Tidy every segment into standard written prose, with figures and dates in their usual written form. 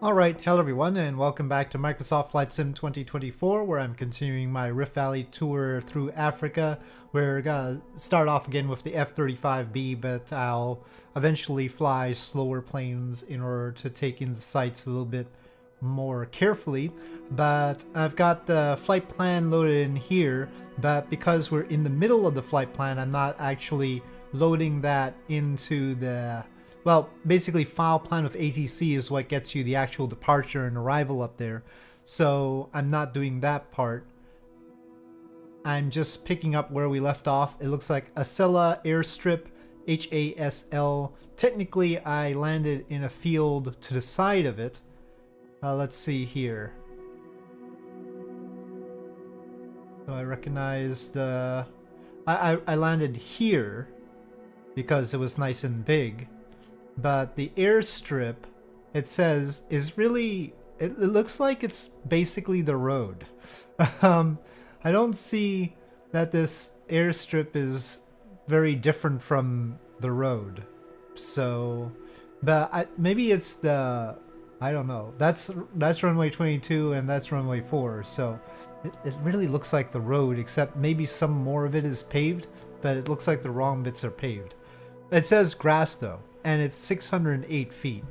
Alright, hello everyone, and welcome back to Microsoft Flight Sim 2024, where I'm continuing my Rift Valley tour through Africa. We're gonna start off again with the F-35B, but I'll eventually fly slower planes in order to take in the sights a little bit more carefully. But I've got the flight plan loaded in here, but because we're in the middle of the flight plan, I'm not actually loading that into the... Well, basically file plan with ATC is what gets you the actual departure and arrival up there. So I'm not doing that part. I'm just picking up where we left off. It looks like Acela Airstrip, HASL. Technically, I landed in a field to the side of it. Let's see here. So I recognized... I landed here because it was nice and big. But the airstrip, it says, is really... It looks like it's basically the road. I don't see that this airstrip is very different from the road. So... But maybe it's the... I don't know. That's runway 22 and that's runway 4. So it really looks like the road, except maybe some more of it is paved. But it looks like the wrong bits are paved. It says grass though. And it's 608 feet.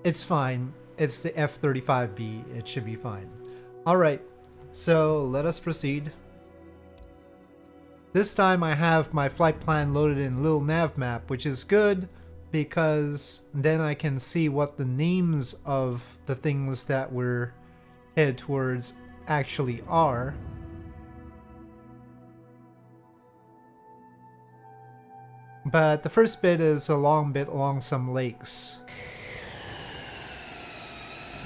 It's fine. It's the F-35B. It should be fine. Alright, so let us proceed. This time I have my flight plan loaded in Little Nav Map, which is good because then I can see what the names of the things that we're headed towards actually are. But the first bit is a long bit along some lakes.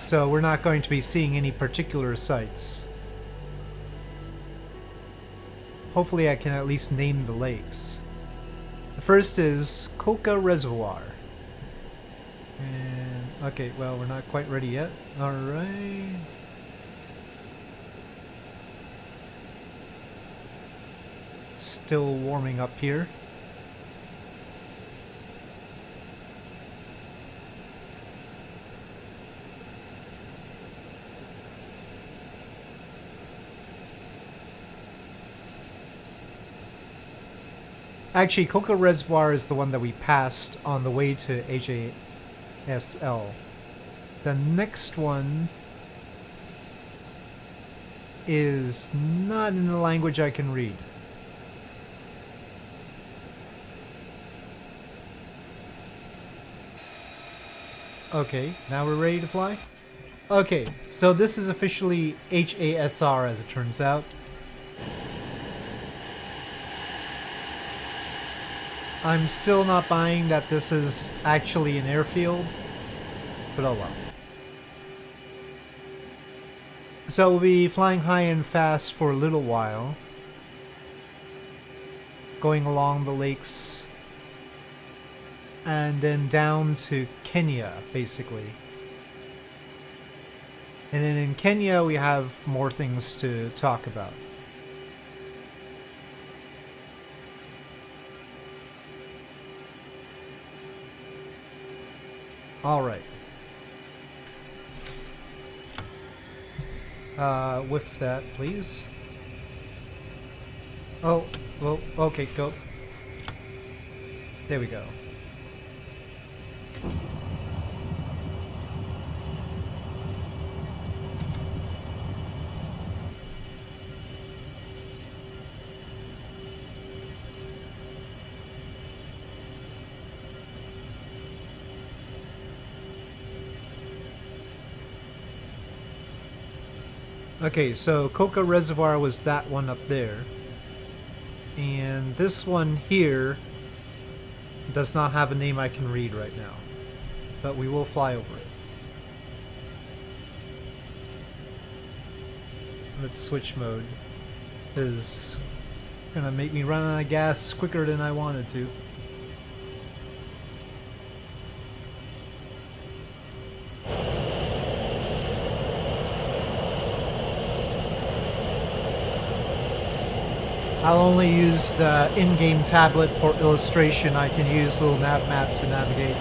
So we're not going to be seeing any particular sites. Hopefully I can at least name the lakes. The first is Coca Reservoir. And okay, well, we're not quite ready yet. Alright. Still warming up here. Actually, Coca Reservoir is the one that we passed on the way to HASL. The next one is not in a language I can read. Okay, now we're ready to fly? Okay, so this is officially HASR as it turns out. I'm still not buying that this is actually an airfield, but oh well. So we'll be flying high and fast for a little while, going along the lakes, and then down to Kenya, basically. And then in Kenya we have more things to talk about. Alright. With that, please. Oh, well, okay, go. There we go. Okay, so Coca Reservoir was that one up there. And this one here does not have a name I can read right now. But we will fly over it. Let's switch mode. This is gonna make me run out of gas quicker than I wanted to. I'll only use the in-game tablet for illustration. I can use Little Nav Map to navigate.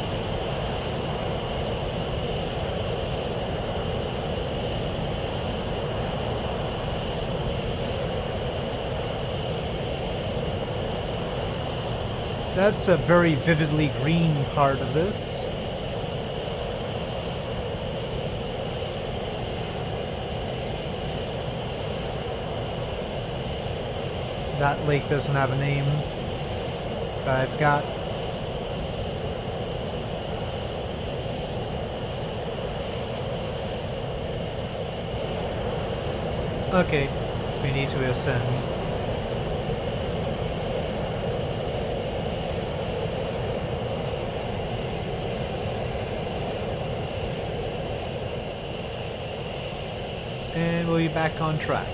That's a very vividly green part of this. That lake doesn't have a name that I've got. Okay, we need to ascend. And we'll be back on track.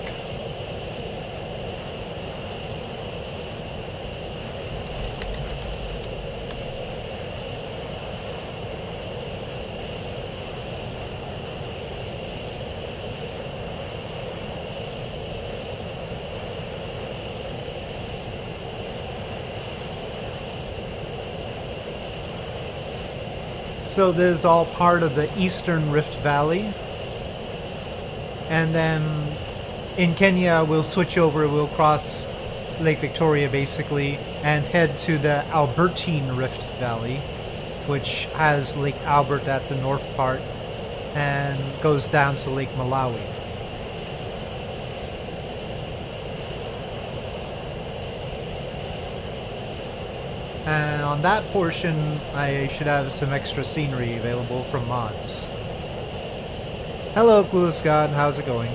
So this is all part of the Eastern Rift Valley. And then in Kenya, we'll switch over, we'll cross Lake Victoria basically, and head to the Albertine Rift Valley, which has Lake Albert at the north part, and goes down to Lake Malawi. And on that portion, I should have some extra scenery available from mods. Hello, Clueless God, how's it going?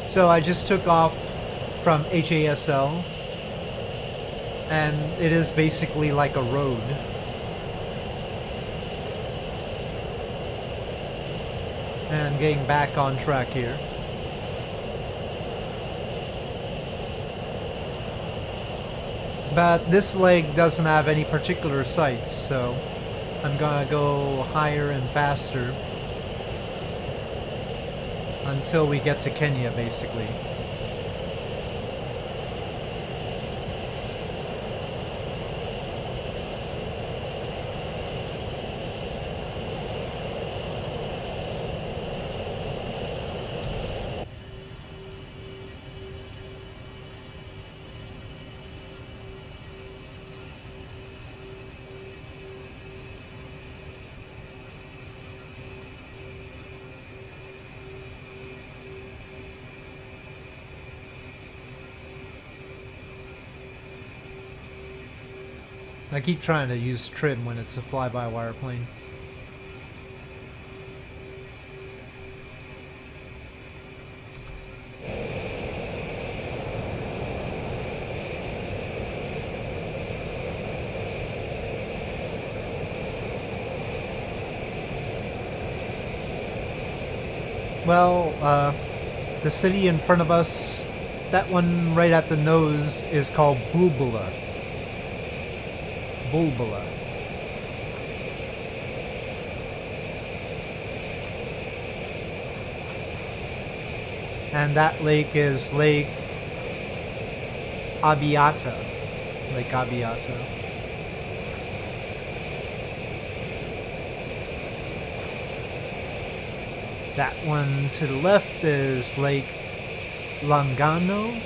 So I just took off from HASL, and it is basically like a road. And getting back on track here. But this leg doesn't have any particular sights, so I'm gonna go higher and faster until we get to Kenya, basically. I keep trying to use trim when it's a fly-by-wire plane. Well, the city in front of us, that one right at the nose, is called Bulbula. Bulbula. And that lake is Lake Abiata. Lake Abiata. That one to the left is Lake Langano.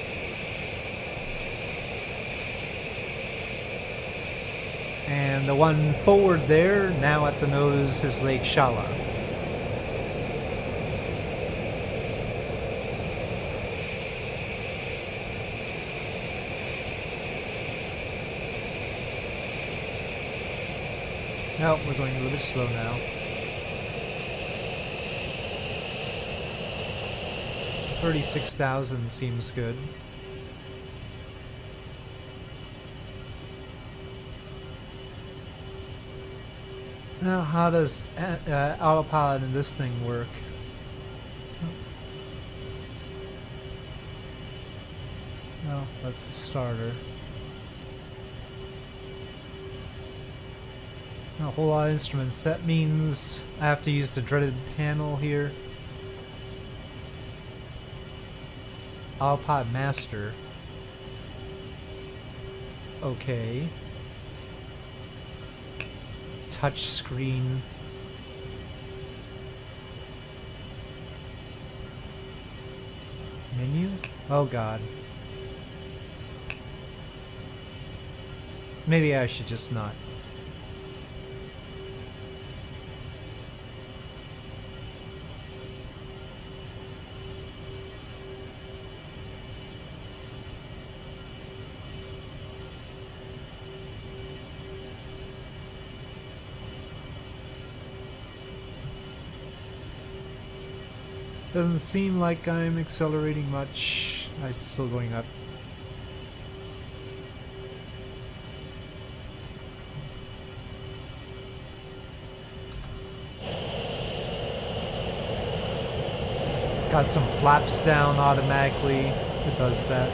And the one forward there, now at the nose, is Lake Shala. Oh, we're going a little bit slow now. 36,000 seems good. Now, how does autopilot in this thing work? No, that's the starter. A whole lot of instruments. That means I have to use the dreaded panel here. Autopilot master. Okay. Touch screen. Menu? Oh god. Maybe I should just not. Doesn't seem like I'm accelerating much. I'm still going up. Got some flaps down automatically. It does that.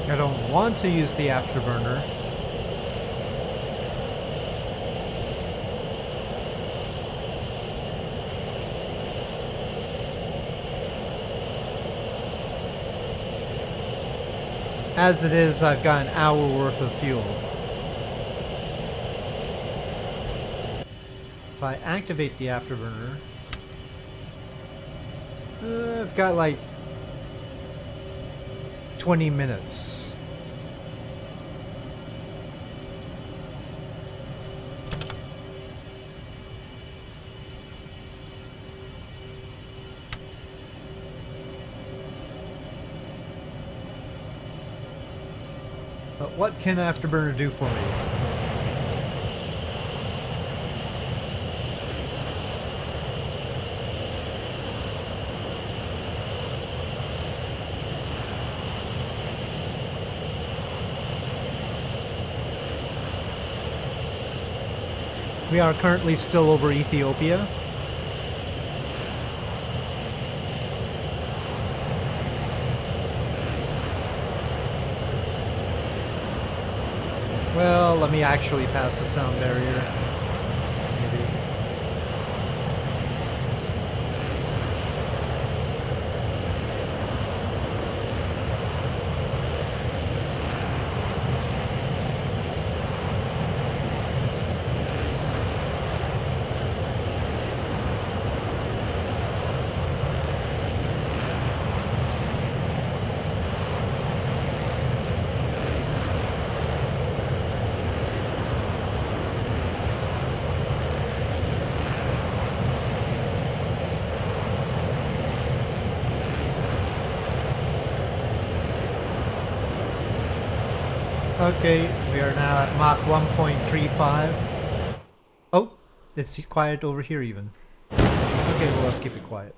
I don't want to use the afterburner. As it is, I've got an hour worth of fuel. If I activate the afterburner, I've got like 20 minutes. But what can afterburner do for me? We are currently still over Ethiopia. Well, let me actually pass the sound barrier. Maybe. Okay, we are now at Mach 1.35. Oh, it's quiet over here even. Okay, well, let's keep it quiet.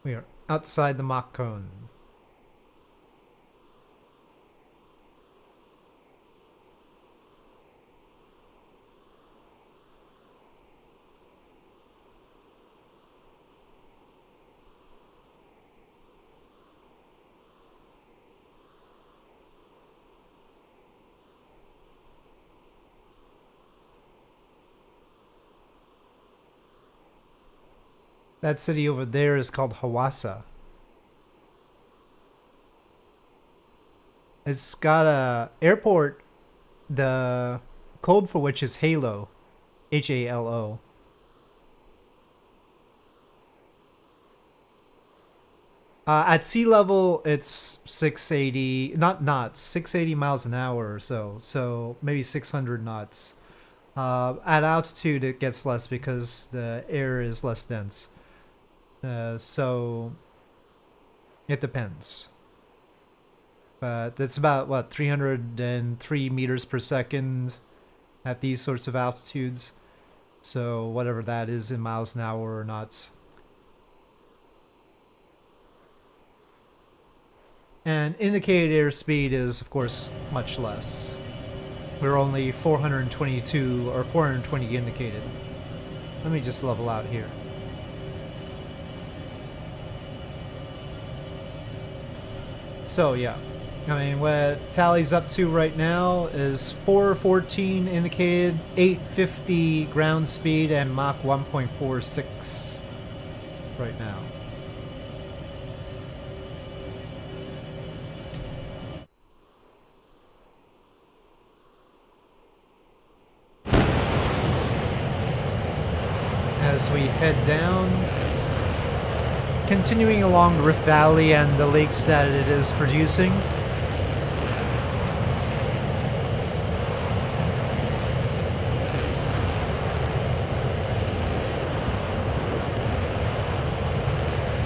We are outside the Mach cone. That city over there is called Hawassa. It's got a airport, the code for which is Halo, Halo. At sea level, it's 680, not knots, 680 miles an hour or so. So maybe 600 knots. At altitude, it gets less because the air is less dense. So it depends. But it's about, what, 303 meters per second at these sorts of altitudes. So whatever that is in miles an hour or knots. And indicated airspeed is, of course, much less. We're only 422 or 420 indicated. Let me just level out here. So yeah, I mean, what tally's up to right now is 414 indicated, 850 ground speed, and Mach 1.46 right now. as we head down, continuing along the Rift Valley and the lakes that it is producing.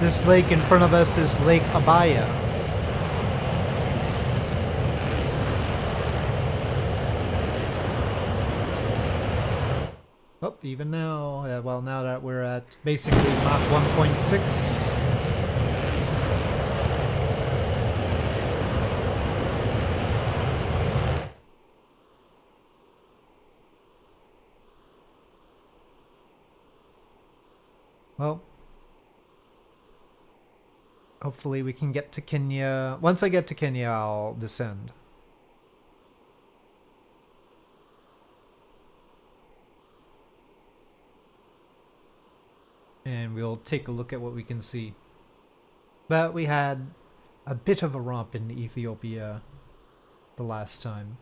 This lake in front of us is Lake Abaya. Oh, even now, well, now that we're at basically Mach 1.6. Well, hopefully we can get to Kenya. Once I get to Kenya, I'll descend. And we'll take a look at what we can see. But we had a bit of a romp in Ethiopia the last time.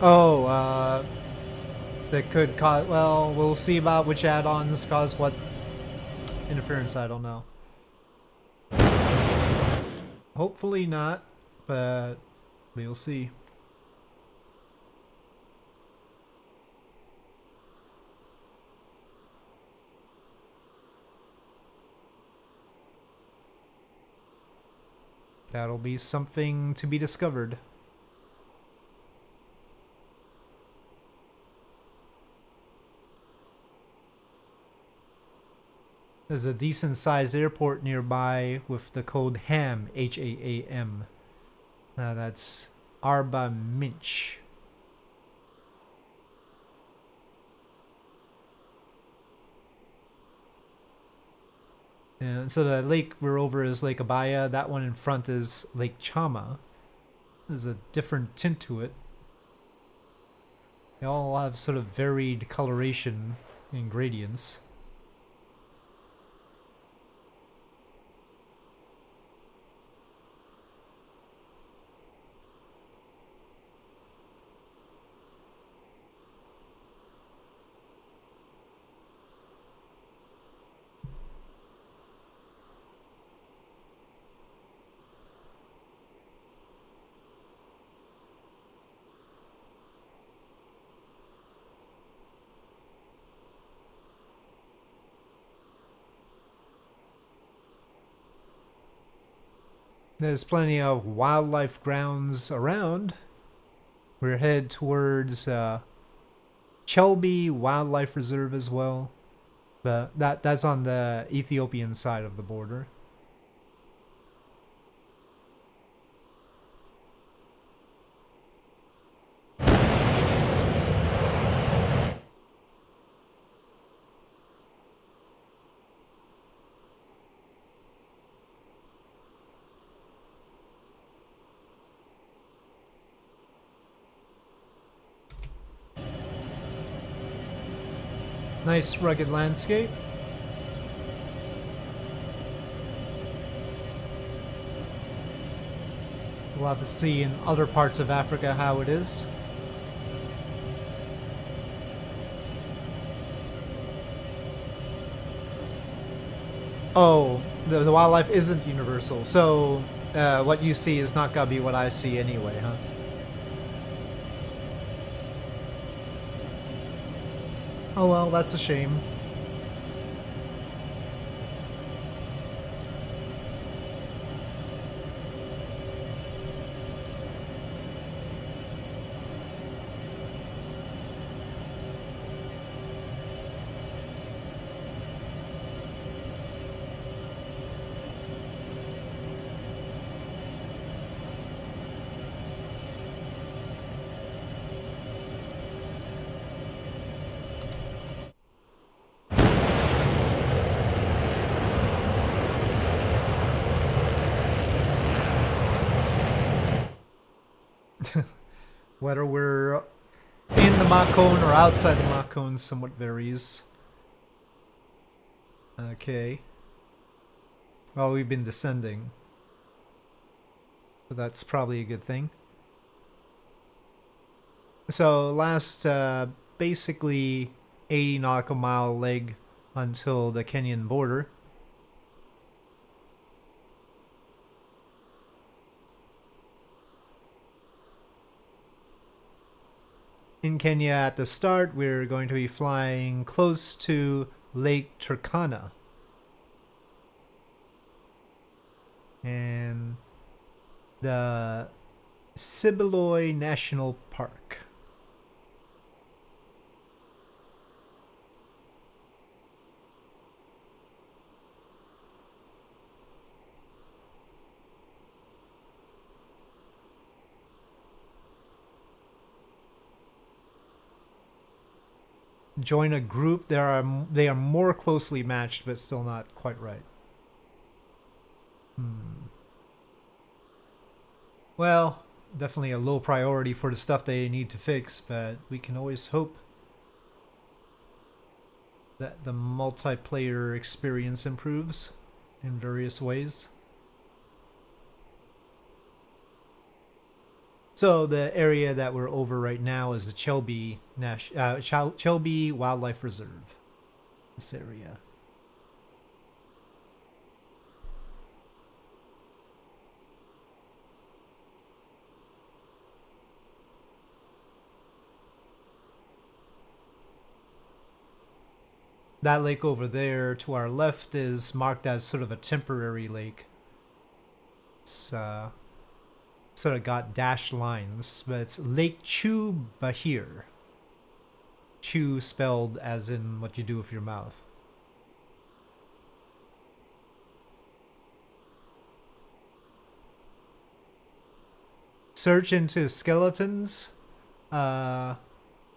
Oh, that could cause, well, we'll see about which add-ons cause what interference, I don't know. Hopefully not, but we'll see. That'll be something to be discovered. There's a decent sized airport nearby with the code HAM, H-A-A-M. That's Arba Minch. And so the lake we're over is Lake Abaya. That one in front is Lake Chama. There's a different tint to it. They all have sort of varied coloration and gradients. There's plenty of wildlife grounds around. We're headed towards Chelby Wildlife Reserve as well. But that's on the Ethiopian side of the border. Nice rugged landscape. We'll have to see in other parts of Africa how it is. Oh, the wildlife isn't universal, so what you see is not gonna be what I see anyway, huh? Oh well, that's a shame. Whether we're in the Mach cone or outside the Mach cone somewhat varies. Okay. Well, we've been descending. So that's probably a good thing. So last basically 80 nautical mile leg until the Kenyan border. In Kenya at the start, we're going to be flying close to Lake Turkana. And the Sibiloi National Park. Join a group. They are more closely matched, but still not quite right. Well, definitely a low priority for the stuff they need to fix, but we can always hope that the multiplayer experience improves in various ways. So the area that we're over right now is the Chelby Wildlife Reserve. This area. That lake over there to our left is marked as sort of a temporary lake. It's sort of got dashed lines, but it's Lake Chew Bahir. Chew spelled as in what you do with your mouth. Search into skeletons. Yeah,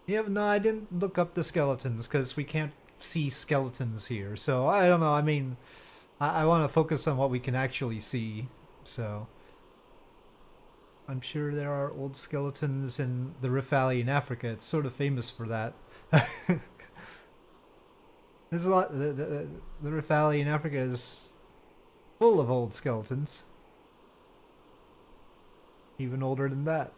no, I didn't look up the skeletons because we can't see skeletons here. So I don't know. I mean, I want to focus on what we can actually see. So I'm sure there are old skeletons in the Rift Valley in Africa. It's sort of famous for that. There's a lot. The Rift Valley in Africa is full of old skeletons. Even older than that.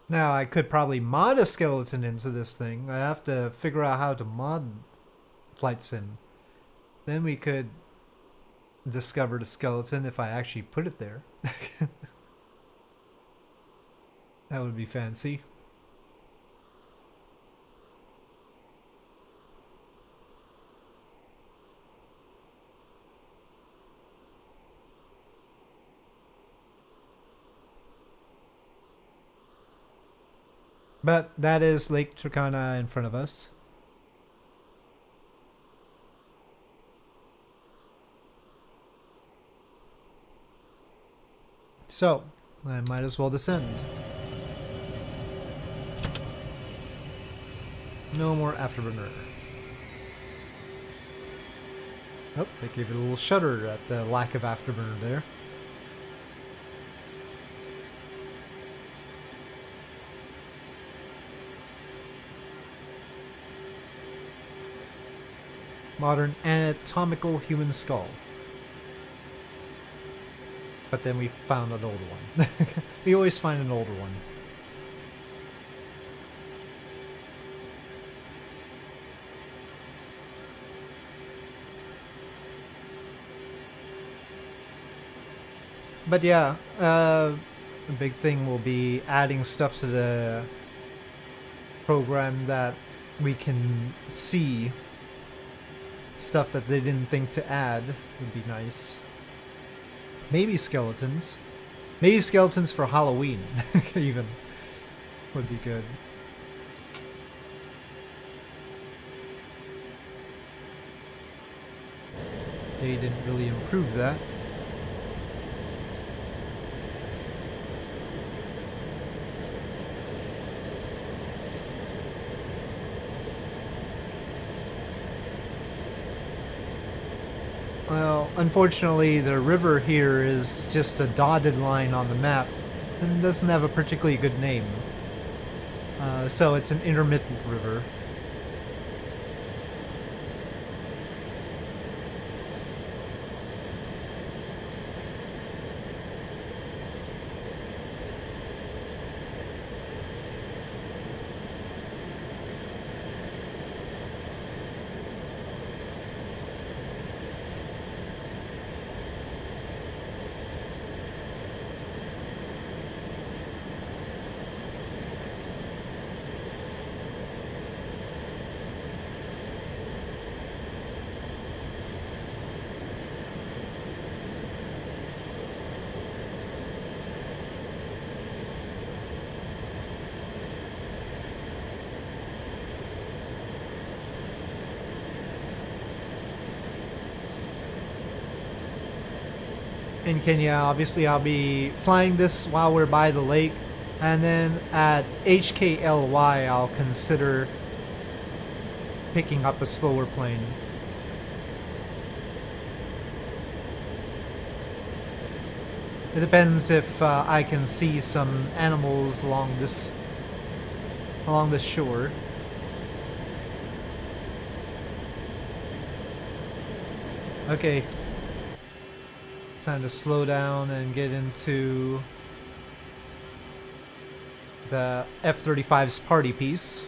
Now, I could probably mod a skeleton into this thing. I have to figure out how to mod Flight Sim. Then we could discover the skeleton if I actually put it there. That would be fancy. But that is Lake Turkana in front of us. So, I might as well descend. No more afterburner. Oh, they gave it a little shudder at the lack of afterburner there. Modern anatomical human skull. But then we found an older one. We always find an older one. But yeah, the big thing will be adding stuff to the program that we can see. Stuff that they didn't think to add would be nice. Maybe skeletons. Maybe skeletons for Halloween, even, would be good. They didn't really improve that. unfortunately, the river here is just a dotted line on the map and doesn't have a particularly good name. So it's an intermittent river. In Kenya, obviously I'll be flying this while we're by the lake, and then at HKLY I'll consider picking up a slower plane. It depends if I can see some animals along this shore. Okay. Time to slow down and get into the F-35's party piece.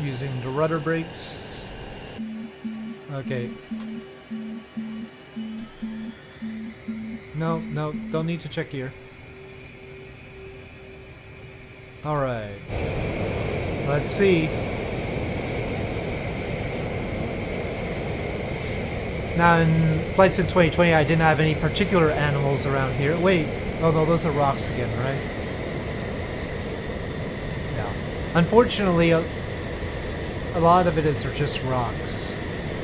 Using the rudder brakes. Okay. No, don't need to check here. Alright. Let's see. Now in Flight Sim 2020 I didn't have any particular animals around here. Wait. Oh no, those are rocks again, right? Yeah. Unfortunately, a lot of it is just rocks.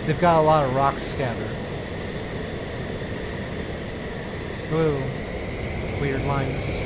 They've got a lot of rocks scattered. Ooh. Weird lines.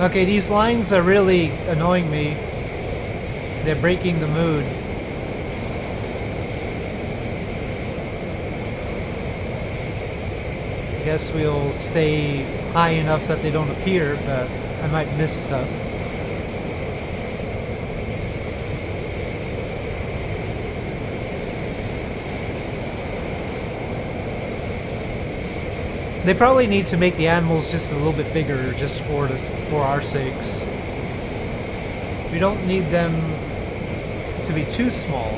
Okay, these lines are really annoying me. They're breaking the mood. Guess we'll stay high enough that they don't appear, but I might miss stuff. They probably need to make the animals just a little bit bigger, just for our sakes. We don't need them to be too small.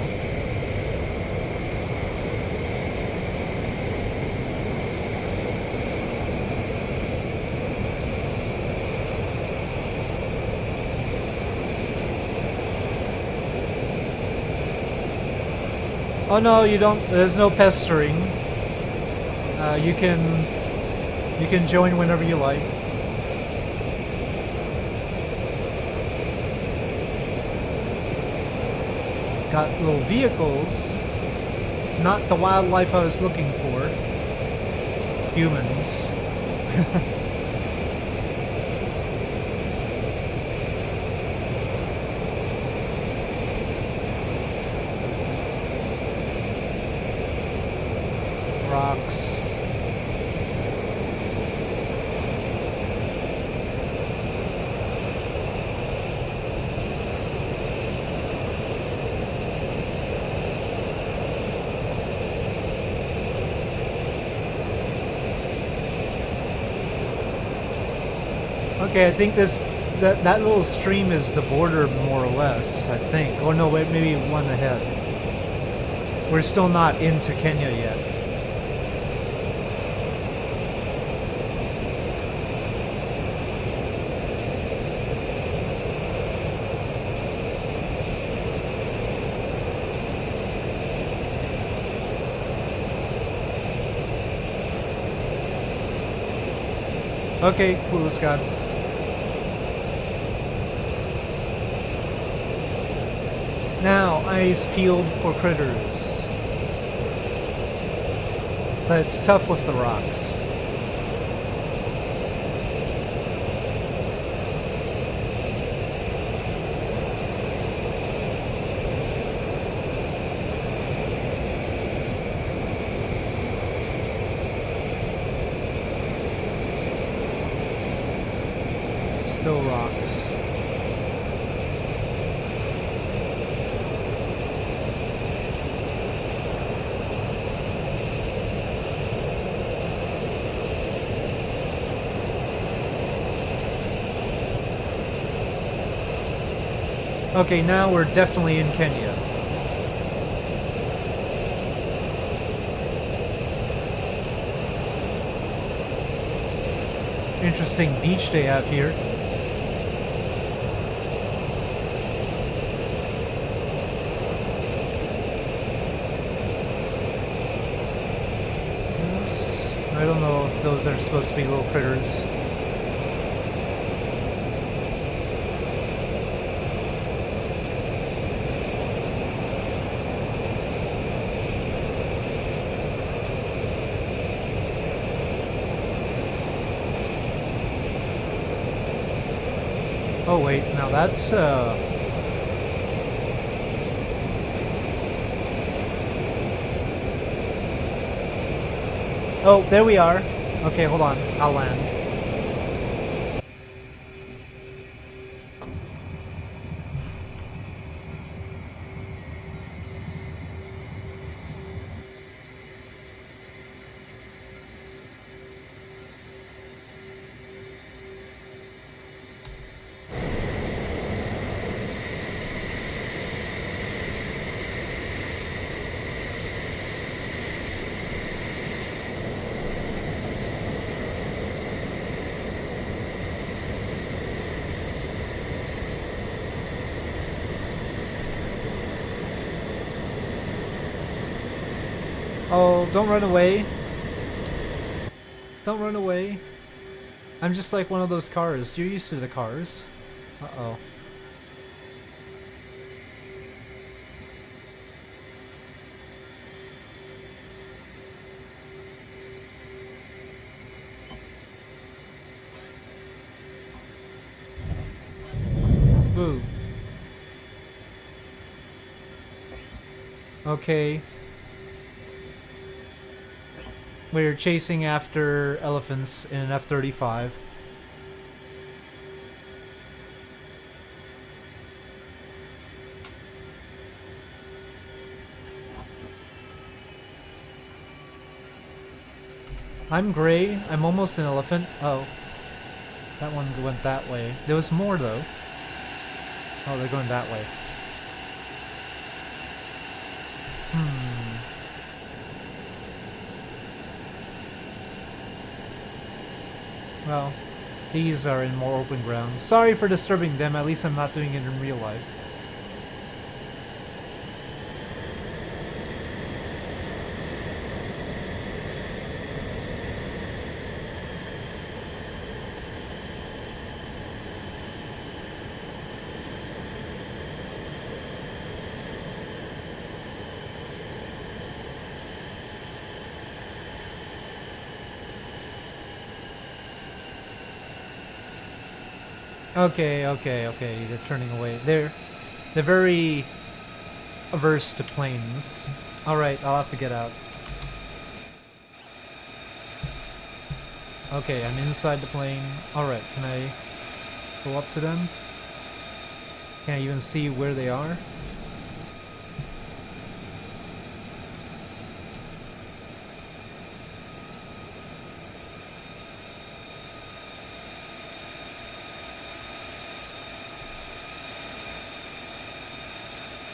Oh no, you don't. There's no pestering. You can join whenever you like. Got little vehicles. Not the wildlife I was looking for. Humans. rocks. Okay, I think that little stream is the border more or less, I think. Oh no, wait, maybe one ahead. We're still not into Kenya yet. Okay, cool, Scott. Now, eyes peeled for critters. But it's tough with the rocks. Still rocks. Okay, now we're definitely in Kenya. Interesting beach they have here. I don't know if those are supposed to be little critters. Oh wait, now that's oh, there we are. Okay, hold on. I'll land. Oh, don't run away. Don't run away. I'm just like one of those cars. You're used to the cars. Uh-oh. Boo. Okay. We're chasing after elephants in an F-35. I'm gray. I'm almost an elephant. Oh. That one went that way. There was more though. Oh, they're going that way. Well, these are in more open ground. Sorry for disturbing them, at least I'm not doing it in real life. Okay, they're turning away. They're very averse to planes. Alright, I'll have to get out. Okay, I'm inside the plane. Alright, can I go up to them? Can I even see where they are?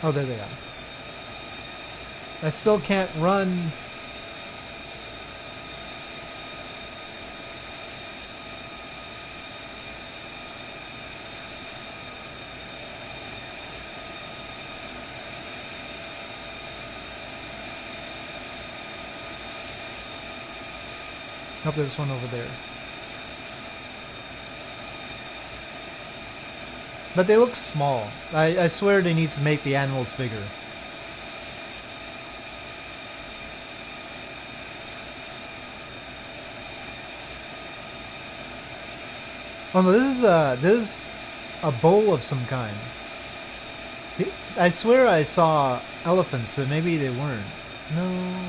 Oh, there they are. I still can't run. Nope, there's one over there. But they look small. I swear they need to make the animals bigger. Oh no, this is a bowl of some kind. I swear I saw elephants, but maybe they weren't. No.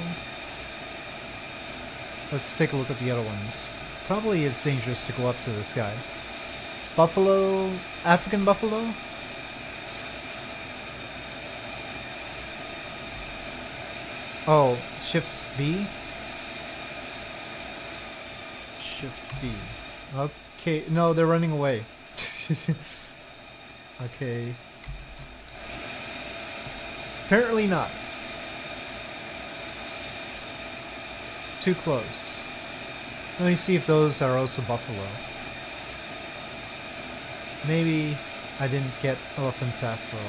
Let's take a look at the other ones. Probably it's dangerous to go up to this guy. Buffalo? African buffalo? Oh, Shift V? Shift V. Okay, no, they're running away. Okay. Apparently not. Too close. Let me see if those are also buffalo. Maybe I didn't get elephants after all.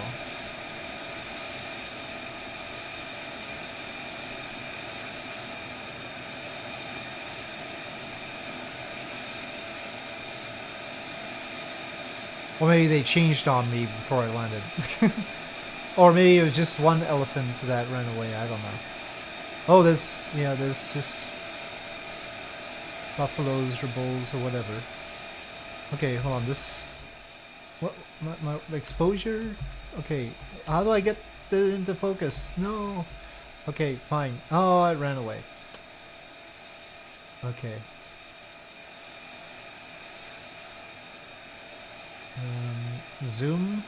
Or maybe they changed on me before I landed. Or maybe it was just one elephant that ran away, I don't know. Oh, there's just buffaloes or bulls or whatever. Okay, hold on, this... What? My exposure? Okay, how do I get this into focus? No! Okay, fine. Oh, it ran away. Okay. Zoom?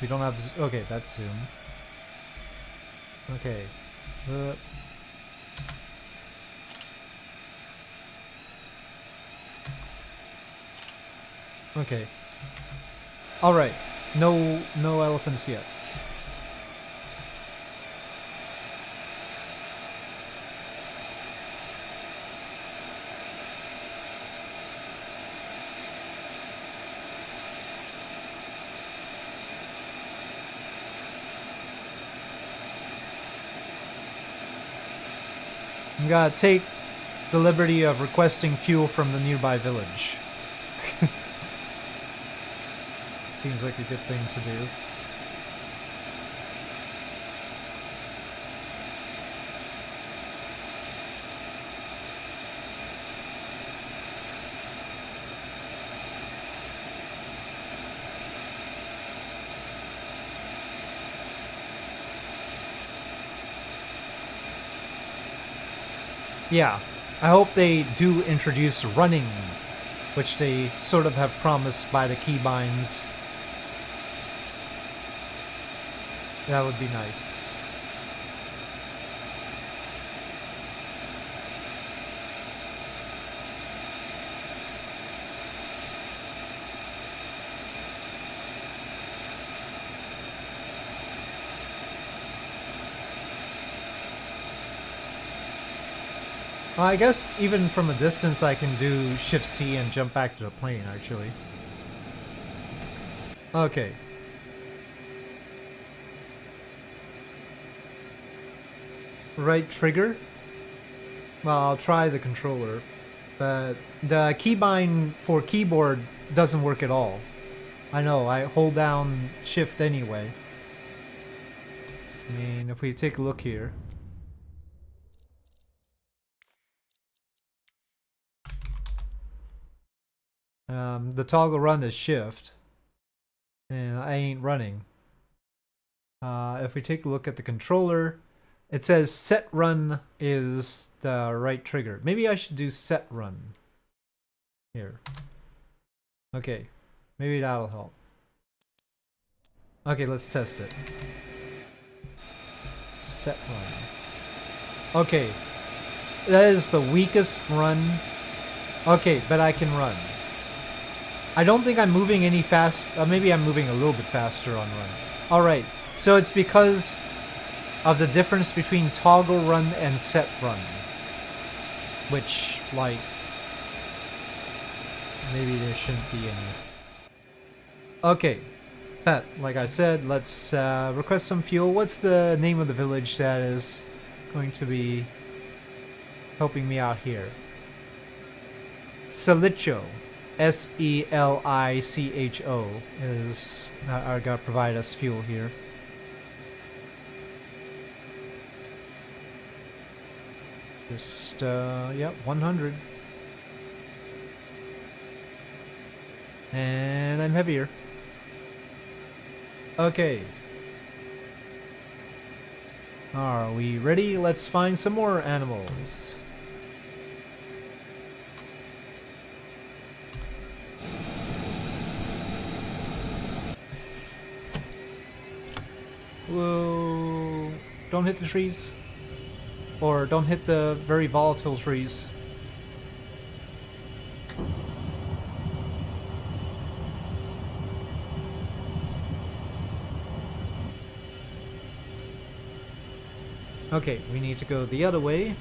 We don't have... Okay, that's zoom. Okay. Okay. Alright. No elephants yet. I'm gonna take the liberty of requesting fuel from the nearby village. Seems like a good thing to do. Yeah, I hope they do introduce running, which they sort of have promised by the keybinds. That would be nice. Well, I guess even from a distance I can do Shift C and jump back to the plane, actually. Okay. Right trigger? Well, I'll try the controller. But the keybind for keyboard doesn't work at all. I know, I hold down Shift anyway. I mean, if we take a look here. The toggle run is Shift. And I ain't running. If we take a look at the controller, it says set run is the right trigger. Maybe I should do set run. Here. Okay. Maybe that'll help. Okay, let's test it. Set run. Okay. That is the weakest run. Okay, but I can run. I don't think I'm moving any fast. Maybe I'm moving a little bit faster on run. Alright, so it's because of the difference between toggle run and set run. Which, like, maybe there shouldn't be any. Okay, Pat, like I said, let's request some fuel. What's the name of the village that is going to be helping me out here? Selicho. S-E-L-I-C-H-O is are gonna provide us fuel here. Just, yep, 100. And I'm heavier. Okay. Are we ready? Let's find some more animals. Whoa. Don't hit the trees. Or don't hit the very volatile trees. Okay, we need to go the other way.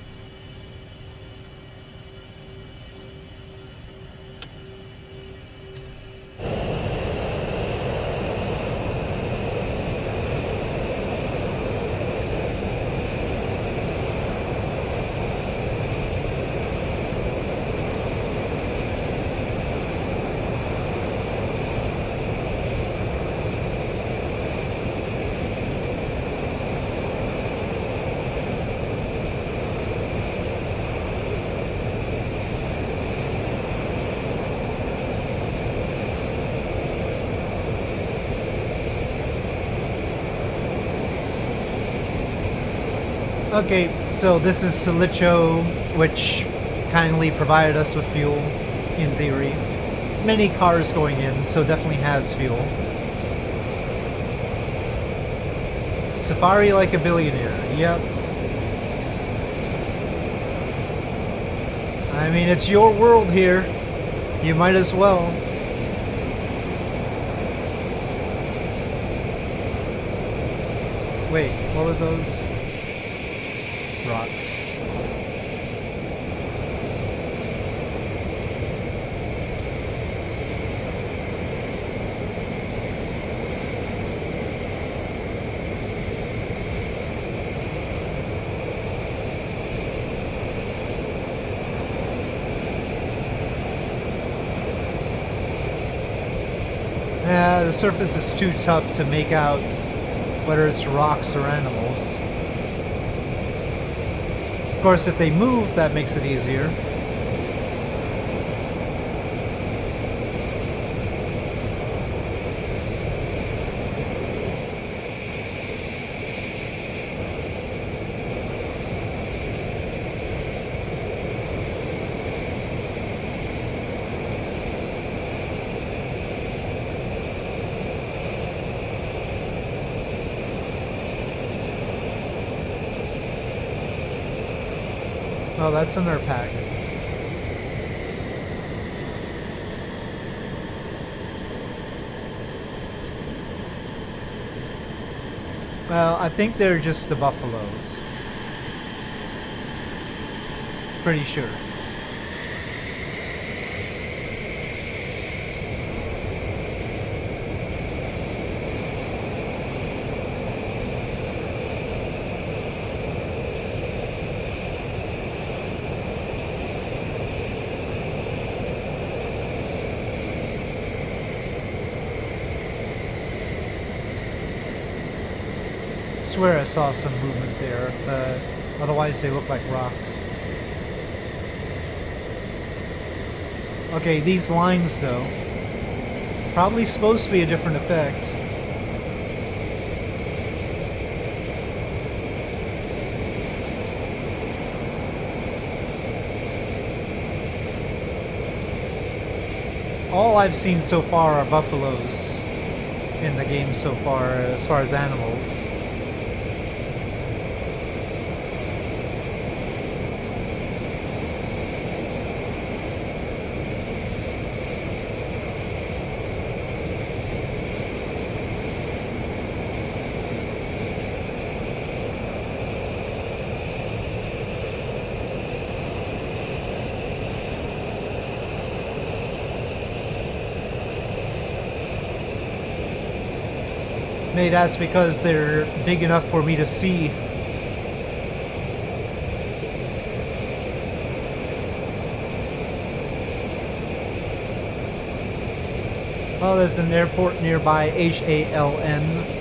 Okay, so this is Silicho, which kindly provided us with fuel, in theory. Many cars going in, so definitely has fuel. Safari like a billionaire, yep. I mean, it's your world here. You might as well. Wait, what were those? Rocks. Yeah, the surface is too tough to make out whether it's rocks or animals. Of course, if they move, that makes it easier. Oh, that's in our pack. Well, I think they're just the buffaloes. Pretty sure. I swear I saw some movement there, but otherwise they look like rocks. Okay, these lines though, probably supposed to be a different effect. all I've seen so far are buffaloes in the game so far as animals. Maybe that's because they're big enough for me to see. Oh, there's an airport nearby, HALN.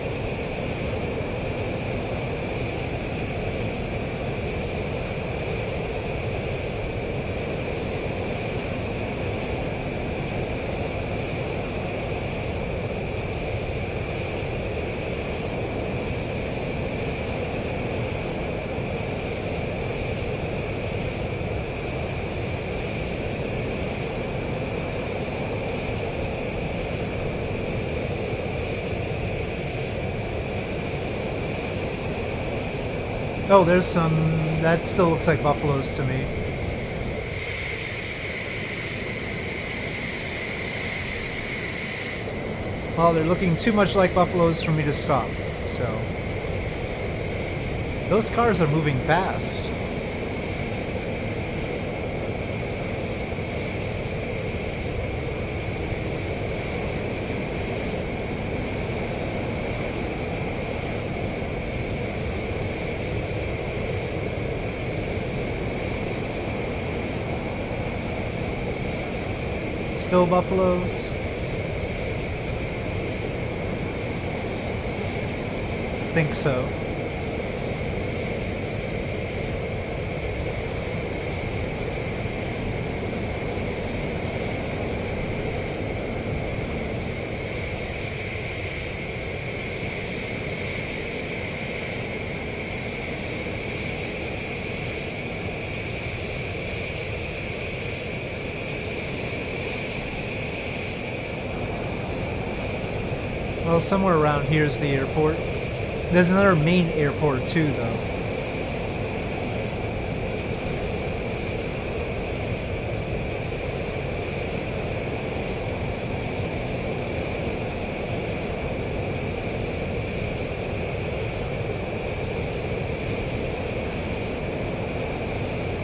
Oh, there's some... that still looks like buffaloes to me. Well, they're looking too much like buffaloes for me to stop, so... those cars are moving fast. Still buffaloes? Think so. Well, somewhere around here is the airport. There's another main airport too, though.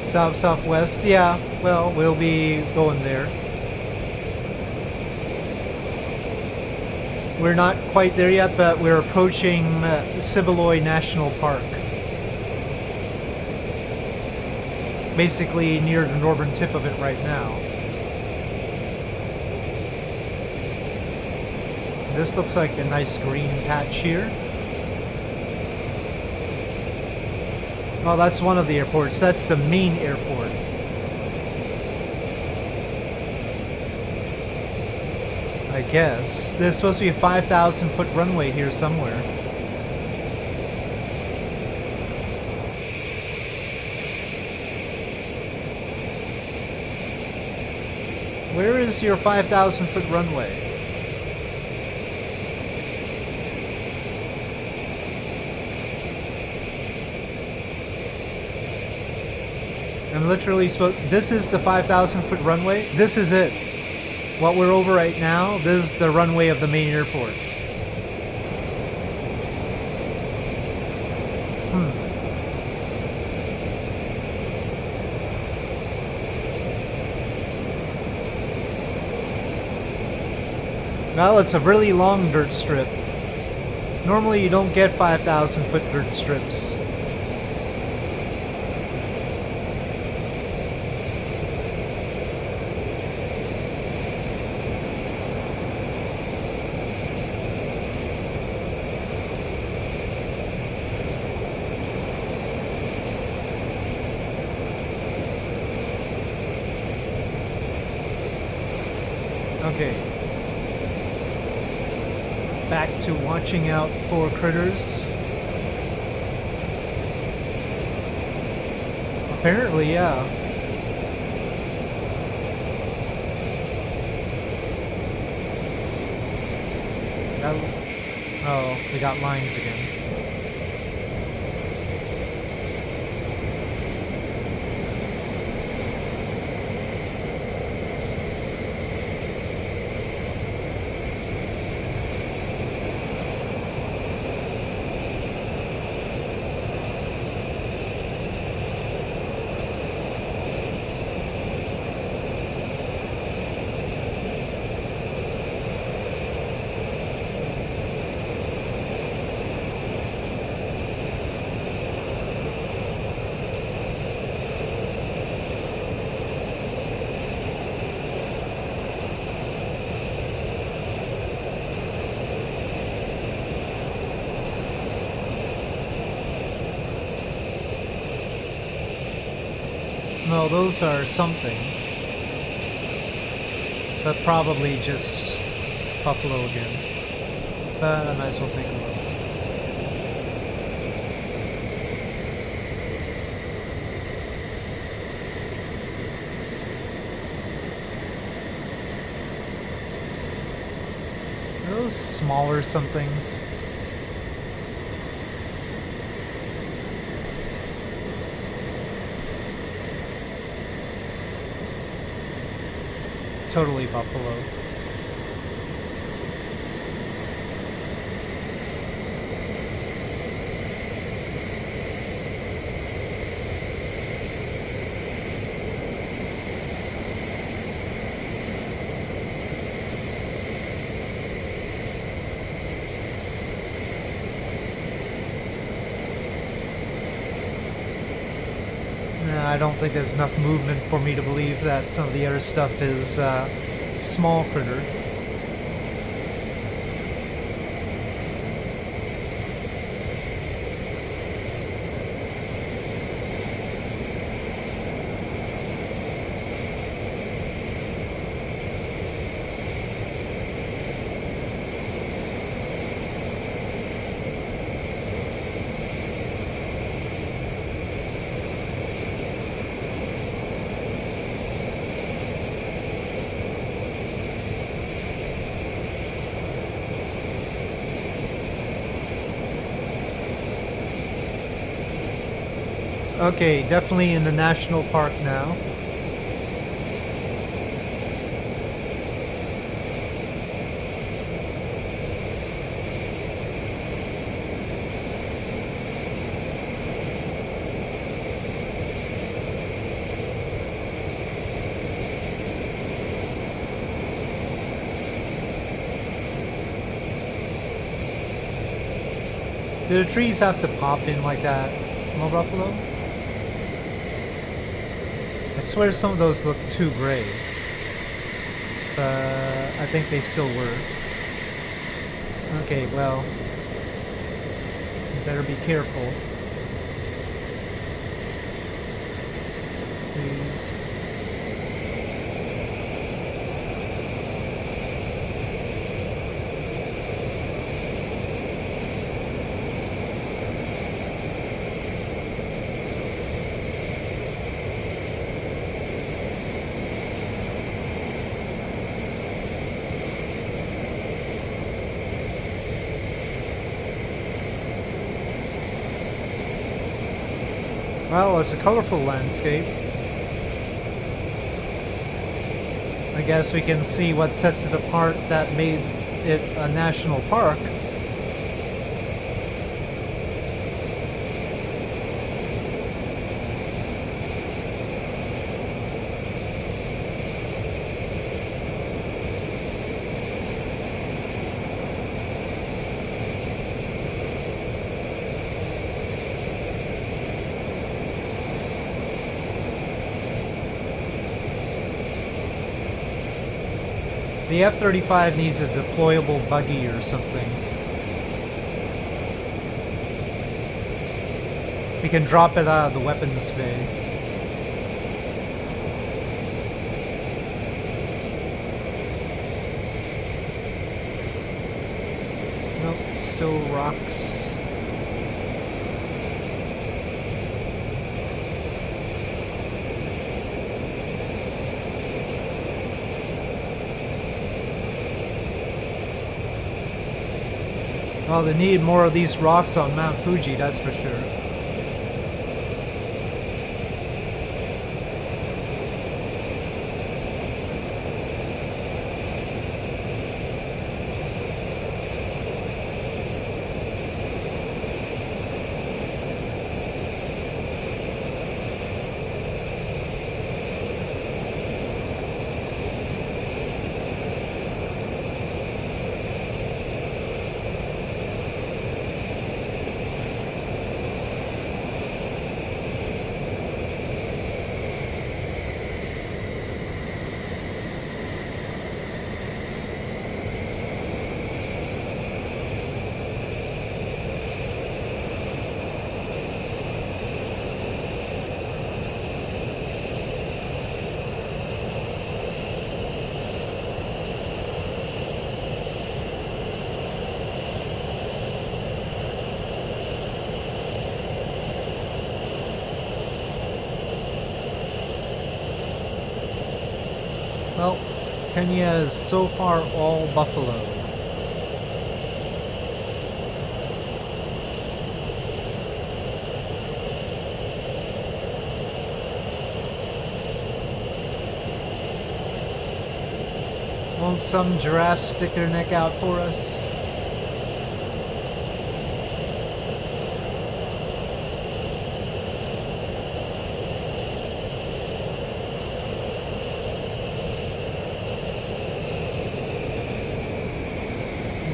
Southwest? Yeah, well, we'll be going there. We're not quite there yet, but we're approaching Sibeloy National Park. Basically near the northern tip of it right now. This looks like a nice green patch here. Oh, that's one of the airports. That's the main airport. I guess. There's supposed to be a 5,000-foot runway here somewhere. Where is your 5,000-foot runway? I'm literally supposed... This is the 5,000-foot runway? This is it. What we're over right now, this is the runway of the main airport. Well, it's a really long dirt strip. Normally you don't get 5,000-foot dirt strips. Okay. Back to watching out for critters. Apparently, yeah. Oh, we got lines again. No, those are something. But probably just buffalo again. But I might as well take a look. Are those smaller somethings? Totally buffalo. I don't think there's enough movement for me to believe that some of the other stuff is small critter. Okay, definitely in the national park now. Do the trees have to pop in like that, no buffalo? I swear some of those look too gray. But I think they still were. Okay, well, you better be careful. Please. Well, it's a colorful landscape. I guess we can see what sets it apart that made it a national park. The F-35 needs a deployable buggy or something. We can drop it out of the weapons bay. Nope, still rocks. Well, they need more of these rocks on Mount Fuji, that's for sure. Well, Kenya is so far all buffalo. Won't some giraffes stick their neck out for us?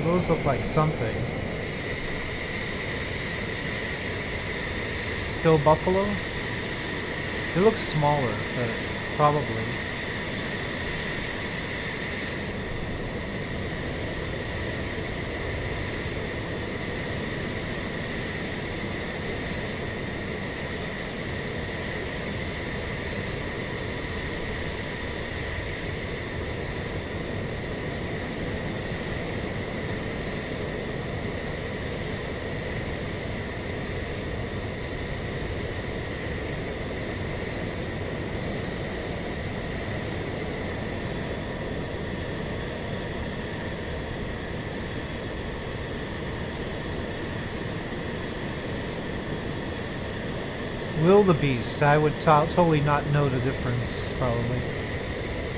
Those look like something. Still buffalo? They look smaller, but probably. Wildebeest, I would totally not know the difference, probably.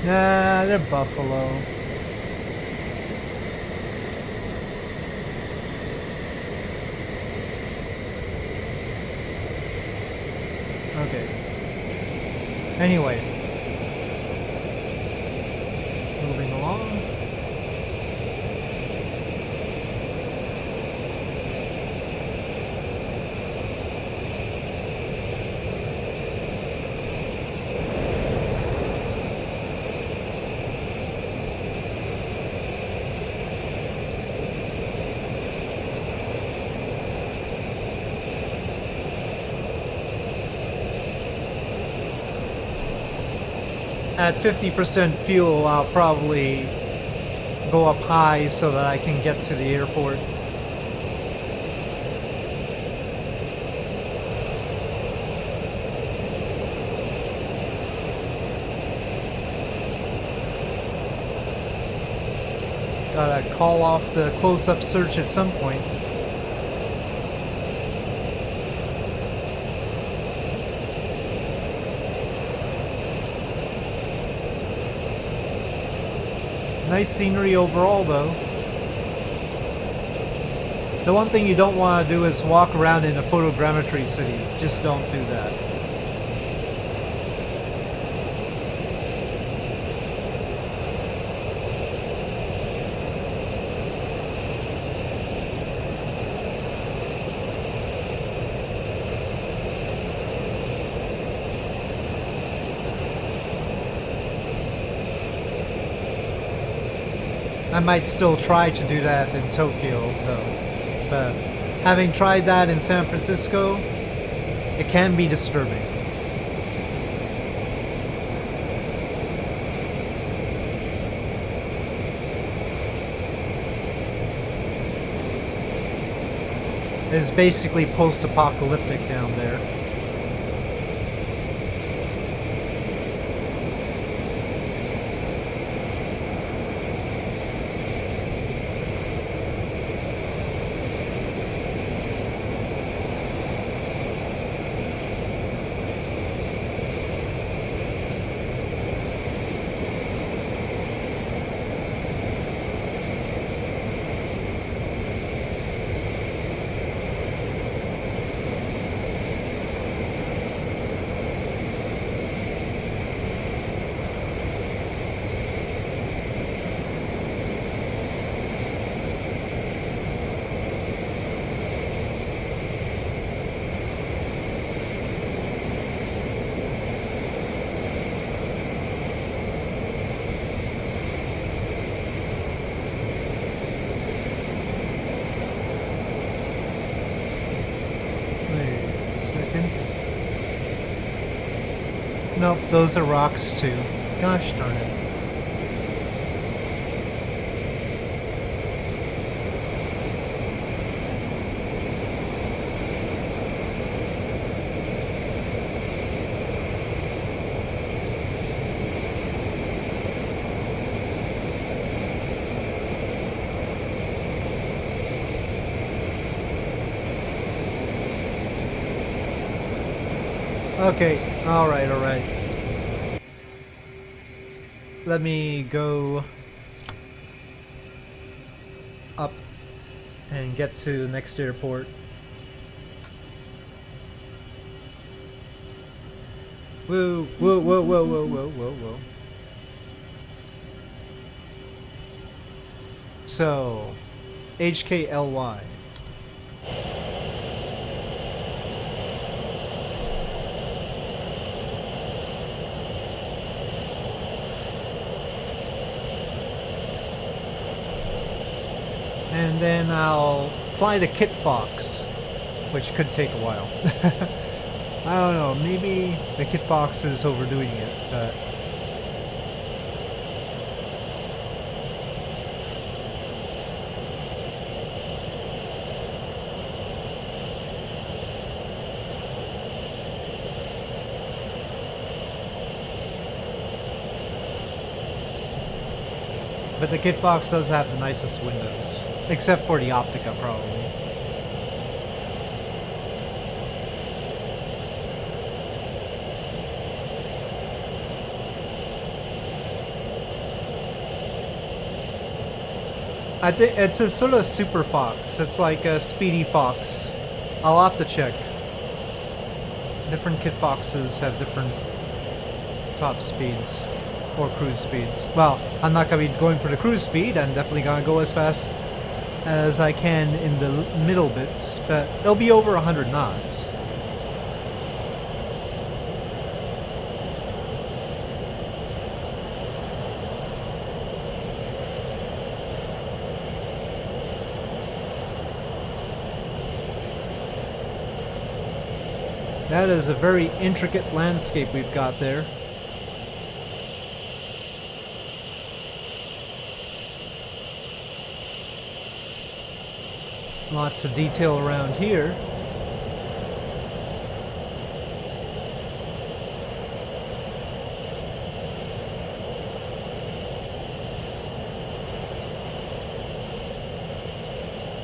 Nah, they're buffalo. Okay. Anyway. Moving along. At 50% fuel, I'll probably go up high so that I can get to the airport. Gotta call off the close-up search at some point. Nice scenery overall, though. The one thing you don't want to do is walk around in a photogrammetry city. Just don't do that. I might still try to do that in Tokyo, though. But having tried that in San Francisco, it can be disturbing. It's basically post-apocalyptic down there. Nope, those are rocks too. Gosh darn it. Okay, alright, alright. Let me go up and get to the next airport. Whoa, whoa, whoa, whoa, whoa, whoa, whoa, whoa. So, HKLY. And then I'll fly to Kitfox, which could take a while. I don't know, maybe the Kitfox is overdoing it, but... But the Kitfox does have the nicest windows. Except for the Optica, probably. I think it's a sort of super fox. It's like a speedy fox. I'll have to check. Different Kitfoxes have different top speeds. Or cruise speeds. Well, I'm not going to be going for the cruise speed. I'm definitely going to go as fast as I can in the middle bits, but it'll be over 100 knots. That is a very intricate landscape we've got there. Lots of detail around here.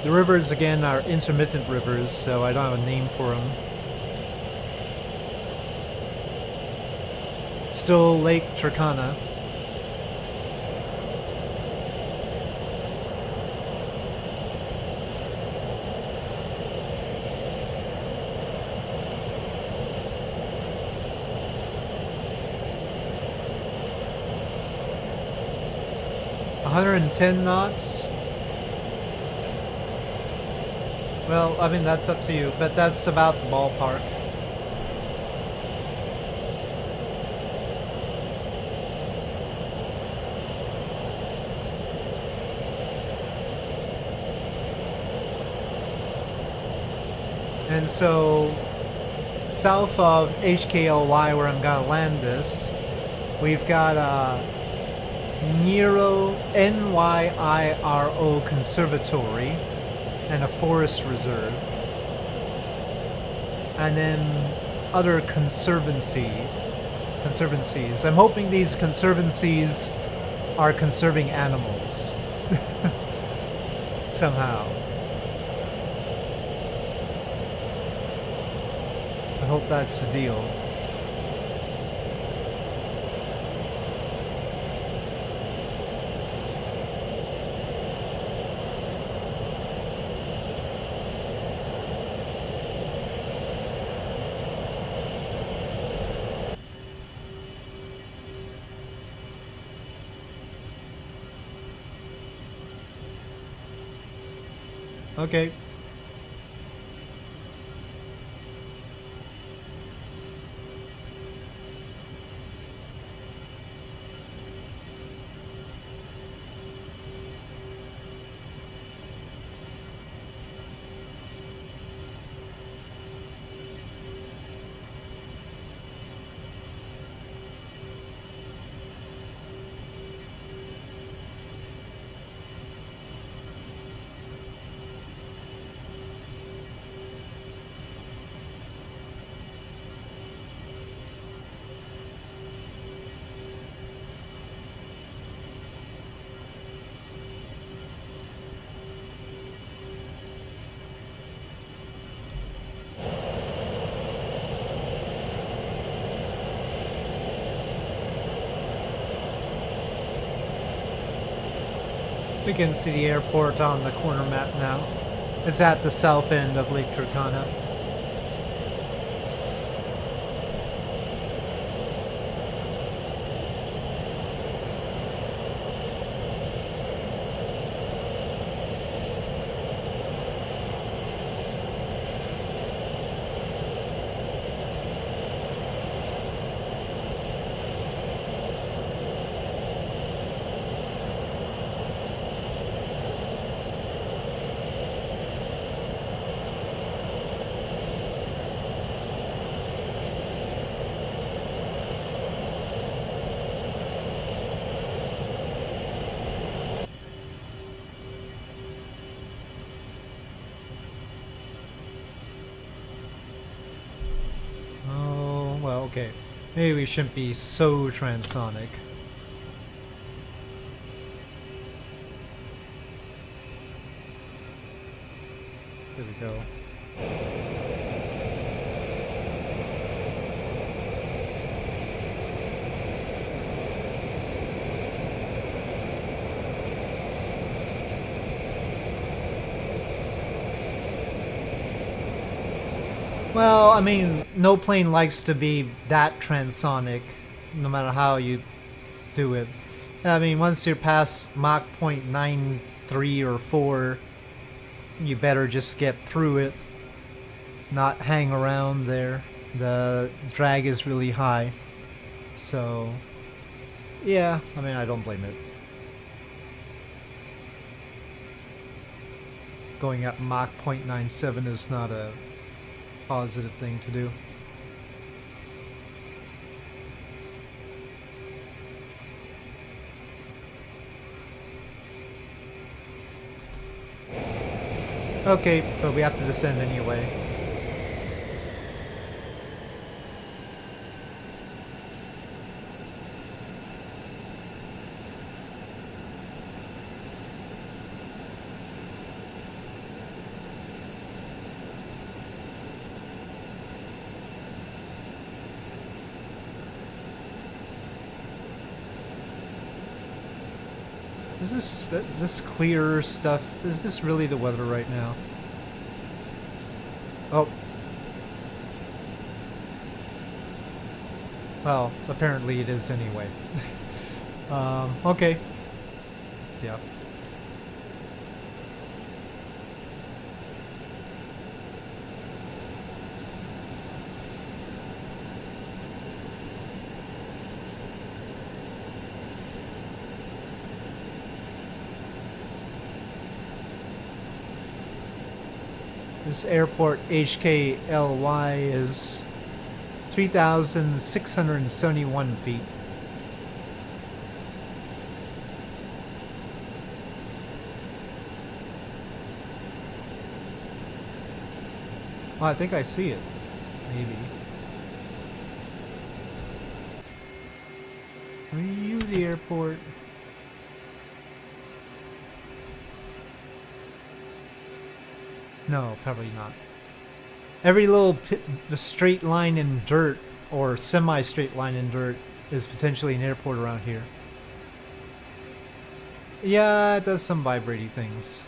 The rivers, again, are intermittent rivers, so I don't have a name for them. Still Lake Turkana. $110 knots? Well, I mean, that's up to you, but that's about the ballpark. And so, south of HKLY, where I'm gonna land this, we've got NYIRO Conservatory and a forest reserve, and then other conservancies. I'm hoping these conservancies are conserving animals somehow. I hope that's the deal. Okay. We can see the airport on the corner map now. It's at the south end of Lake Turkana. Okay, maybe we shouldn't be so transonic. There we go. Well, I mean, no plane likes to be that transonic, no matter how you do it. I mean, once you're past Mach 0.93 or 4, you better just get through it, not hang around there. The drag is really high. So, yeah, I mean, I don't blame it. Going at Mach 0.97 is not a positive thing to do. Okay, but we have to descend anyway. Is this clear stuff? Is this really the weather right now? Oh. Well, apparently it is anyway. Okay. Yeah. This airport HKLY is 3,671 feet. Oh, I think I see it. Maybe. Are you the airport? No, probably not. Every little straight line in dirt, or semi-straight line in dirt, is potentially an airport around here. Yeah, it does some vibrating things.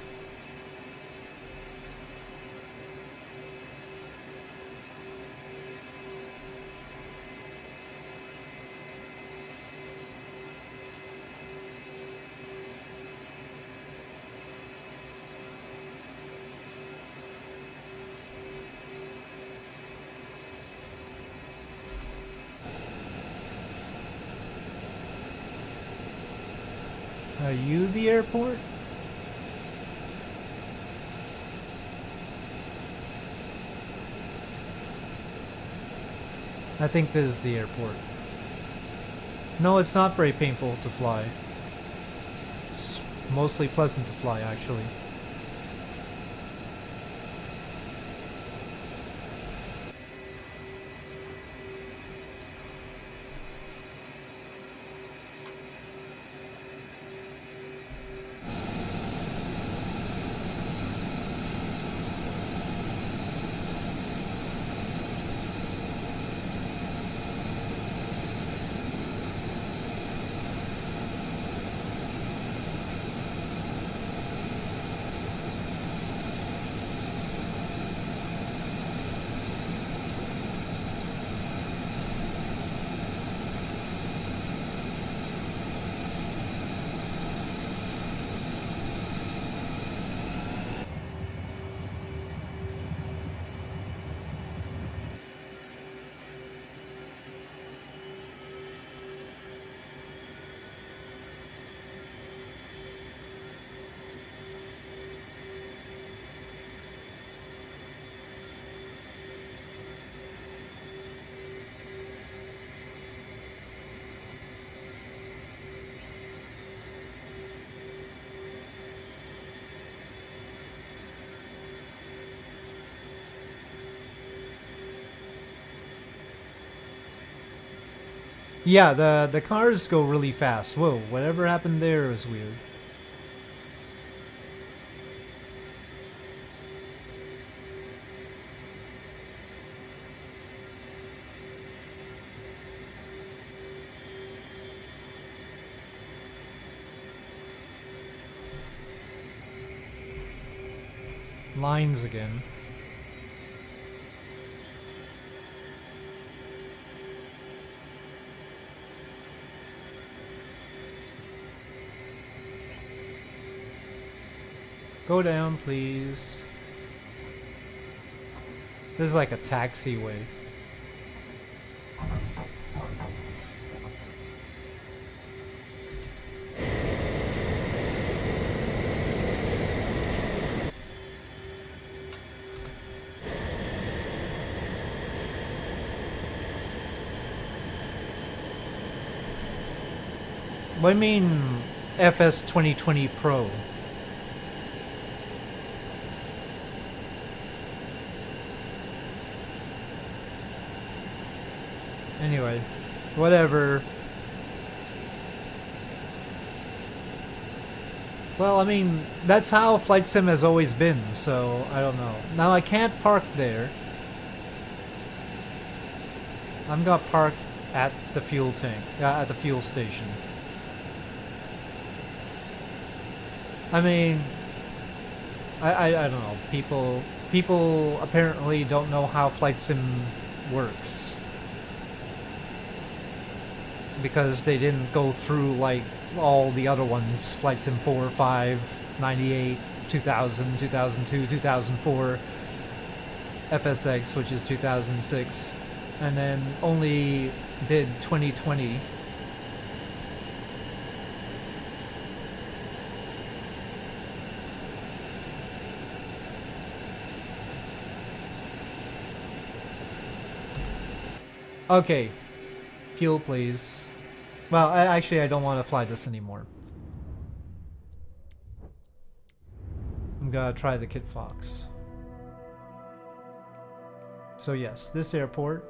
Are you the airport? I think this is the airport. No, it's not very painful to fly. It's mostly pleasant to fly, actually. Yeah, the cars go really fast. Whoa, whatever happened there is weird. Lines again. Go down, please. This is like a taxiway. What do you mean FS 2020 Pro? Anyway, whatever. Well, I mean, that's how Flight Sim has always been, so I don't know. Now I can't park there. I'm gonna park at the fuel tank, at the fuel station. I mean, I don't know. People apparently don't know how Flight Sim works because they didn't go through like all the other ones: Flight Sim 4, 5, 98, 2000, 2002, 2004, FSX, which is 2006, and then only did 2020. Okay, fuel please. Well, actually I don't want to fly this anymore. I'm gonna try the Kitfox. So yes, this airport.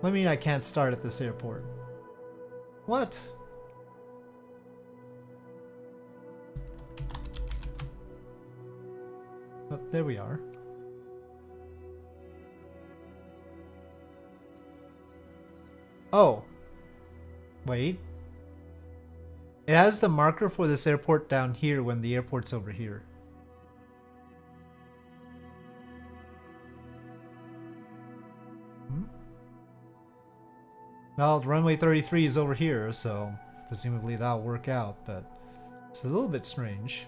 What do you mean I can't start at this airport? What? Oh, there we are. Oh. Wait. It has the marker for this airport down here when the airport's over here. Well, runway 33 is over here, so presumably that'll work out, but it's a little bit strange.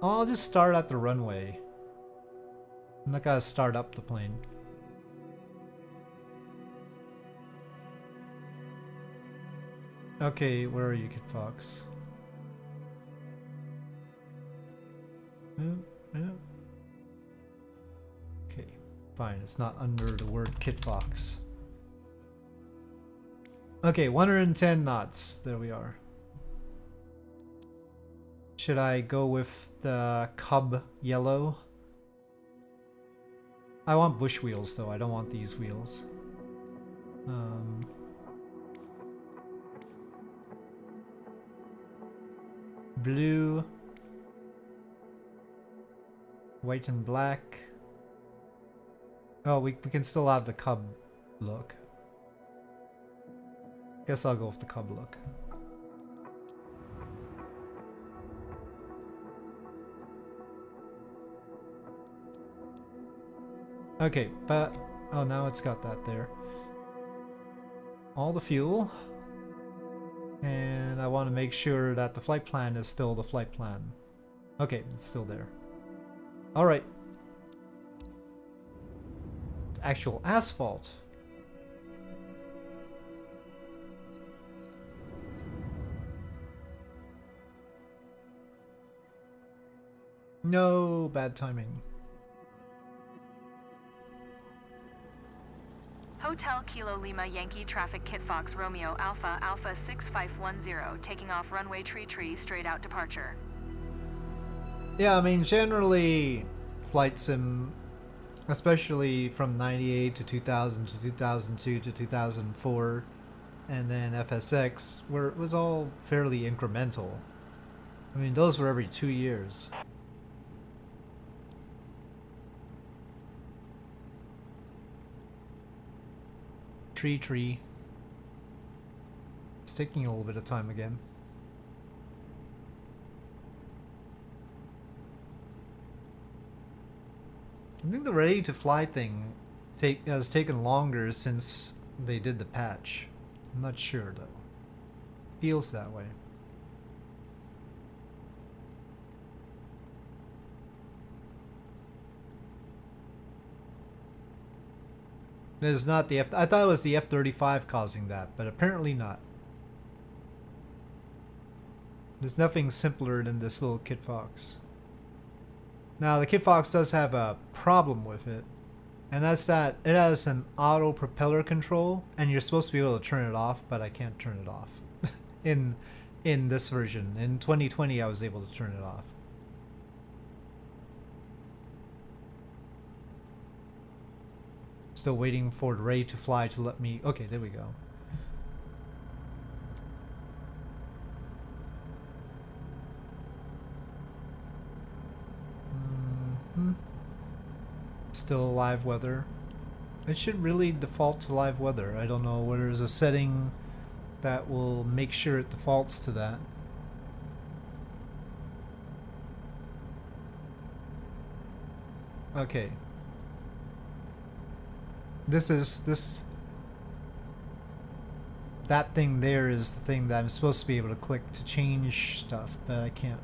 I'll just start at the runway. I'm not gonna start up the plane. Okay, where are you, Kitfox? Okay, fine. It's not under the word Kitfox. Okay, 110 knots. There we are. Should I go with the Cub yellow? I want bush wheels though. I don't want these wheels. Blue, white and black. Oh, we can still have the Cub look. Guess I'll go with the Cub look. Okay, but oh, now it's got that there. All the fuel. And I want to make sure that the flight plan is still the flight plan. Okay, it's still there. Alright. Actual asphalt. No, bad timing. Hotel Kilo Lima Yankee Traffic Kitfox Romeo Alpha Alpha 6510 taking off runway tree straight out departure. Yeah, I mean generally Flight Sim especially from 98 to 2000 to 2002 to 2004, and then FSX, where it was all fairly incremental. I mean, those were every 2 years. Tree. It's taking a little bit of time again. I think the ready to fly thing has taken longer since they did the patch. I'm not sure though. Feels that way. It is not the I thought it was the F-35 causing that, but apparently not. There's nothing simpler than this little Kitfox. Now the Kitfox does have a problem with it, and that's that it has an auto propeller control, and you're supposed to be able to turn it off, but I can't turn it off. in this version. In 2020 I was able to turn it off. Still waiting for the ready to fly to let me... Okay, there we go. Still live weather. It should really default to live weather. I don't know whether there's a setting that will make sure it defaults to that. Okay. That thing there is the thing that I'm supposed to be able to click to change stuff, but I can't.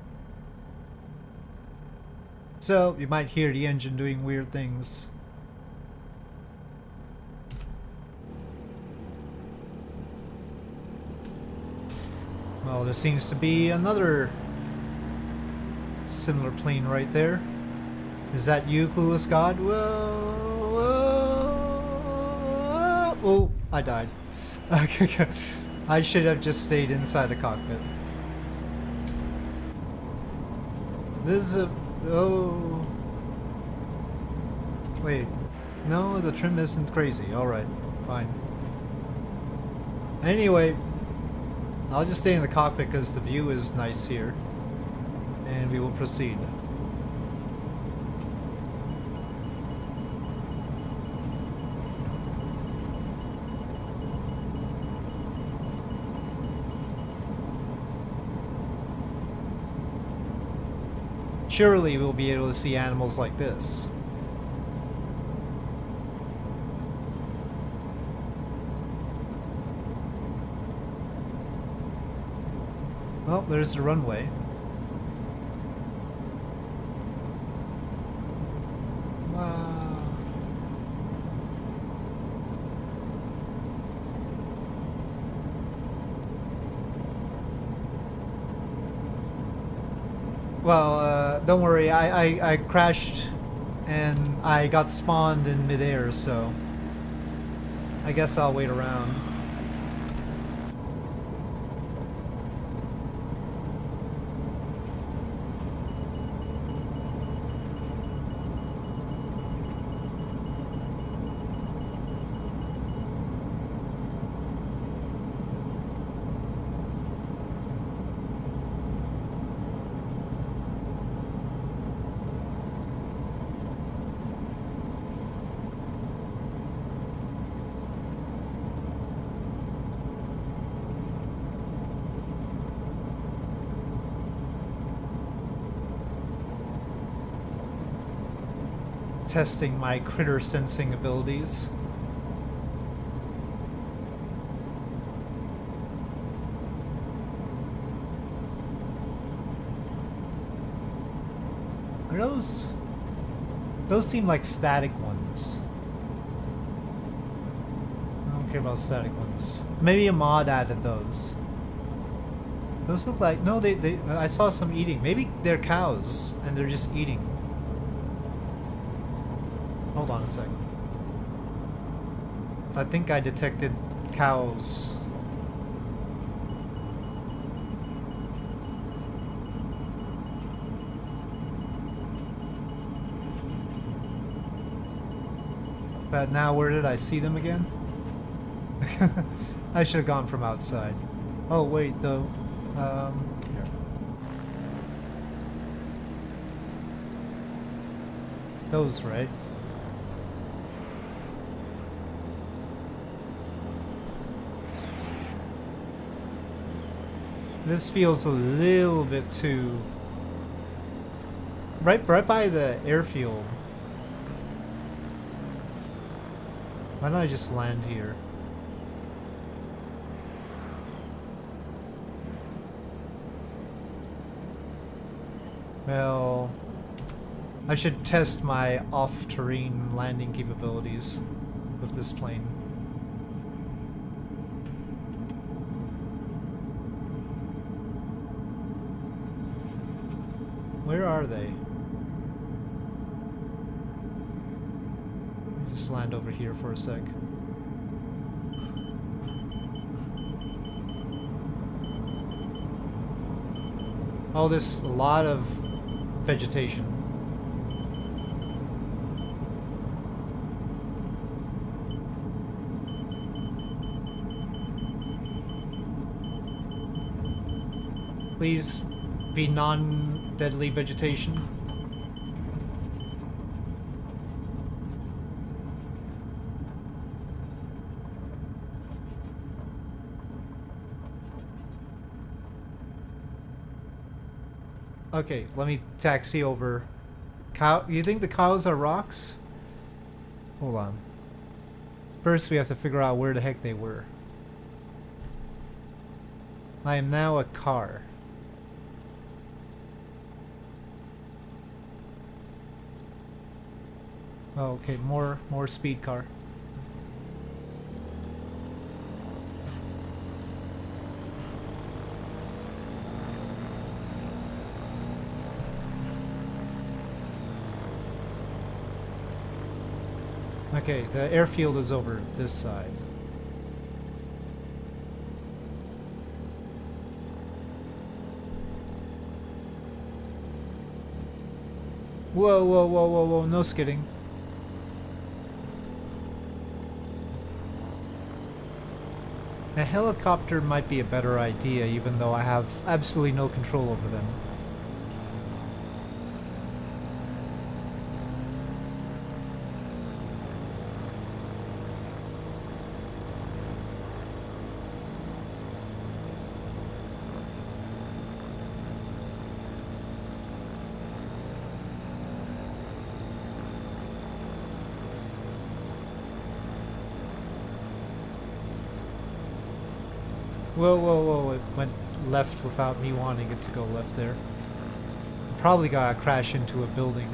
So you might hear the engine doing weird things. Well, there seems to be another similar plane right there. Is that you, Clueless God? Whoa, whoa, whoa. Oh, I died. I should have just stayed inside the cockpit. This is a... Oh... Wait. No, the trim isn't crazy. Alright, fine. Anyway, I'll just stay in the cockpit because the view is nice here. And we will proceed. Surely we'll be able to see animals like this. Well, there's the runway. Wow. Well, don't worry, I crashed and I got spawned in midair, so I guess I'll wait around. Testing my critter sensing abilities. Are those seem like static ones. I don't care about static ones. Maybe a mod added those. Those look like... No, I saw some eating. Maybe they're cows and they're just eating. Hold on a second. I think I detected cows. But now where did I see them again? I should have gone from outside. Oh wait, though. Here. Those, right? This feels a little bit too... Right by the airfield. Why don't I just land here? Well, I should test my off-terrain landing capabilities with this plane. Where are they? Let me just land over here for a sec. Oh, there's a lot of vegetation. Please be non-deadly vegetation. Okay, let me taxi over. Cow? You think the cows are rocks? Hold on. First, we have to figure out where the heck they were. I am now a car. Oh, okay, more speed car. Okay, the airfield is over this side. Whoa, whoa, whoa, whoa, whoa, no skidding. A helicopter might be a better idea, even though I have absolutely no control over them. Whoa, whoa, whoa, it went left without me wanting it to go left there. Probably gotta crash into a building.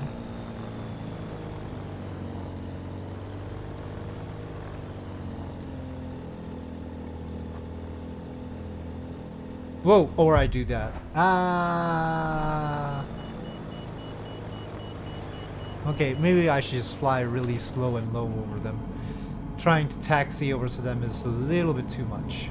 Whoa, or I do that. Ah. Okay, maybe I should just fly really slow and low over them. Trying to taxi over to them is a little bit too much.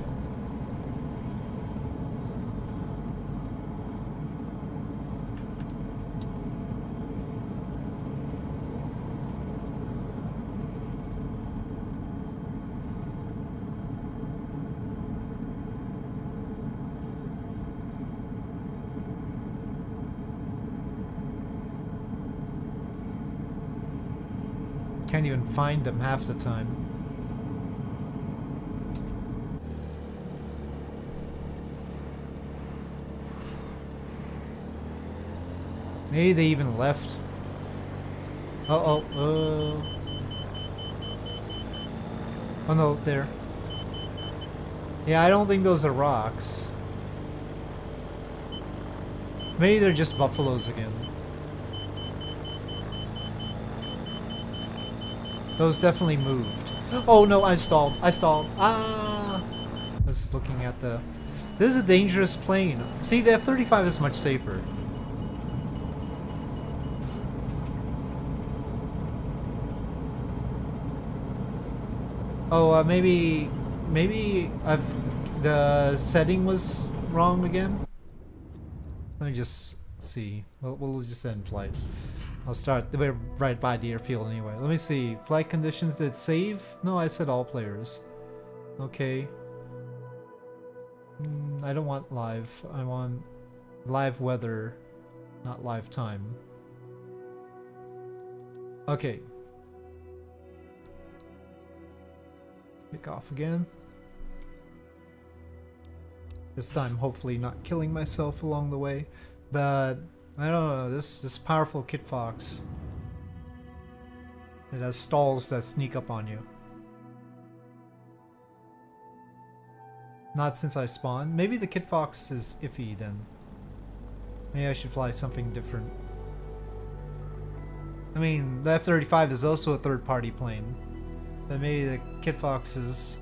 Can't even find them half the time. Maybe they even left. Oh no, there. Yeah, I don't think those are rocks. Maybe they're just buffaloes again. Those definitely moved. Oh no, I stalled. Ah! I was looking at the... This is a dangerous plane. See, the F-35 is much safer. Oh, maybe the setting was wrong again. Let me just see. We'll just end flight. I'll start. We're right by the airfield anyway. Let me see. Flight conditions, did it save? No, I said all players. Okay. I don't want live. I want live weather, not live time. Okay. Kick off again. This time, hopefully not killing myself along the way. But I don't know, this powerful Kitfox. It has stalls that sneak up on you. Not since I spawned. Maybe the Kitfox is iffy then. Maybe I should fly something different. I mean, the F-35 is also a third-party plane. But maybe the Kitfox is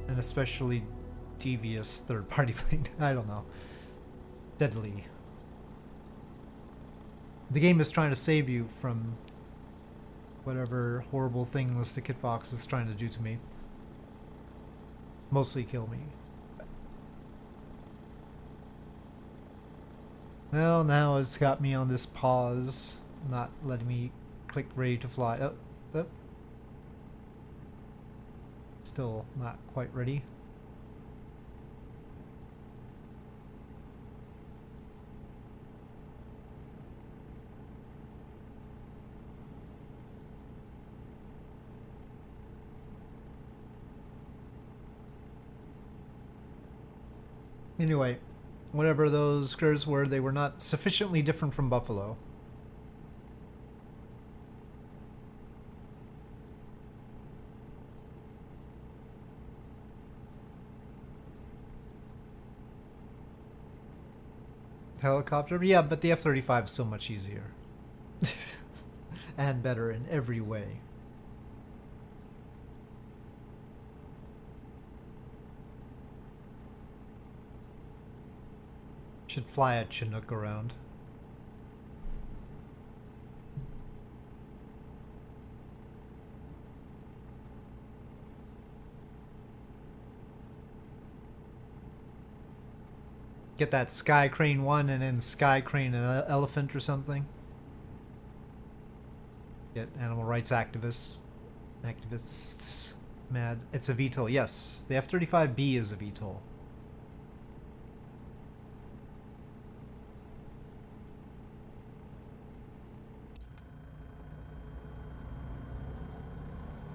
an especially devious third-party plane. I don't know. Deadly. The game is trying to save you from whatever horrible things the Kitfox is trying to do to me. Mostly kill me. Well, now it's got me on this pause, not letting me click ready to fly. Oh, oh. Still not quite ready. Anyway, whatever those critters were, they were not sufficiently different from buffalo. Helicopter? Yeah, but the F-35 is so much easier. And better in every way. Should fly a Chinook around. Get that Sky Crane 1 and then Sky Crane Elephant or something. Get animal rights activists. Activists mad. It's a VTOL. Yes, the F-35B is a VTOL.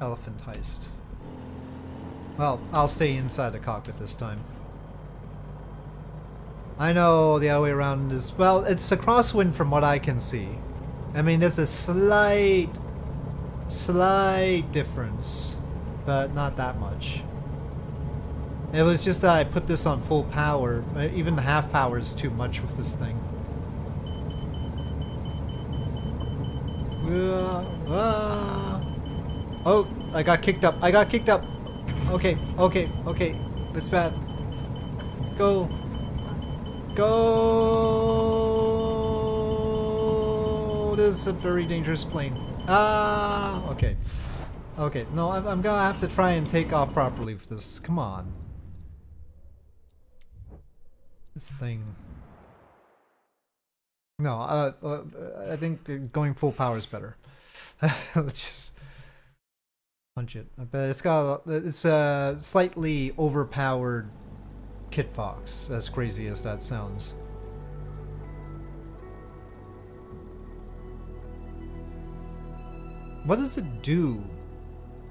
Elephant heist. Well, I'll stay inside the cockpit this time. I know the other way around is... Well, it's a crosswind from what I can see. I mean, there's a slight difference, but not that much. It was just that I put this on full power. Even half power is too much with this thing. Oh, I got kicked up. I got kicked up. Okay. It's bad. Go. Go. This is a very dangerous plane. Ah, okay. Okay, no, I'm gonna have to try and take off properly with this. Come on. This thing. No, I think going full power is better. Let's just punch it. But it's a slightly overpowered Kitfox, as crazy as that sounds. What does it do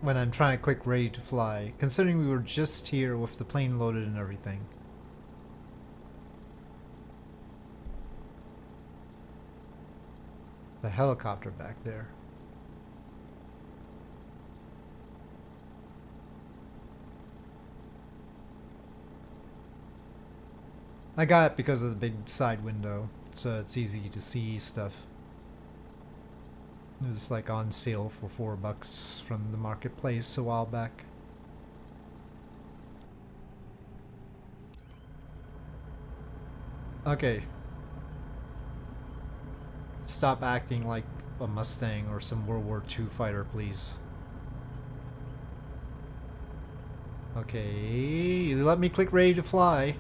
when I'm trying to click ready to fly, considering we were just here with the plane loaded and everything? The helicopter back there. I got it because of the big side window, so it's easy to see stuff. It was like on sale for $4 from the marketplace a while back. Okay. Stop acting like a Mustang or some World War II fighter, please. Okay, you let me click ready to fly.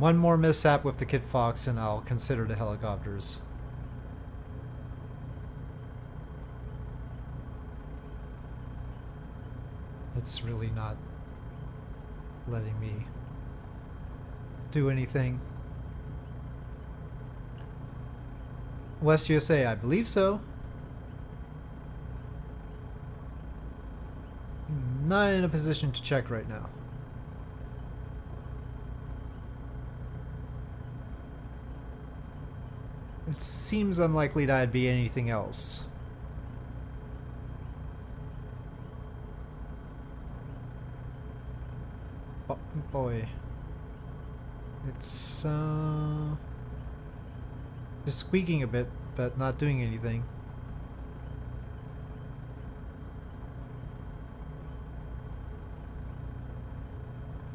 One more mishap with the Kitfox and I'll consider the helicopters. It's really not letting me do anything. West USA, I believe so. Not in a position to check right now. It seems unlikely that I'd be anything else. Oh boy. It's just squeaking a bit, but not doing anything.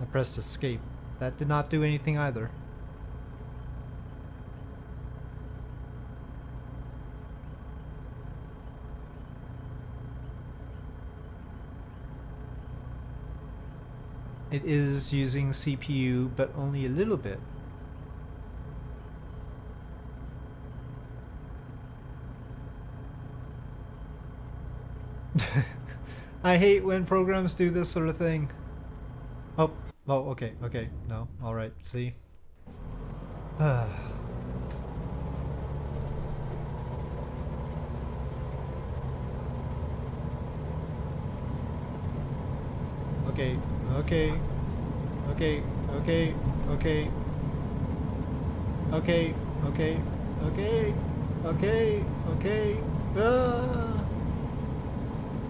I pressed escape. That did not do anything either. It is using CPU, but only a little bit. I hate when programs do this sort of thing. Oh, okay, no, alright, see? Okay.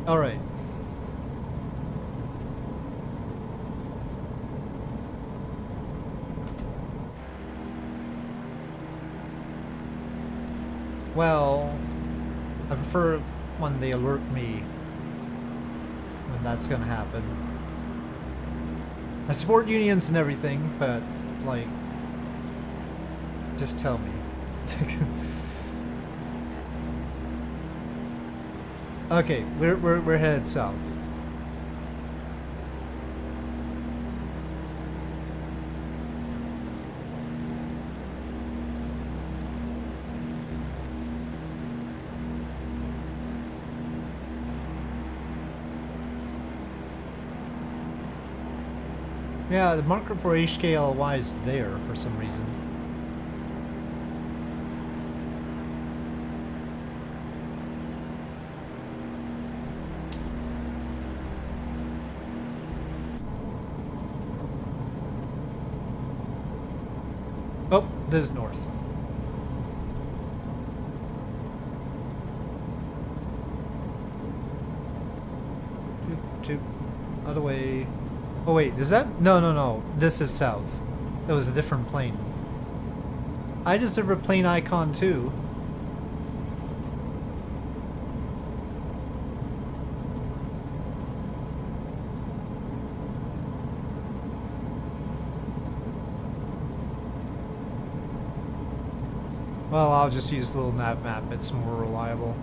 Alright. Well, I prefer when they alert me when that's gonna happen. I support unions and everything, but, like, just tell me. Okay, we're headed south. Yeah, the marker for HKLY is there for some reason. Oh, this is north. Other way. Oh wait, is that? No. This is south. That was a different plane. I deserve a plane icon too. Well, I'll just use the little nav map. It's more reliable.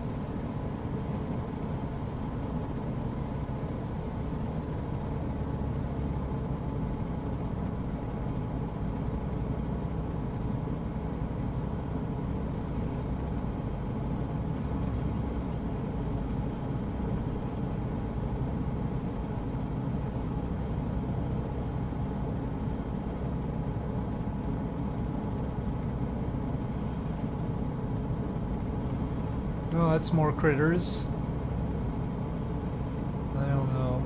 Oh, that's more critters. I don't know.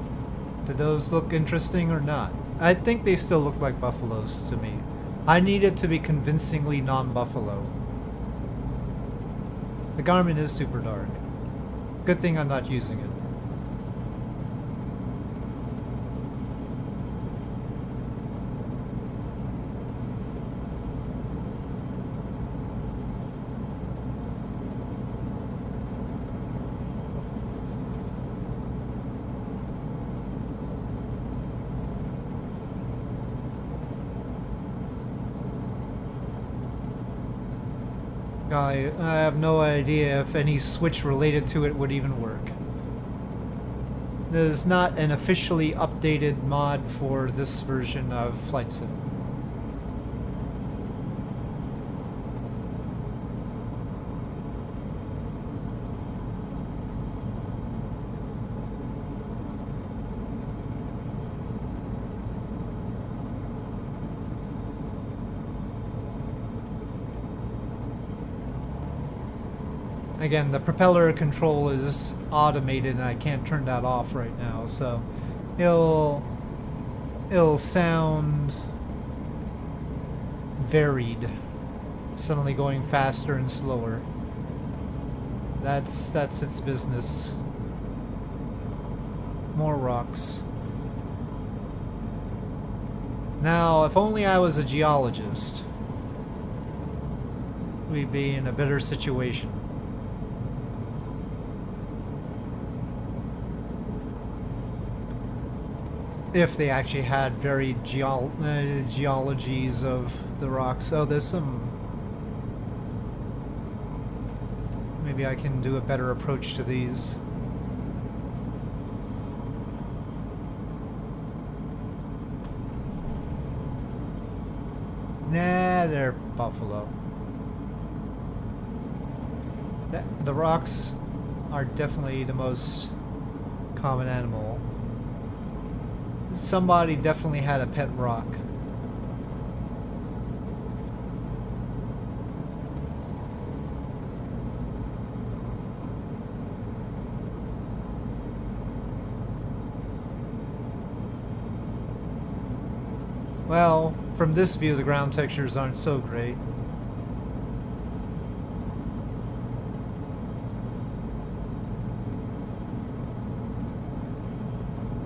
Do those look interesting or not? I think they still look like buffaloes to me. I need it to be convincingly non-buffalo. The Garmin is super dark. Good thing I'm not using it. I have no idea if any switch related to it would even work. There's not an officially updated mod for this version of Flight Sim. Again, the propeller control is automated and I can't turn that off right now, so it'll sound varied, suddenly going faster and slower. That's its business. More rocks. Now, if only I was a geologist, we'd be in a better situation. If they actually had varied geologies of the rocks. Oh, there's some... Maybe I can do a better approach to these. Nah, they're buffalo. The rocks are definitely the most common animal. Somebody definitely had a pet rock. Well, from this view, the ground textures aren't so great.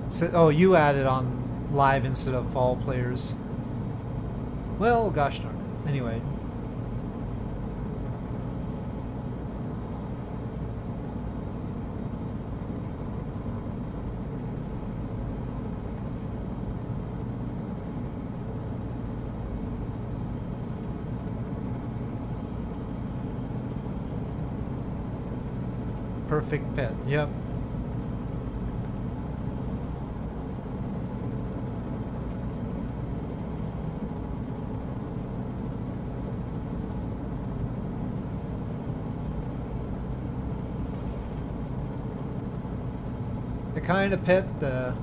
So, oh, you added on live instead of all players. Well, gosh darn it. Anyway. Perfect pet, yep. The kind of pet the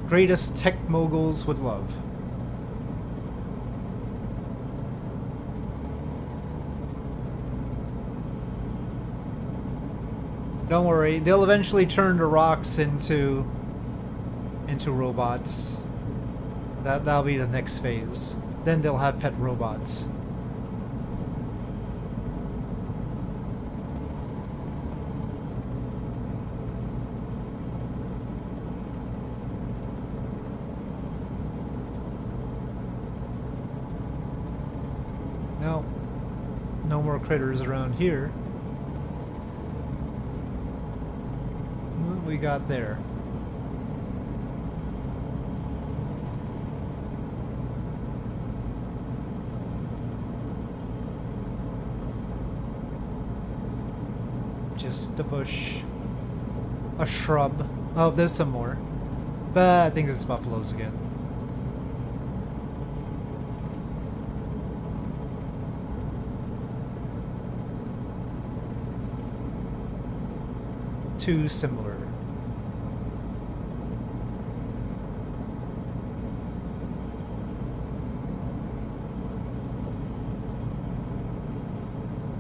greatest tech moguls would love. Don't worry, they'll eventually turn the rocks into robots. That'll be the next phase. Then they'll have pet robots. No more critters around here. What we got there? Just a bush. A shrub. Oh, there's some more. But I think it's buffaloes again. Too similar.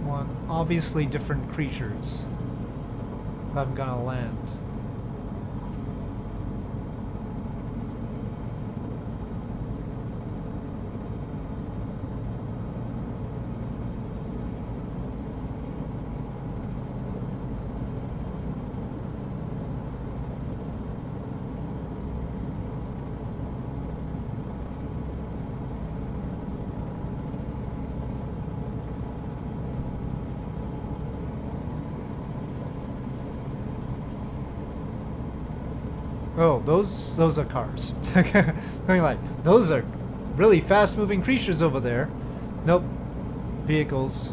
One, obviously different creatures. If I'm gonna land. Oh, those are cars. Going like, those are really fast-moving creatures over there. Nope. Vehicles.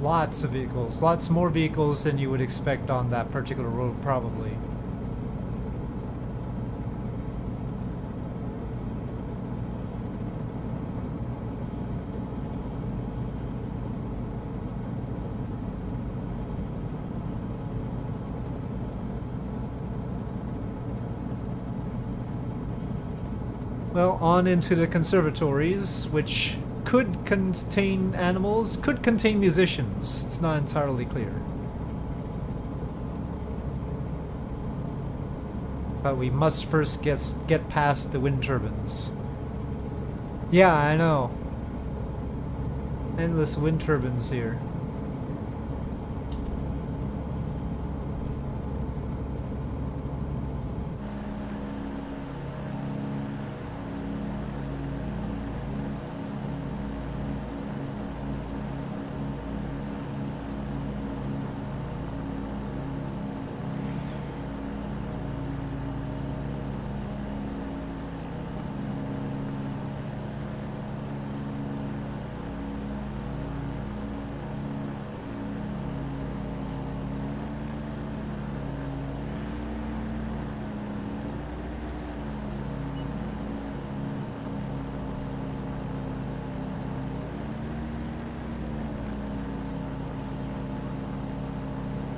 Lots of vehicles. Lots more vehicles than you would expect on that particular road, probably. Well, on into the conservatories, which could contain animals, could contain musicians. It's not entirely clear. But we must first get past the wind turbines. Yeah, I know. Endless wind turbines here.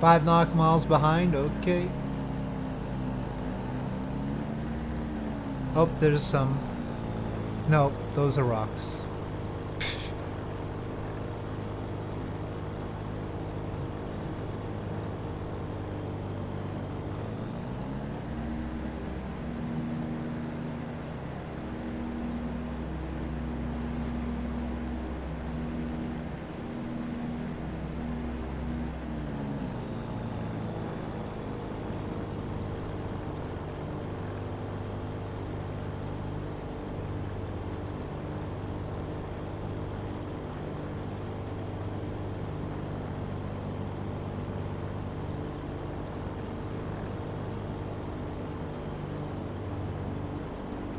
Five nautical miles behind, okay. Oh, there's some. No, those are rocks.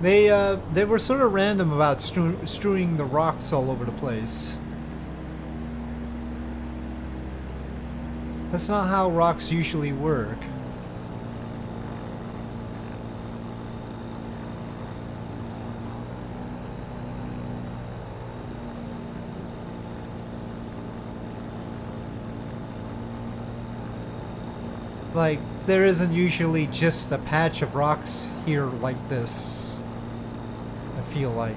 They were sort of random about strewing the rocks all over the place. That's not how rocks usually work. Like, there isn't usually just a patch of rocks here like this. I feel like.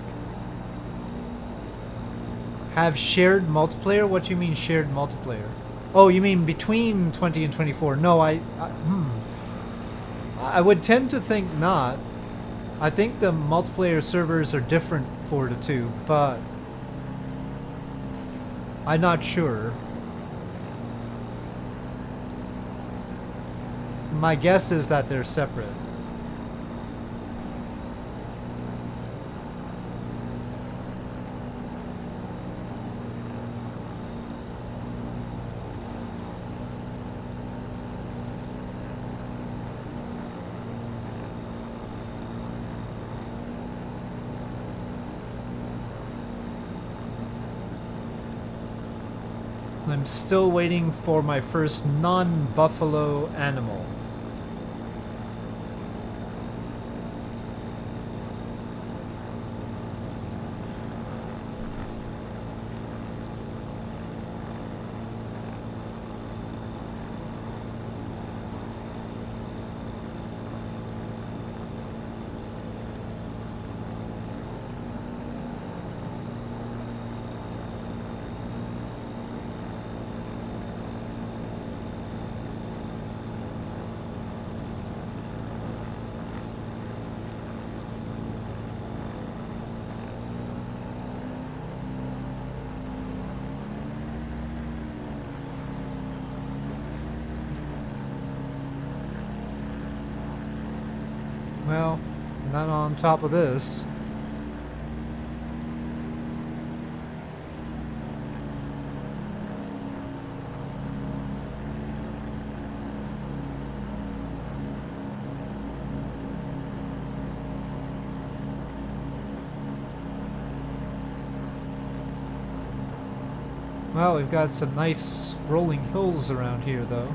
Have shared multiplayer? What do you mean shared multiplayer? Oh, you mean between 20 and 24? No, I would tend to think not. I think the multiplayer servers are different for the two, but I'm not sure. My guess is that they're separate. I'm still waiting for my first non-buffalo animal. Well, not on top of this. Well, we've got some nice rolling hills around here, though.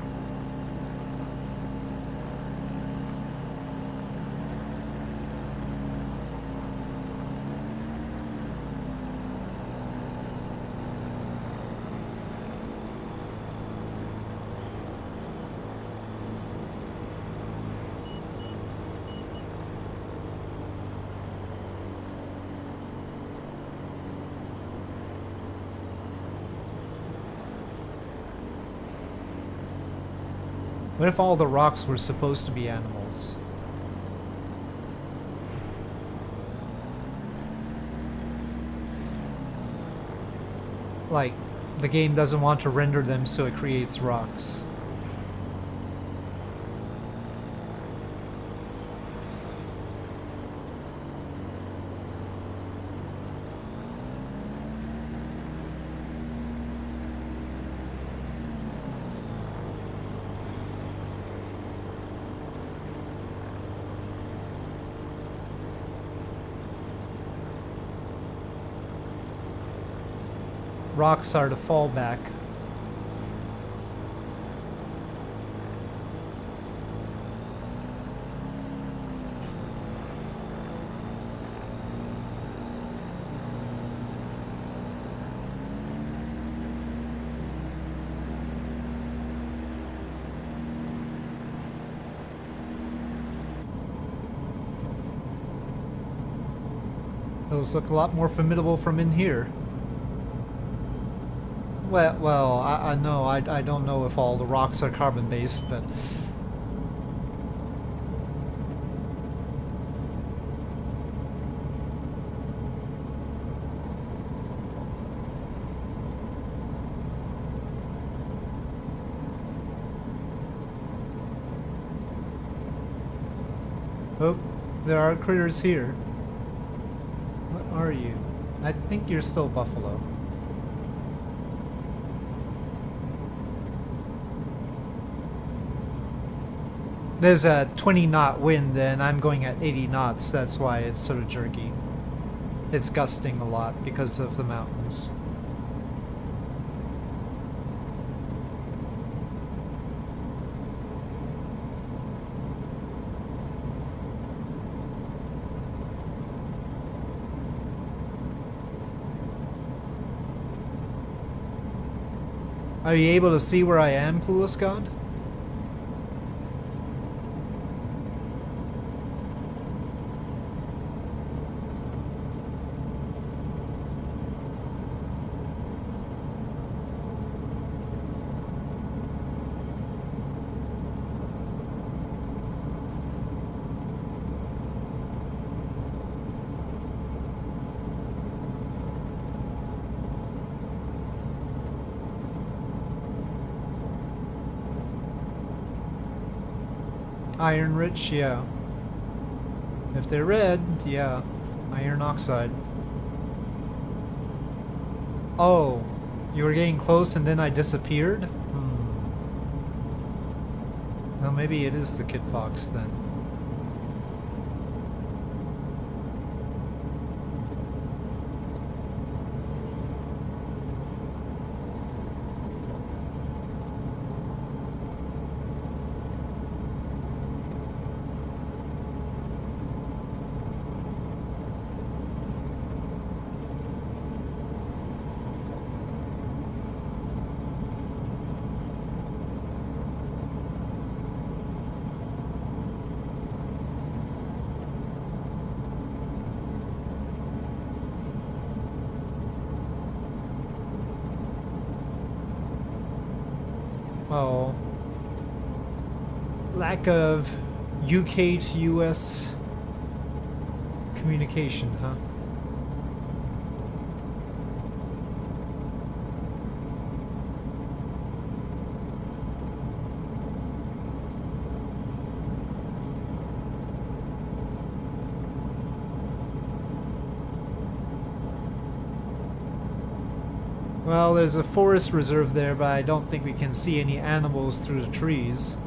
What if all the rocks were supposed to be animals? Like, the game doesn't want to render them, so it creates rocks. Rocks are the fallback. Those look a lot more formidable from in here. Well, I know, I don't know if all the rocks are carbon-based, but... Oh, there are critters here. What are you? I think you're still buffalo. There's a 20-knot wind and I'm going at 80 knots, that's why it's sort of jerky. It's gusting a lot because of the mountains. Are you able to see where I am, Clueless God? Iron rich, yeah. If they're red, yeah. Iron oxide. Oh, you were getting close and then I disappeared? Well, maybe it is the Kitfox then. Oh, lack of UK to US communication, huh? Well, there's a forest reserve there, but I don't think we can see any animals through the trees.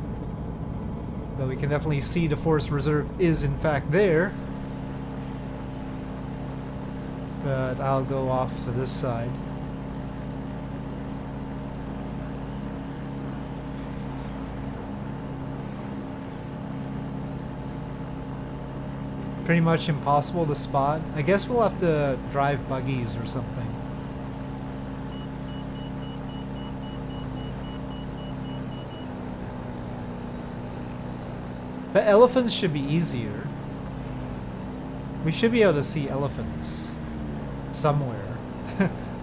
But we can definitely see the forest reserve is in fact there. But I'll go off to this side. Pretty much impossible to spot. I guess we'll have to drive buggies or something. But elephants should be easier. We should be able to see elephants. Somewhere.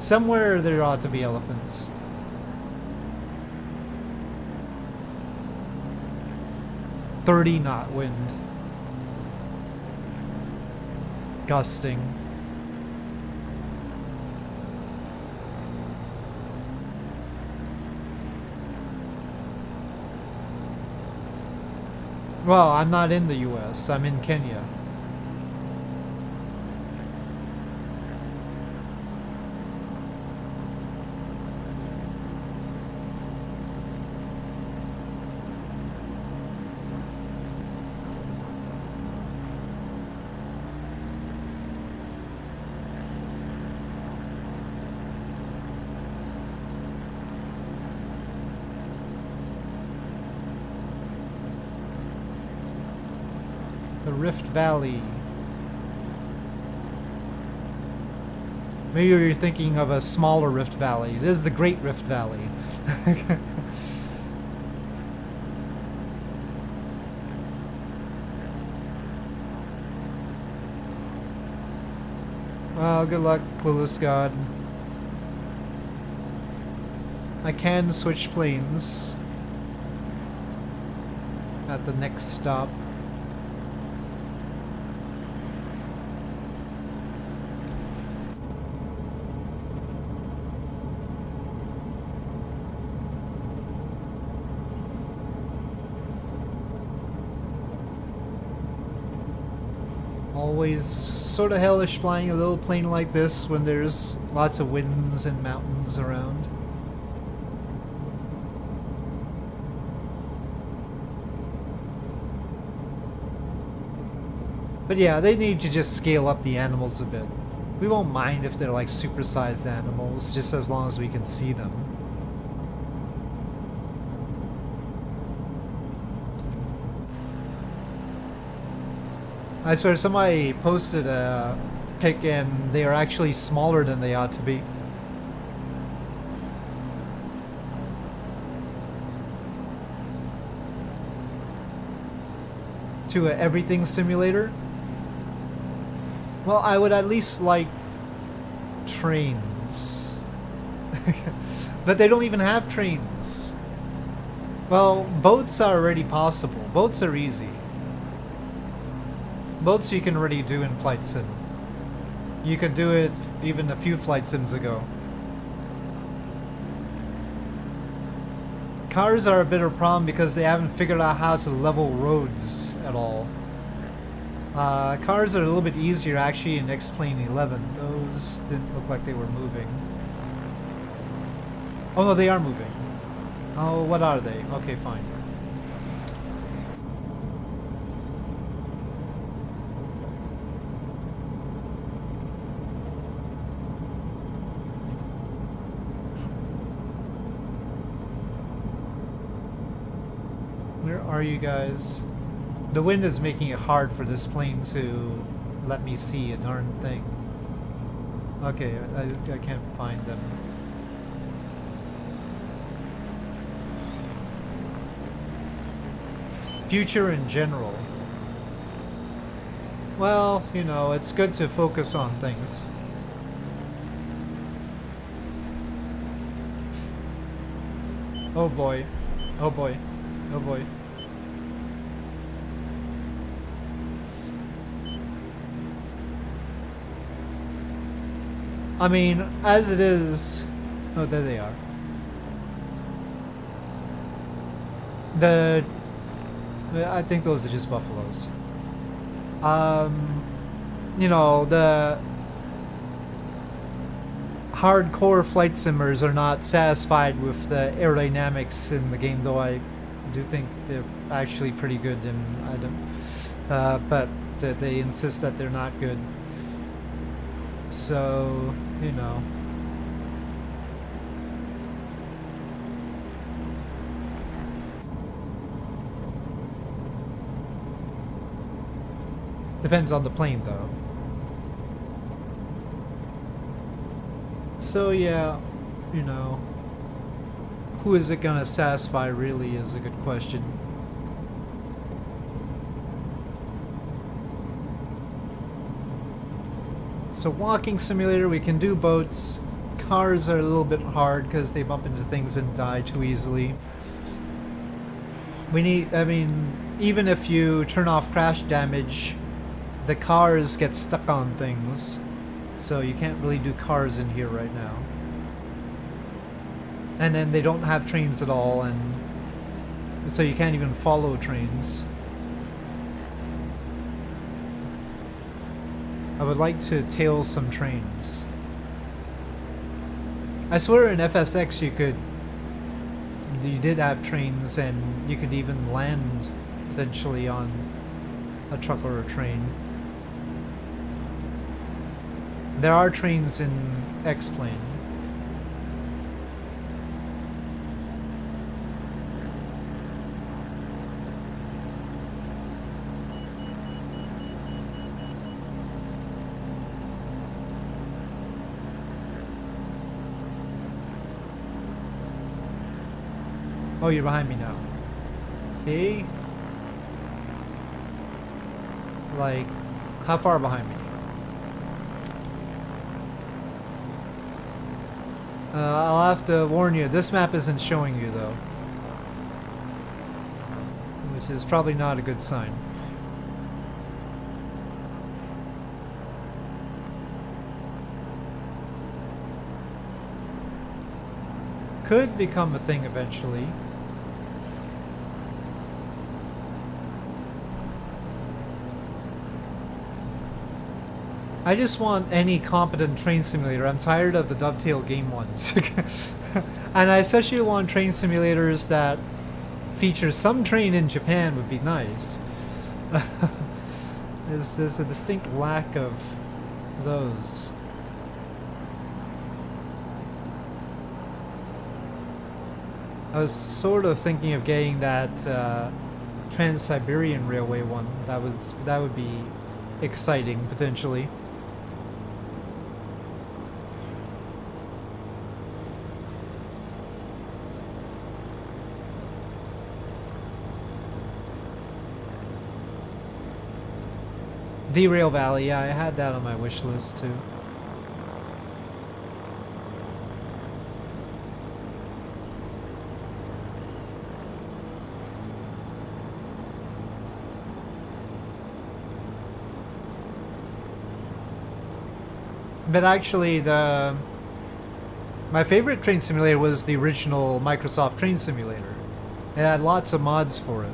Somewhere there ought to be elephants. 30 knot wind. Gusting. Well, I'm not in the US, I'm in Kenya. The Rift Valley. Maybe you're thinking of a smaller Rift Valley. It is the Great Rift Valley. Well, good luck, Clueless God. I can switch planes at the next stop. Always sort of hellish flying a little plane like this when there's lots of winds and mountains around. But yeah, they need to just scale up the animals a bit. We won't mind if they're like supersized animals, just as long as we can see them. I swear, somebody posted a pic and they are actually smaller than they ought to be. To a everything simulator? Well, I would at least like trains. But they don't even have trains. Well, boats are already possible. Boats are easy. Boats you can already do in Flight Sim. You could do it even a few Flight Sims ago. Cars are a bit of a problem because they haven't figured out how to level roads at all. Cars are a little bit easier actually in X-Plane 11. Those didn't look like they were moving. Oh no, they are moving. Oh, what are they? Okay, fine. Where are you guys? The wind is making it hard for this plane to let me see a darn thing. Okay, I can't find them. Future in general. Well, you know, it's good to focus on things. Oh boy. Oh boy. Oh boy. I mean, as it is... Oh, there they are. I think those are just buffaloes. You know, the hardcore flight simmers are not satisfied with the aerodynamics in the game, though I do think they're actually pretty good, and I don't... but they insist that they're not good. So, you know. Depends on the plane, though. So, yeah, you know. Who is it gonna satisfy, really, is a good question. So walking simulator, we can do boats. Cars are a little bit hard because they bump into things and die too easily. We need, I mean, even if you turn off crash damage, the cars get stuck on things. So you can't really do cars in here right now. And then they don't have trains at all, and so you can't even follow trains. I would like to tail some trains. I swear in FSX you did have trains, and you could even land potentially on a truck or a train. There are trains in X-Plane. Oh, you're behind me now. Okay. Like, how far behind me? I'll have to warn you, this map isn't showing you though. Which is probably not a good sign. Could become a thing eventually. I just want any competent train simulator. I'm tired of the dovetail game ones. And I especially want train simulators that feature some train in Japan would be nice. There's a distinct lack of those. I was sort of thinking of getting that Trans-Siberian Railway one. That would be exciting potentially. Derail Valley, yeah, I had that on my wish list too. But actually, my favorite train simulator was the original Microsoft Train Simulator. It had lots of mods for it.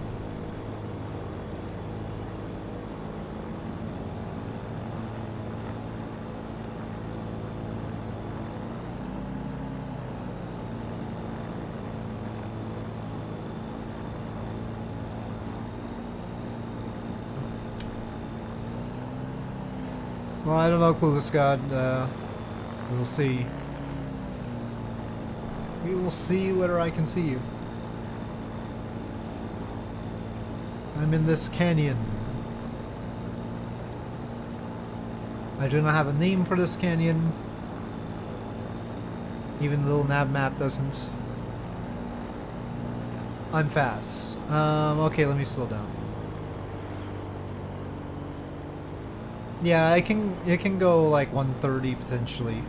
Well, I don't know, Clueless God. We'll see. We will see whether I can see you. I'm in this canyon. I do not have a name for this canyon. Even the little nav map doesn't. I'm fast. Okay, let me slow down. Yeah, it can go like 130 potentially.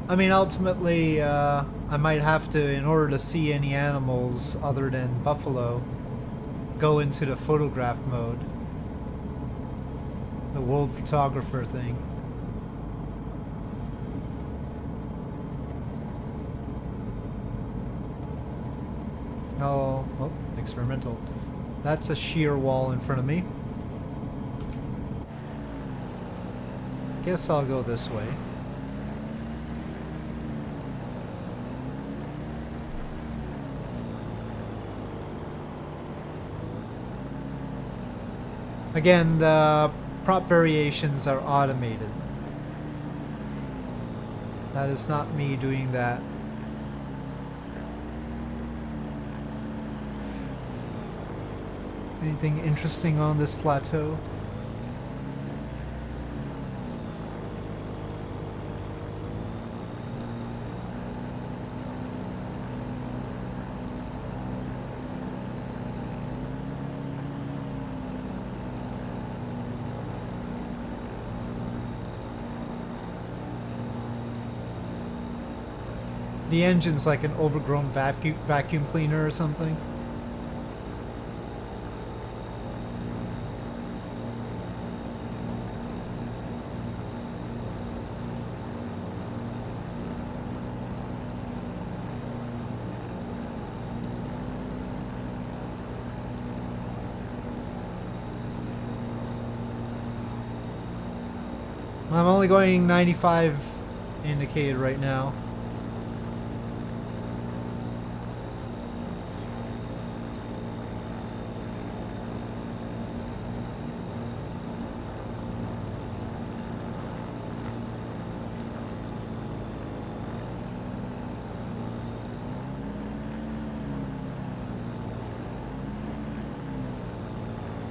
I mean, ultimately, I might have to, in order to see any animals other than buffalo, go into the photograph mode. The world photographer thing. Oh, experimental. That's a sheer wall in front of me. Guess I'll go this way. Again, the prop variations are automated. That is not me doing that. Anything interesting on this plateau? The engine's like an overgrown vacuum cleaner or something. I'm only going 95 indicated right now.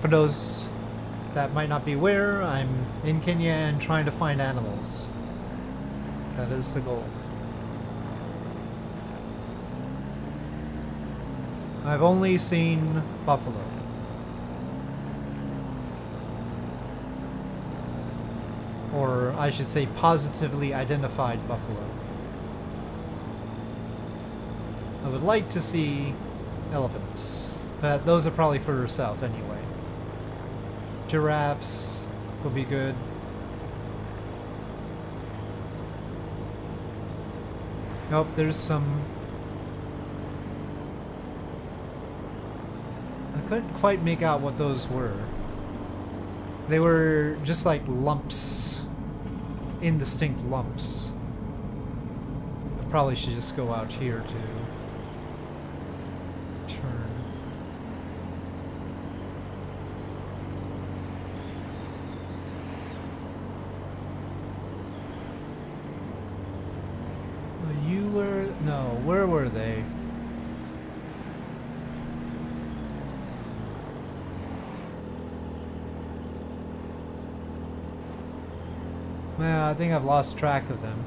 For those that might not be aware, I'm in Kenya and trying to find animals. That is the goal. I've only seen buffalo. Or I should say positively identified buffalo. I would like to see elephants, but those are probably further south anyway. Giraffes will be good. Oh, there's some... I couldn't quite make out what those were. They were just like lumps. Indistinct lumps. I probably should just go out here to turn. You were... no, where were they? Well, I think I've lost track of them.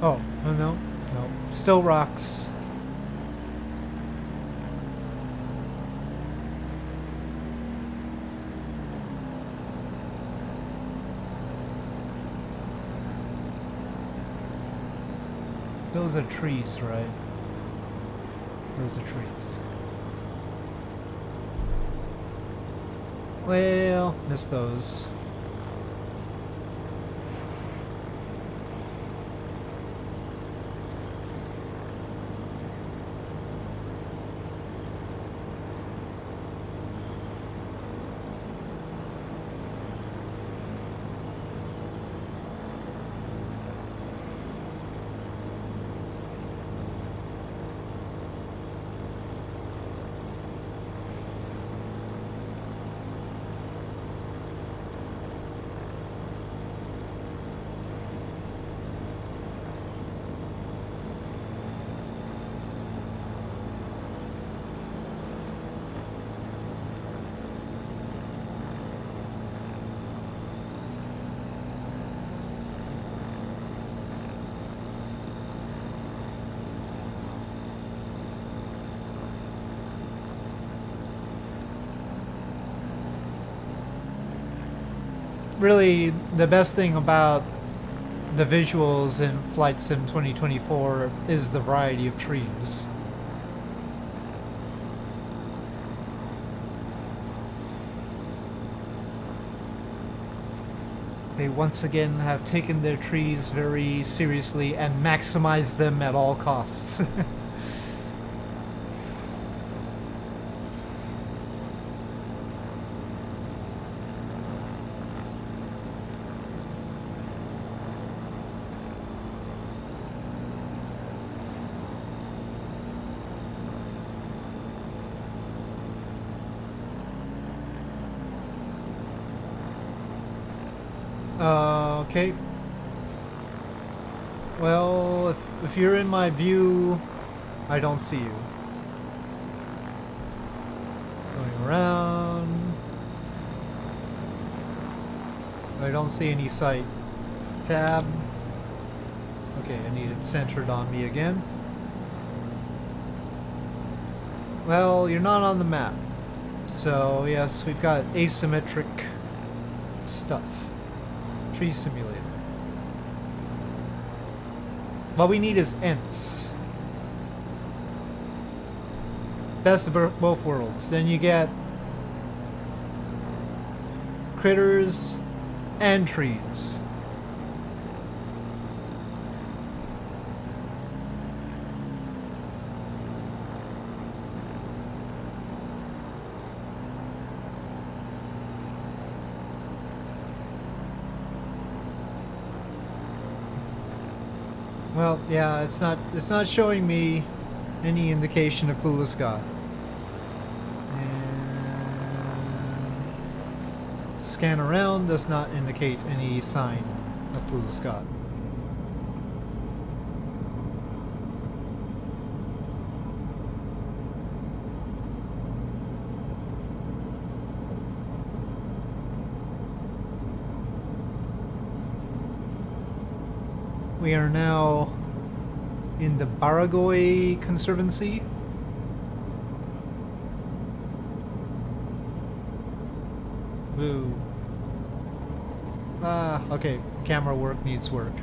Oh, no. Still rocks. Those are trees, right? Those are trees. Well, missed those. Really, the best thing about the visuals in Flight Sim 2024 is the variety of trees. They once again have taken their trees very seriously and maximized them at all costs. Okay. Well, if you're in my view, I don't see you. Going around. I don't see any sight. Tab. Okay, I need it centered on me again. Well, you're not on the map. So, yes, we've got asymmetric stuff. Tree simulator. What we need is Ents. Best of both worlds. Then you get critters and trees. Well, yeah, it's not showing me any indication of Clueless God. And scan around does not indicate any sign of Clueless God. We are now in the Baragoi Conservancy. Boo. Ah, okay. Camera work needs work.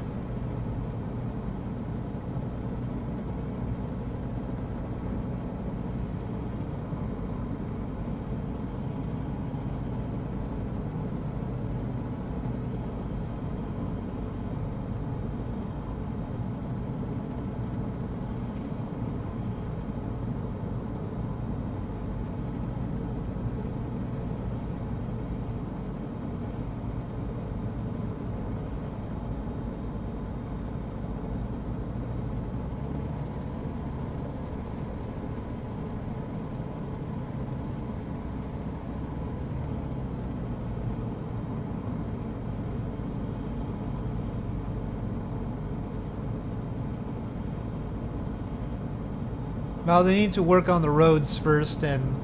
Well, they need to work on the roads first, and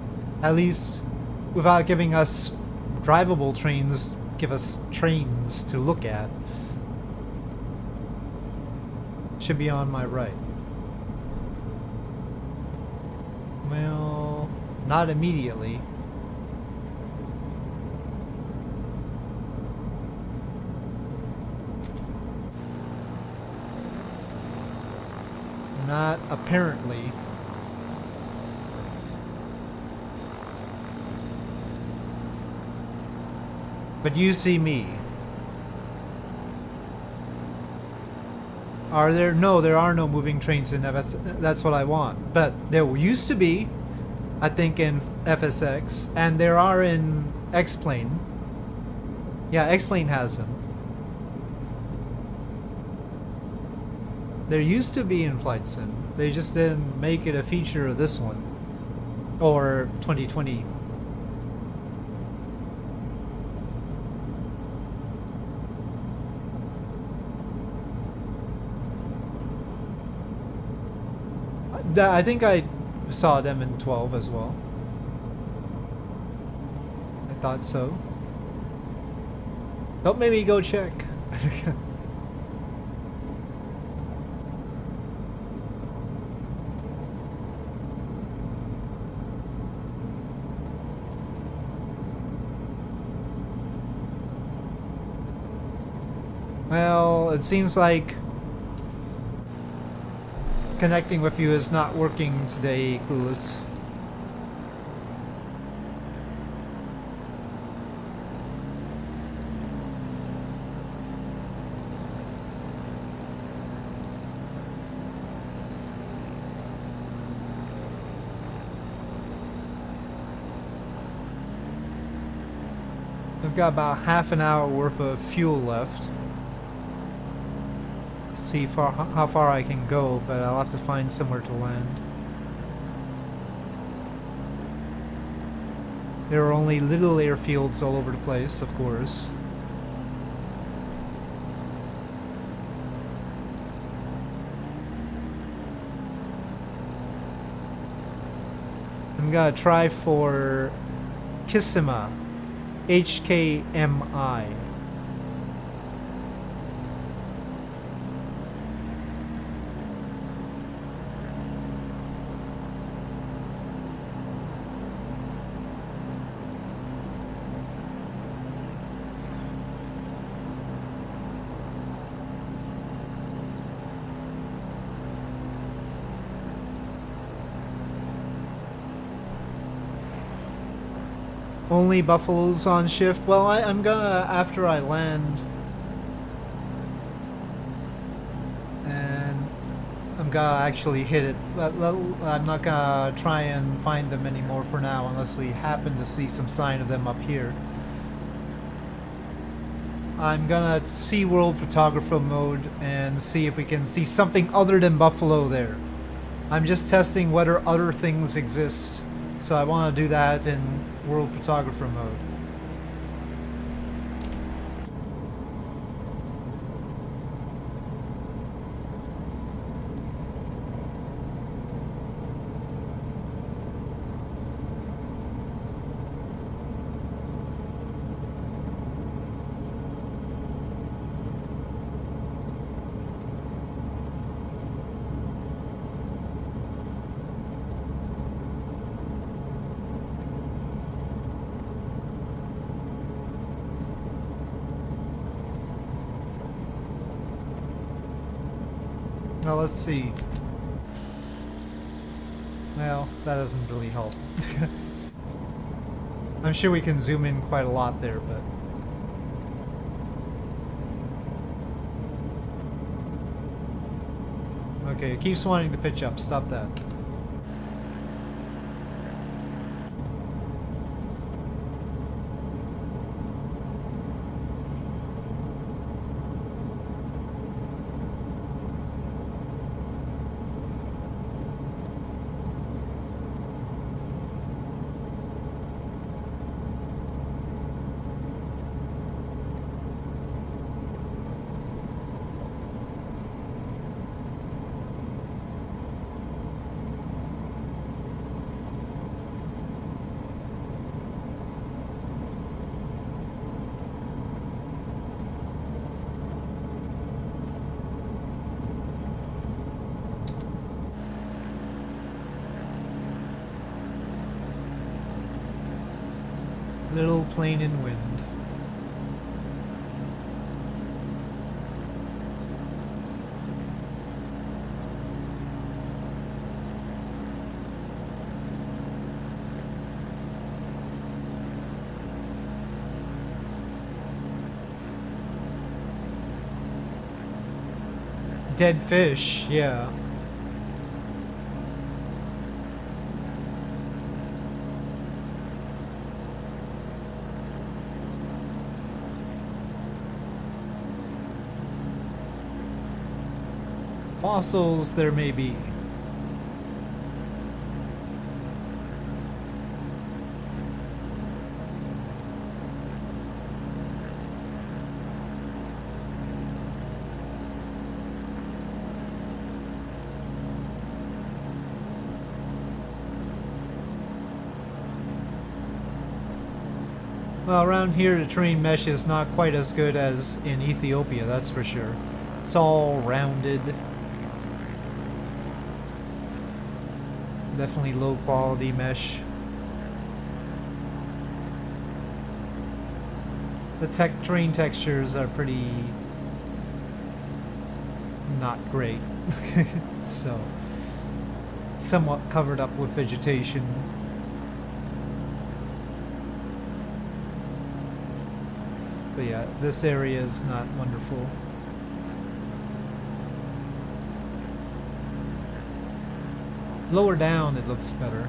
at least without giving us drivable trains, give us trains to look at. Should be on my right. Well, not immediately. Not apparently. But you see me. Are there? No, there are no moving trains in FS. That's what I want. But there used to be, I think, in FSX, and there are in X-Plane. Yeah, X-Plane has them. There used to be in Flight Sim. They just didn't make it a feature of this one. Or 2020. I think I saw them in 12 as well. I thought so. Don't make me go check. Well, it seems like connecting with you is not working today, Clueless. I've got about half an hour worth of fuel left. See how far I can go, but I'll have to find somewhere to land. There are only little airfields all over the place, of course. I'm gonna try for Kissima. HKMI. Only buffaloes on shift? Well, I'm gonna, after I land, and I'm gonna actually hit it. I'm not gonna try and find them anymore for now, unless we happen to see some sign of them up here. I'm gonna see world photographer mode and see if we can see something other than buffalo there. I'm just testing whether other things exist, so I want to do that in world photographer mode. Now let's see. Well, that doesn't really help. I'm sure we can zoom in quite a lot there, but... Okay, it keeps wanting to pitch up. Stop that. Little plane in wind. Dead fish, yeah. Fossils there may be. Well, around here the terrain mesh is not quite as good as in Ethiopia, that's for sure. It's all rounded. Definitely low quality mesh. The terrain textures are pretty not great. So, somewhat covered up with vegetation. But yeah, this area is not wonderful. Lower down it looks better.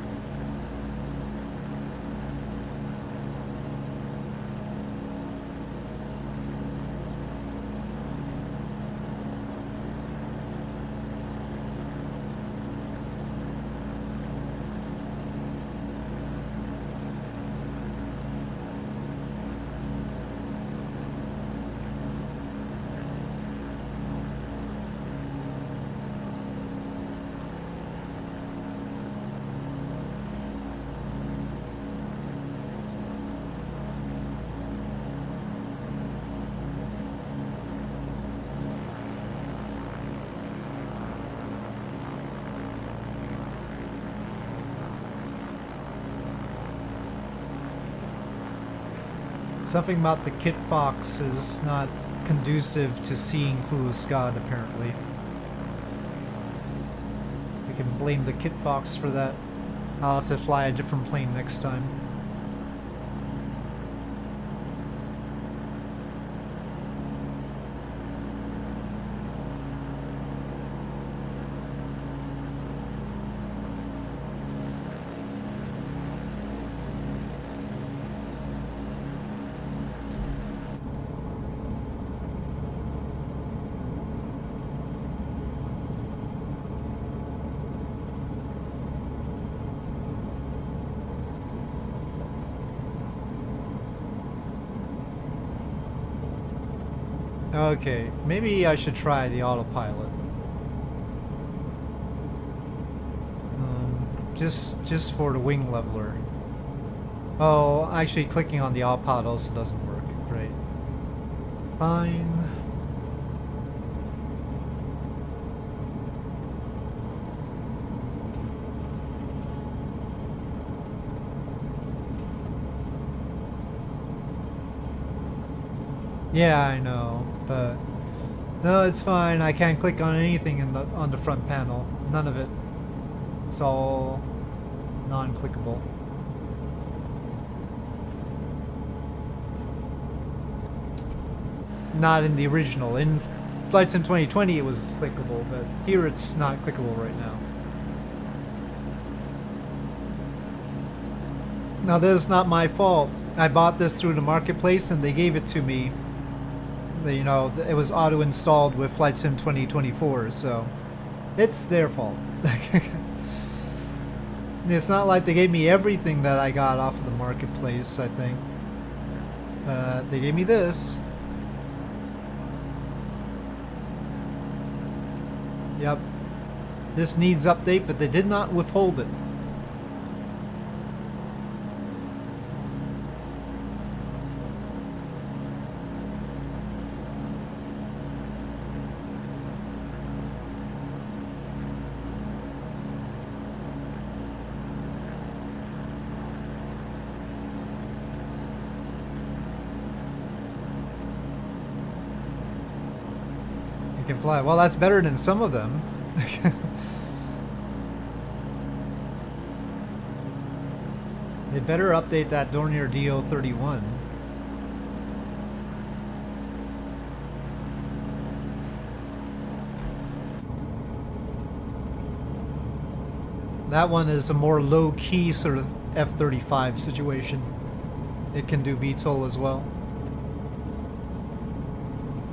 Something about the Kitfox is not conducive to seeing clueless God, apparently. We can blame the Kitfox for that. I'll have to fly a different plane next time. Okay, maybe I should try the autopilot. Just for the wing leveler. Oh, actually clicking on the autopilot also doesn't work. Great. Fine. Yeah, I know, but no, it's fine. I can't click on anything on the front panel. None of it. It's all non-clickable. Not in the original. In Flight Sim 2020 it was clickable, but here it's not clickable right now. Now this is not my fault. I bought this through the marketplace and they gave it to me. You know, it was auto-installed with Flight Sim 2024, so it's their fault. It's not like they gave me everything that I got off of the marketplace, I think. They gave me this. Yep. This needs update, but they did not withhold it. Can fly. Well, that's better than some of them. They better update that Dornier DO31. That one is a more low-key sort of F-35 situation. It can do VTOL as well.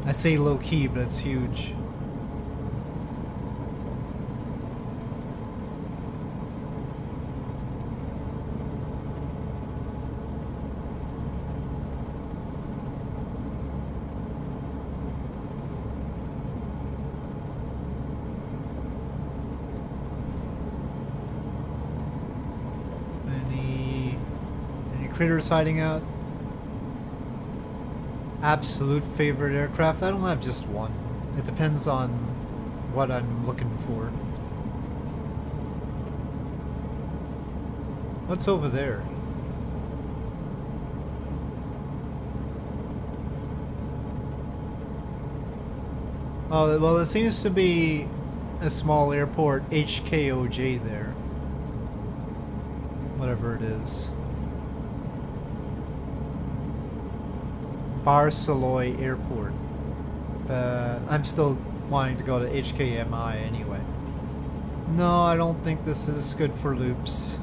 I say low-key, but it's huge. Any critters hiding out? Absolute favorite aircraft? I don't have just one. It depends on what I'm looking for. What's over there? Oh, well, it seems to be a small airport, HKOJ there. Whatever it is. Barcelona Airport. I'm still wanting to go to HKMI anyway. No, I don't think this is good for loops.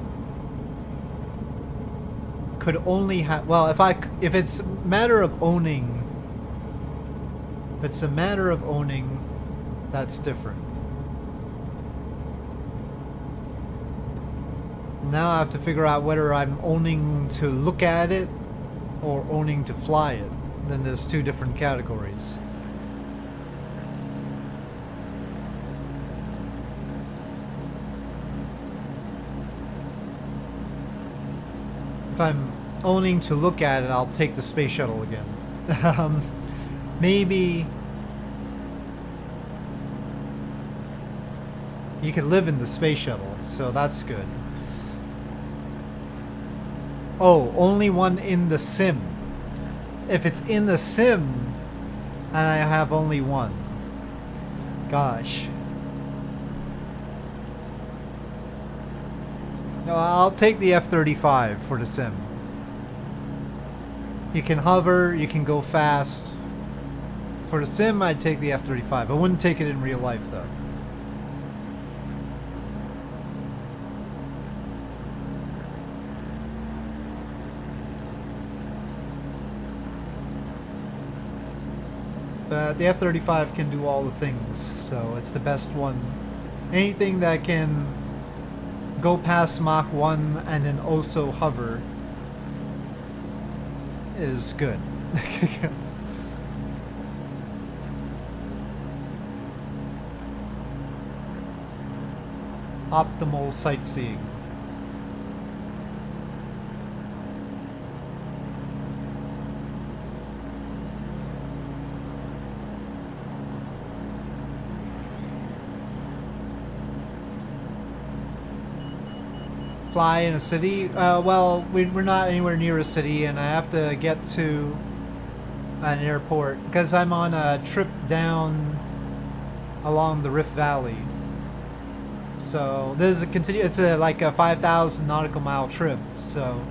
Could only have, well, if it's a matter of owning, that's different. Now I have to figure out whether I'm owning to look at it or owning to fly it. Then there's two different categories. If I'm owning to look at it, I'll take the space shuttle again. Maybe you can live in the space shuttle, so that's good. Oh, only one in the sim. if it's in the sim and I have only one. Gosh. No, I'll take the F-35 for the sim. You can hover, you can go fast. For the sim, I'd take the F-35. I wouldn't take it in real life, though. But the F-35 can do all the things, so it's the best one. Anything that can go past Mach 1 and then also hover is good. Optimal sightseeing. Fly in a city? Well, we're not anywhere near a city, and I have to get to an airport because I'm on a trip down along the Rift Valley. So this is it's like a 5,000 nautical mile trip. So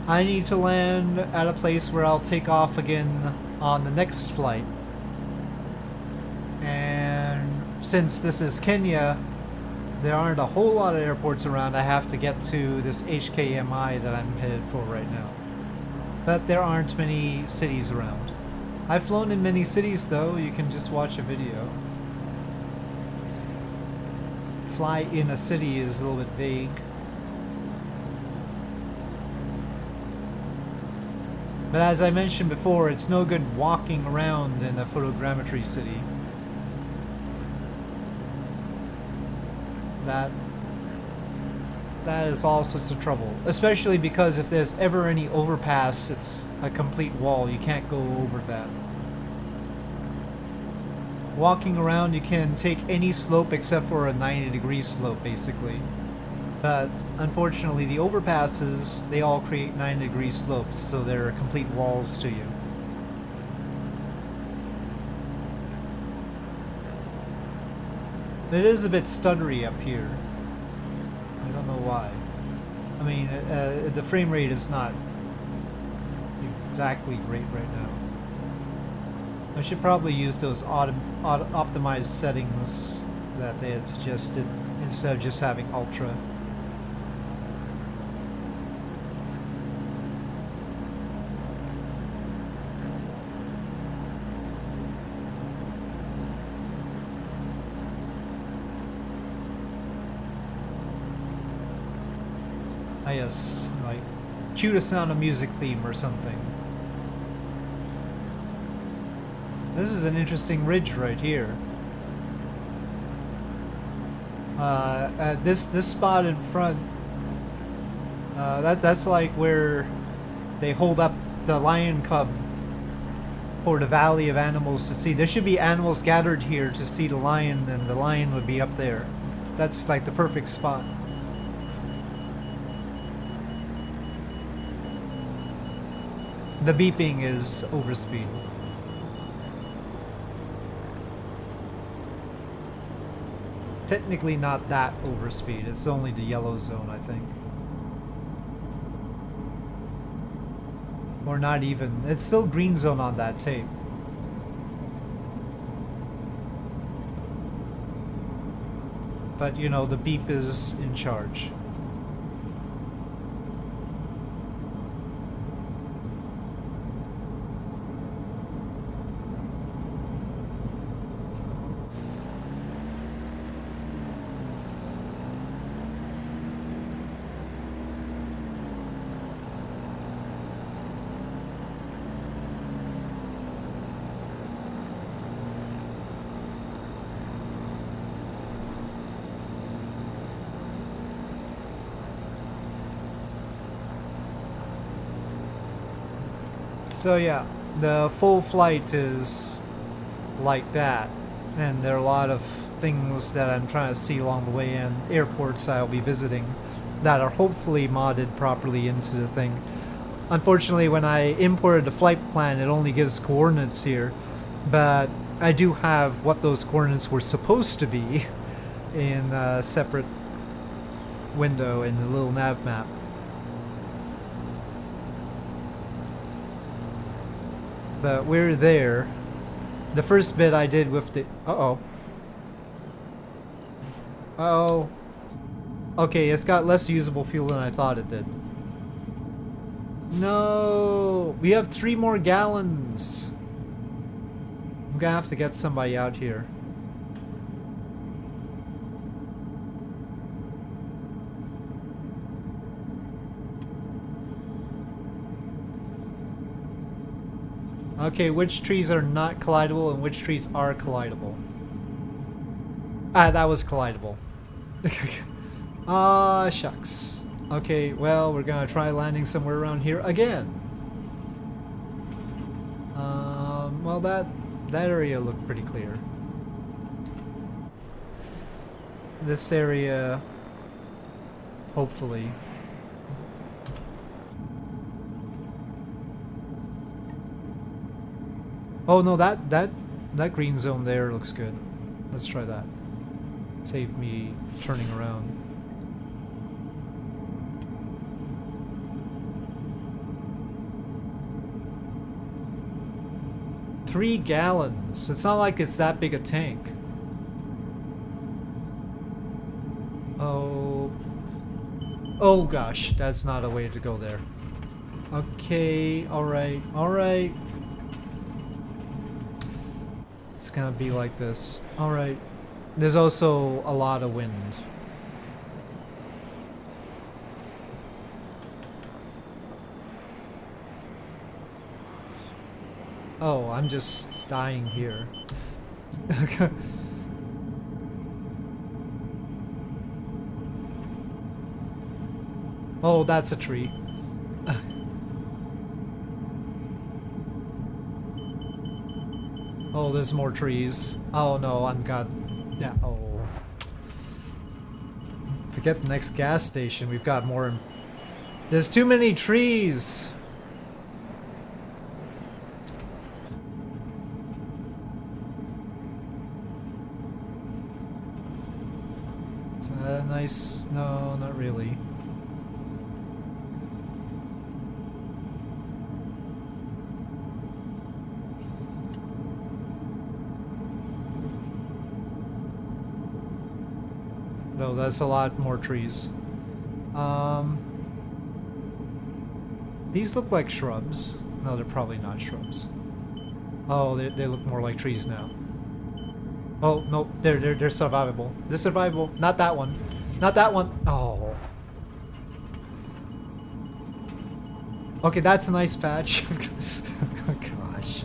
I need to land at a place where I'll take off again on the next flight. And since this is Kenya, there aren't a whole lot of airports around. I have to get to this HKMI that I'm headed for right now. But there aren't many cities around. I've flown in many cities though. You can just watch a video. Fly in a city is a little bit vague. But as I mentioned before, it's no good walking around in a photogrammetry city. That is all sorts of trouble, especially because if there's ever any overpass, it's a complete wall. You can't go over that. Walking around, you can take any slope except for a 90-degree slope, basically. But unfortunately, the overpasses, they all create 90-degree slopes, so they're complete walls to you. It is a bit stuttery up here. I don't know why. I mean, the frame rate is not exactly great right now. I should probably use those optimized settings that they had suggested instead of just having ultra. Yes, like cue the Sound of Music theme or something. This is an interesting ridge right here. This spot in front, that's like where they hold up the lion cub for the Valley of Animals to see. There should be animals gathered here to see the lion, and the lion would be up there. That's like the perfect spot. The beeping is overspeed. Technically not that overspeed, it's only the yellow zone, I think. Or not even, it's still green zone on that tape. But you know, the beep is in charge. So yeah, the full flight is like that, and there are a lot of things that I'm trying to see along the way, and airports I'll be visiting that are hopefully modded properly into the thing. Unfortunately, when I imported the flight plan, it only gives coordinates here. But I do have what those coordinates were supposed to be in a separate window in the little nav map. But we're there. The first bit I did with the... Uh-oh. Uh-oh. Okay, it's got less usable fuel than I thought it did. No! We have 3 more gallons! I'm gonna have to get somebody out here. Okay, which trees are not collidable and which trees are collidable? Ah, that was collidable. Ah, shucks. Okay, well, we're gonna try landing somewhere around here again. Well, that area looked pretty clear. This area, hopefully. Oh no, that green zone there looks good. Let's try that. Save me turning around. Three gallons. It's not like it's that big a tank. Oh. Oh gosh, that's not a way to go there. Okay, alright, alright. It's gonna be like this. Alright. There's also a lot of wind. Oh, I'm just dying here. Oh, that's a tree. Oh, there's more trees. Oh no, I'm got... Yeah, oh. Forget the next gas station, we've got more... There's too many trees! Is that a nice... No, not really. No, that's a lot more trees. These look like shrubs. No, they're probably not shrubs. Oh, they look more like trees now. Oh, no, they're survivable. They're survivable. Not that one. Not that one. Oh. Okay, that's a nice patch. Oh, gosh.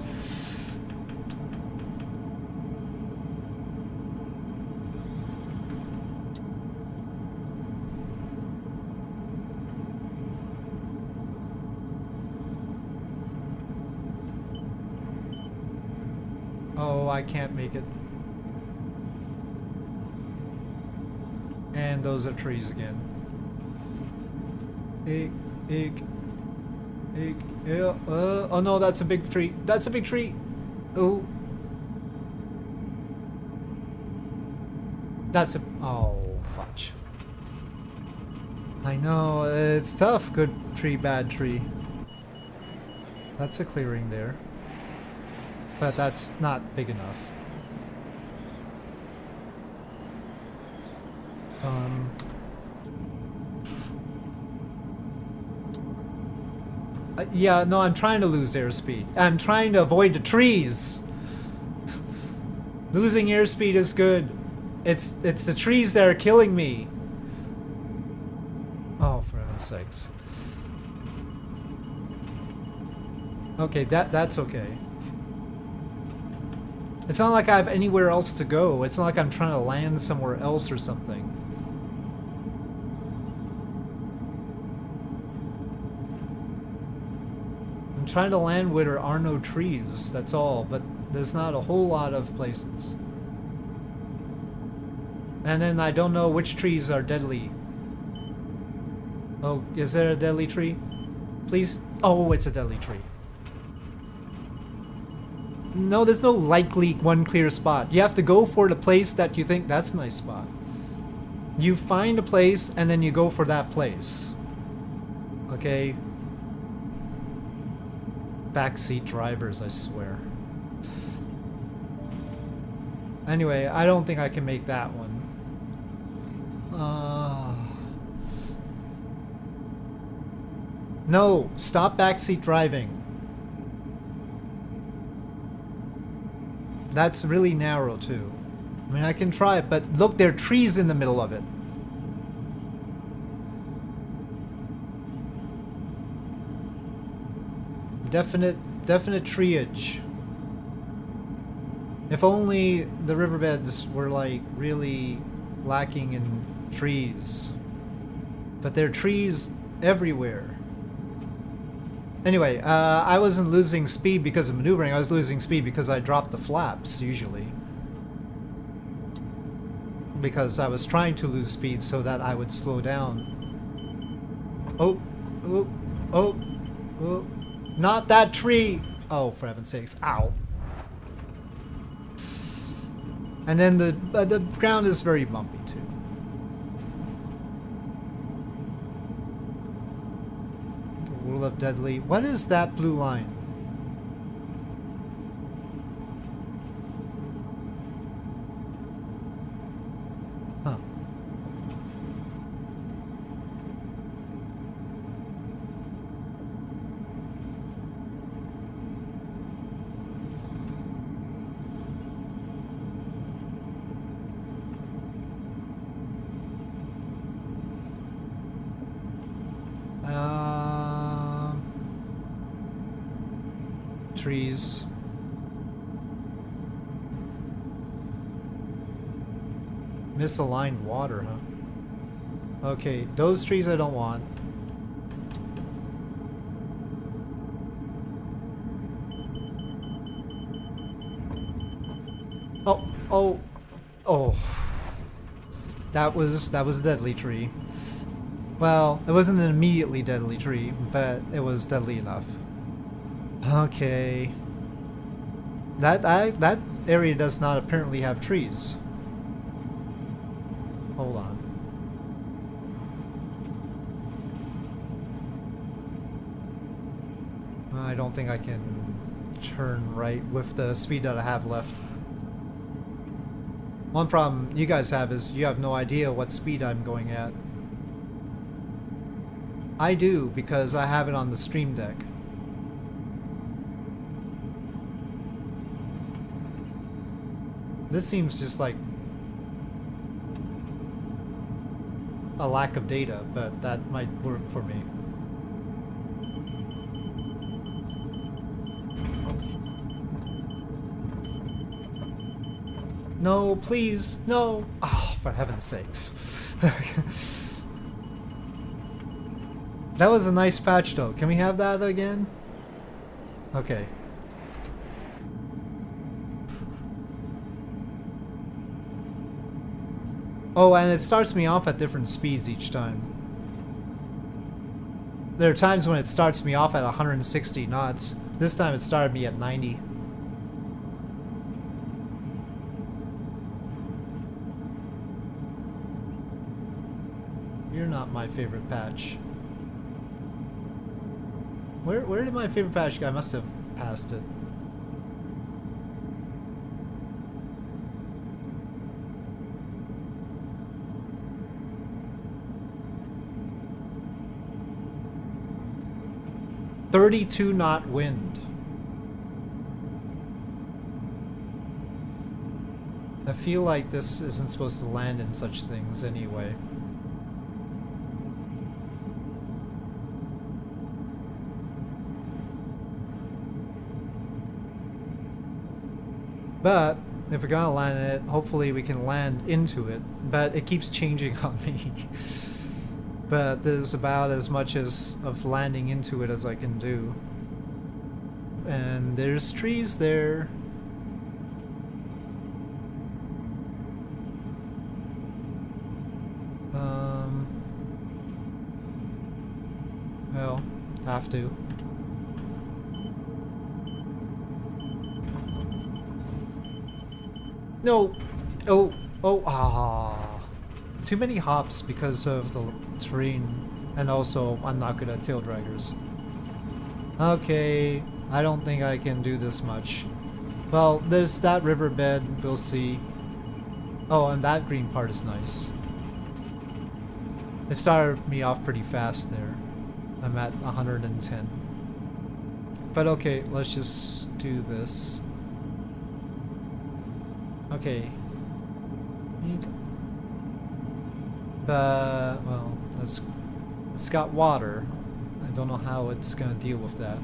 Oh, I can't make it. And those are trees again. Oh no, that's a big tree. That's a big tree. Oh. That's a... Oh, fudge. I know, it's tough. Good tree, bad tree. That's a clearing there. But that's not big enough. Yeah, no, I'm trying to lose airspeed. I'm trying to avoid the trees. Losing airspeed is good. It's the trees that are killing me. Oh, for heaven's sakes. Okay, that's okay. It's not like I have anywhere else to go. It's not like I'm trying to land somewhere else or something. I'm trying to land where there are no trees, that's all, but there's not a whole lot of places. And then I don't know which trees are deadly. Oh, is there a deadly tree? Please. Oh, it's a deadly tree. No, there's no likely one clear spot. You have to go for the place that you think that's a nice spot. You find a place and then you go for that place. Okay? Backseat drivers, I swear. Anyway, I don't think I can make that one. No, stop backseat driving. That's really narrow too. I mean, I can try it, but look, there are trees in the middle of it. Definite treeage. If only the riverbeds were like really lacking in trees. But there are trees everywhere. Anyway, I wasn't losing speed because of maneuvering, I was losing speed because I dropped the flaps, usually. Because I was trying to lose speed so that I would slow down. Oh, oh, oh, oh. Not that tree! Oh, for heaven's sakes, ow. And then the ground is very bumpy too. The World of Deadly. What is that blue line? Huh. Trees. Misaligned water, huh? Okay, those trees I don't want. Oh, oh, oh. That was a deadly tree. Well, it wasn't an immediately deadly tree, but it was deadly enough. Okay. That area does not apparently have trees. Hold on. I don't think I can turn right with the speed that I have left. One problem you guys have is you have no idea what speed I'm going at. I do, because I have it on the stream deck. This seems just like a lack of data, but that might work for me. No, please, no! Oh, for heaven's sakes. That was a nice patch though. Can we have that again? Okay. Oh, and it starts me off at different speeds each time. There are times when it starts me off at 160 knots. This time it started me at 90. You're not my favorite patch. Where did my favorite patch go? I must have passed it. .32 knot wind. I feel like this isn't supposed to land in such things anyway. But if we're gonna land it, hopefully we can land into it. But it keeps changing on me. But there's about as much as of landing into it as I can do. And there's trees there. Well, Have to. No! Oh! Oh! Ah! Too many hops because of the terrain. And also, I'm not good at tail draggers. Okay, I don't think I can do this much. Well, there's that riverbed, we'll see. Oh, and that green part is nice. It started me off pretty fast there. I'm at 110. But okay, let's just do this. Okay. Well, it's got water. I don't know how it's gonna deal with that.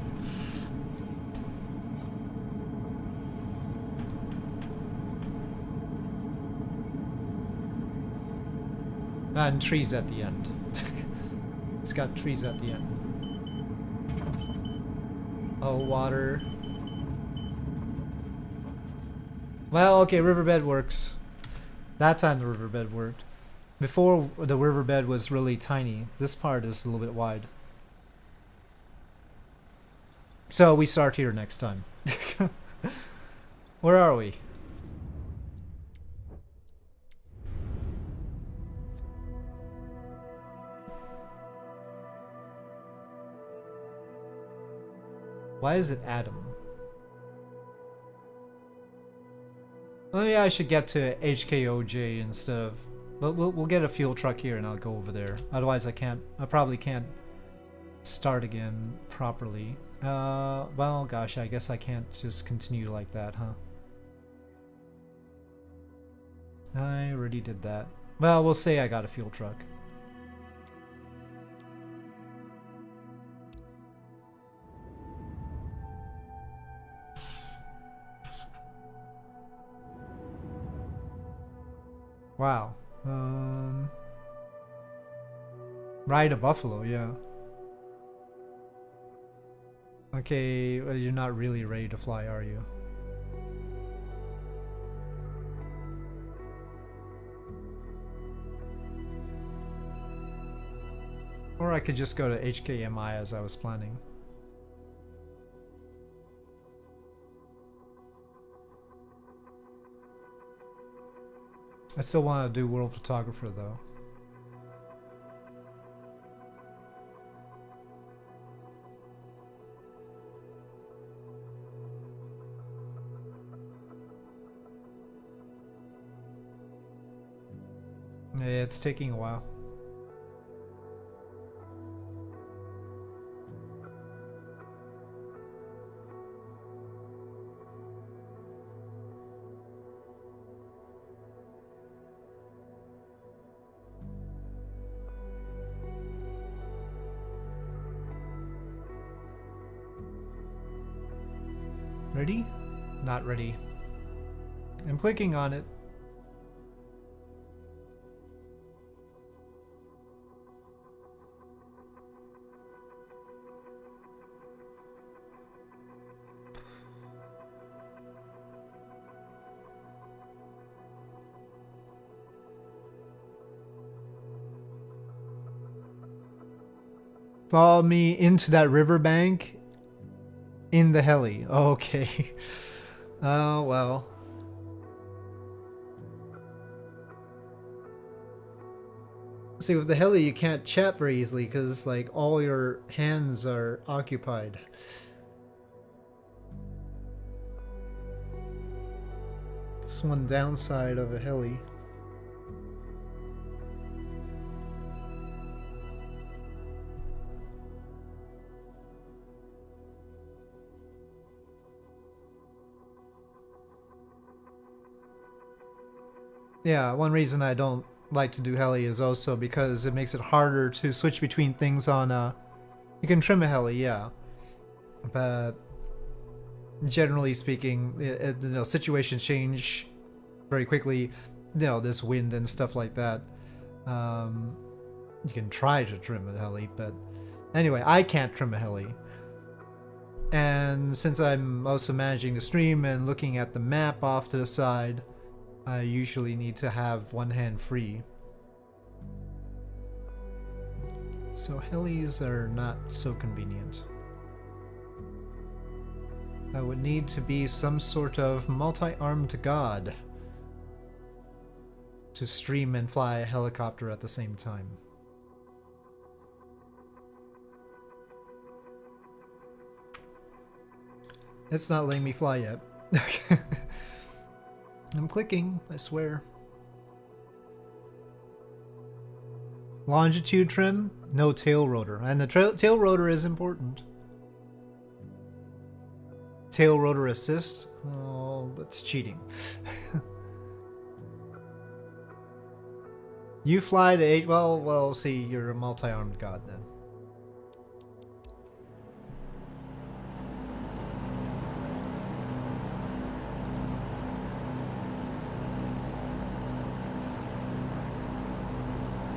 And trees at the end. It's got trees at the end. Oh, water. Well, okay, riverbed works. That time the riverbed worked. Before, the riverbed was really tiny. This part is a little bit wide. So we start here next time. Where are we? Why is it Adam? Well, yeah, I should get to HKOJ instead of... We'll get a fuel truck here and I'll go over there. Otherwise I probably can't start again properly. Well, gosh, I guess I can't just continue like that, huh? I already did that. Well, we'll say I got a fuel truck. Wow. Ride a buffalo, yeah. Okay, well, you're not really ready to fly, are you? Or I could just go to HKMI as I was planning. I still want to do World Photographer though. Yeah, it's taking a while. Ready? Not ready. I'm clicking on it. Follow me into that riverbank in the heli. Okay. Oh, well. See, with the heli you can't chat very easily because like all your hands are occupied. That's one downside of a heli. Yeah, one reason I don't like to do heli is also because it makes it harder to switch between things on you can trim a heli, yeah, but generally speaking, you know, situations change very quickly. You know, this wind and stuff like that. You can try to trim a heli, but anyway, I can't trim a heli. And since I'm also managing the stream and looking at the map off to the side, I usually need to have one hand free. So helis are not so convenient. I would need to be some sort of multi-armed god to stream and fly a helicopter at the same time. It's not letting me fly yet. I'm clicking, I swear. Longitude trim, no tail rotor. And the tail rotor is important. Tail rotor assist? Oh, that's cheating. You fly to H. Well, see, you're a multi-armed god then.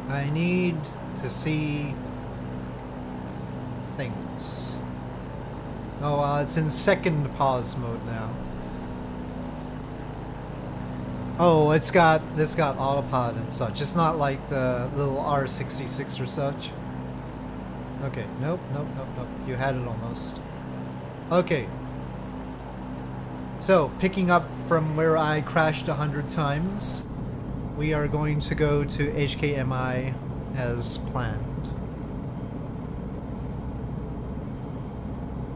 I need to see things. Oh, it's in second pause mode now. Oh, this got autopod and such. It's not like the little R66 or such. Okay, nope. You had it almost. Okay. So, picking up from where I crashed 100 times, we are going to go to HKMI as planned.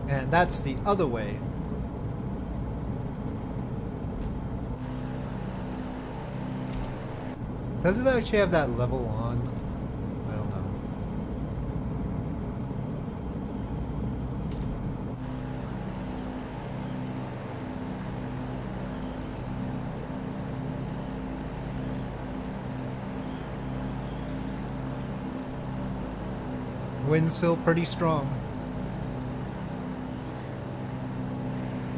And that's the other way. Does it actually have that level on? I don't know. Wind's still pretty strong.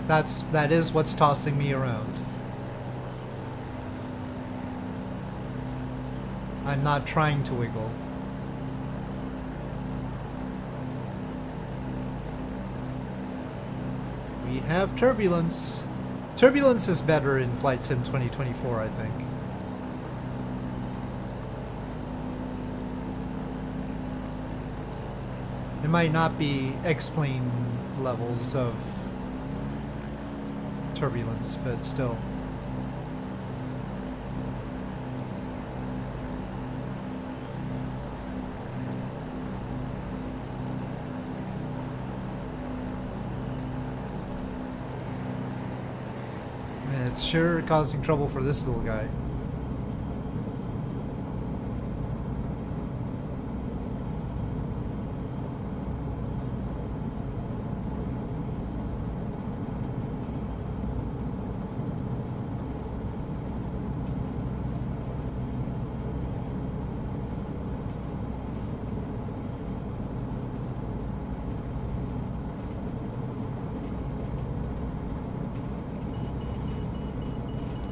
That is what's tossing me around. I'm not trying to wiggle. We have turbulence. Turbulence is better in Flight Sim 2024, I think. It might not be X-plane levels of turbulence, but still. Man, it's sure causing trouble for this little guy.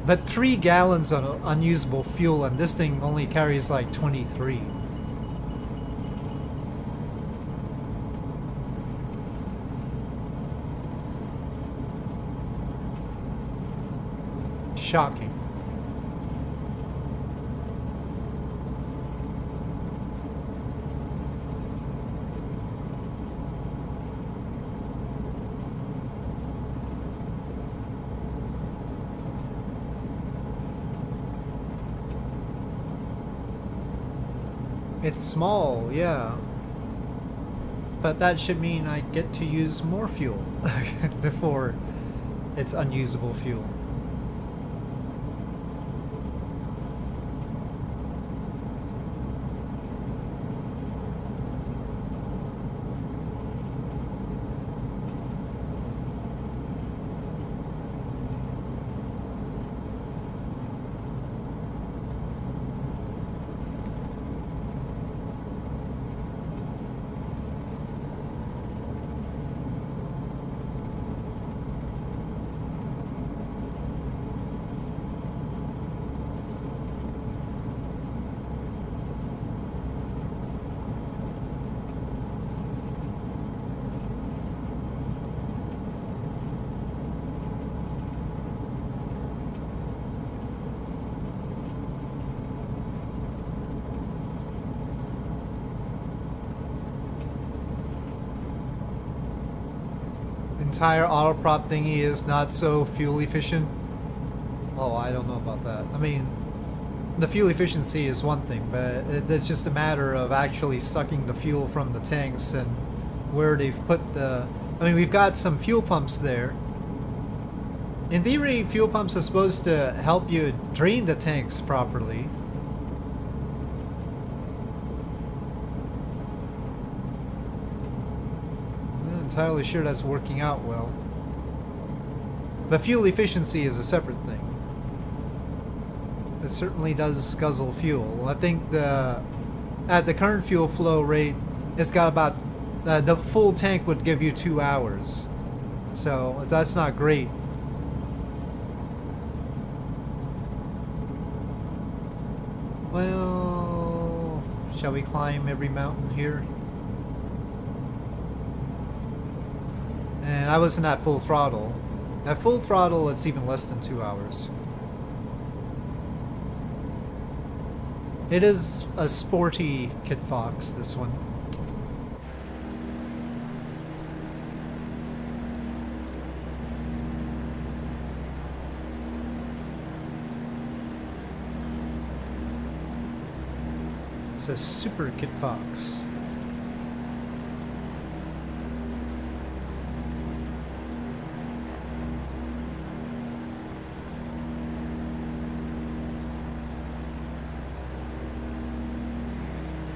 But 3 gallons of unusable fuel, and this thing only carries like 23. Shocking. It's small, yeah. But that should mean I get to use more fuel before it's unusable fuel. entire auto prop thingy is not so fuel efficient. Oh, I don't know about that. I mean, the fuel efficiency is one thing, but it's just a matter of actually sucking the fuel from the tanks and where they've put the... I mean, we've got some fuel pumps there. In theory, fuel pumps are supposed to help you drain the tanks properly. I'm not entirely sure that's working out well. But fuel efficiency is a separate thing. It certainly does guzzle fuel. I think at the current fuel flow rate, it's got about... the full tank would give you 2 hours. So, that's not great. Well, shall we climb every mountain here? And I wasn't at full throttle. At full throttle, it's even less than 2 hours. It is a sporty Kitfox, this one. It's a super Kitfox.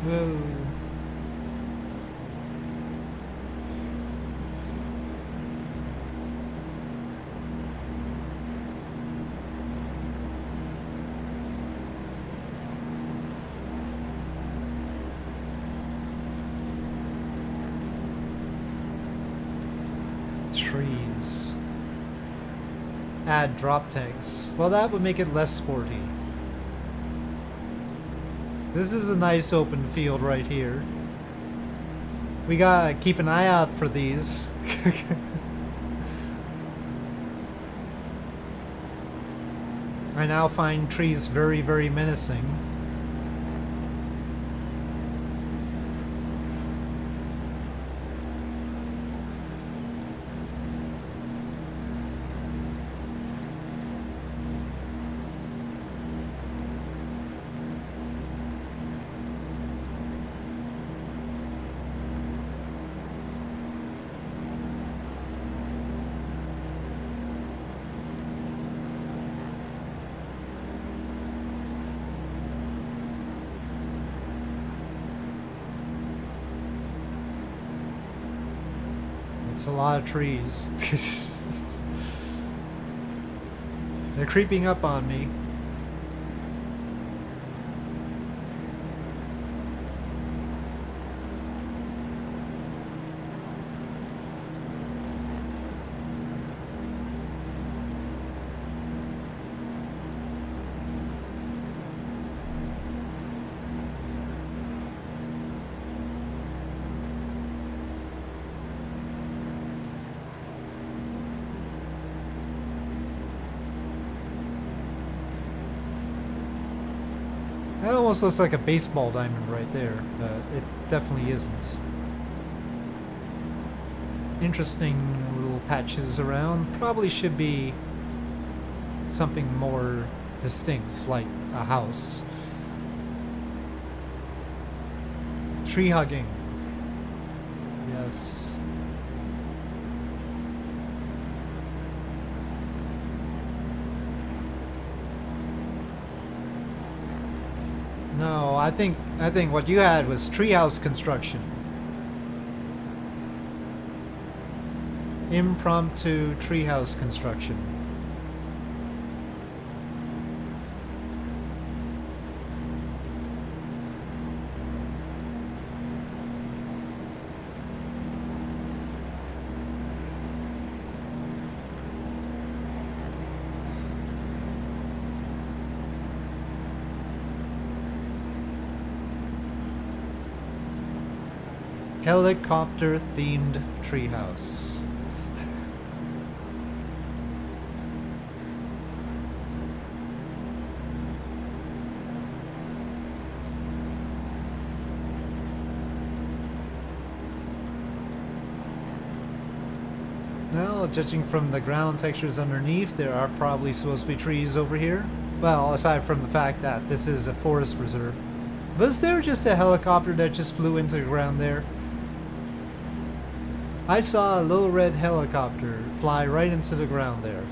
Whoa. Trees. Add drop tanks. Well, that would make it less sporty. This is a nice open field right here. We gotta keep an eye out for these. I now find trees very, very menacing. It's a lot of trees. They're creeping up on me. That almost looks like a baseball diamond right there, but it definitely isn't. Interesting little patches around. Probably should be something more distinct, like a house. Tree hugging. Yes. No, I think what you had was treehouse construction. Impromptu treehouse construction. Helicopter-themed treehouse. No, Well, judging from the ground textures underneath, there are probably supposed to be trees over here. Well, aside from the fact that this is a forest reserve. Was there just a helicopter that just flew into the ground there? I saw a little red helicopter fly right into the ground there.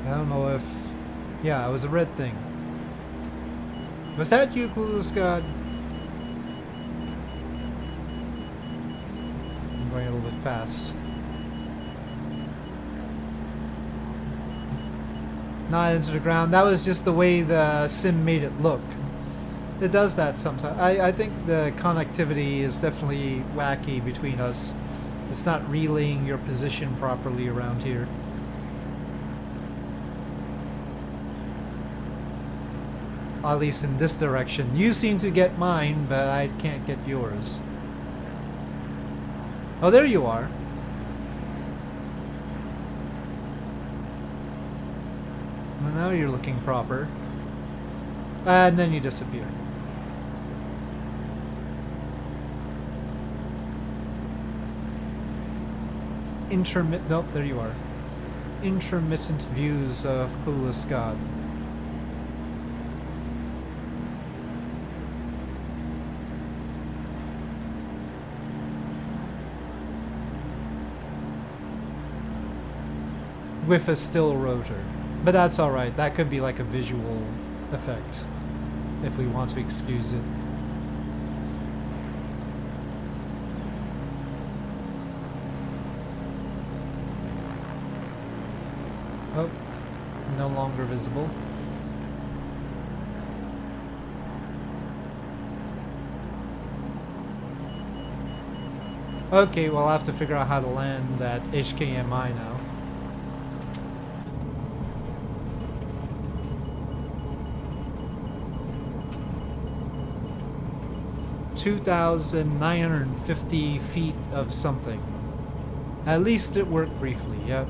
I don't know if... Yeah, it was a red thing. Was that you, Clueless God? I'm going a little bit fast. Not into the ground. That was just the way the sim made it look. It does that sometimes. I think the connectivity is definitely wacky between us. It's not relaying your position properly around here. At least in this direction. You seem to get mine, but I can't get yours. Oh, there you are. Well, now you're looking proper. And then you disappear. Nope, there you are. Intermittent views of Clueless God. With a still rotor. But that's alright, that could be like a visual effect, if we want to excuse it. Oh, no longer visible. Okay, well I'll have to figure out how to land at HKMI now. $2,950 feet of something. At least it worked briefly, yep.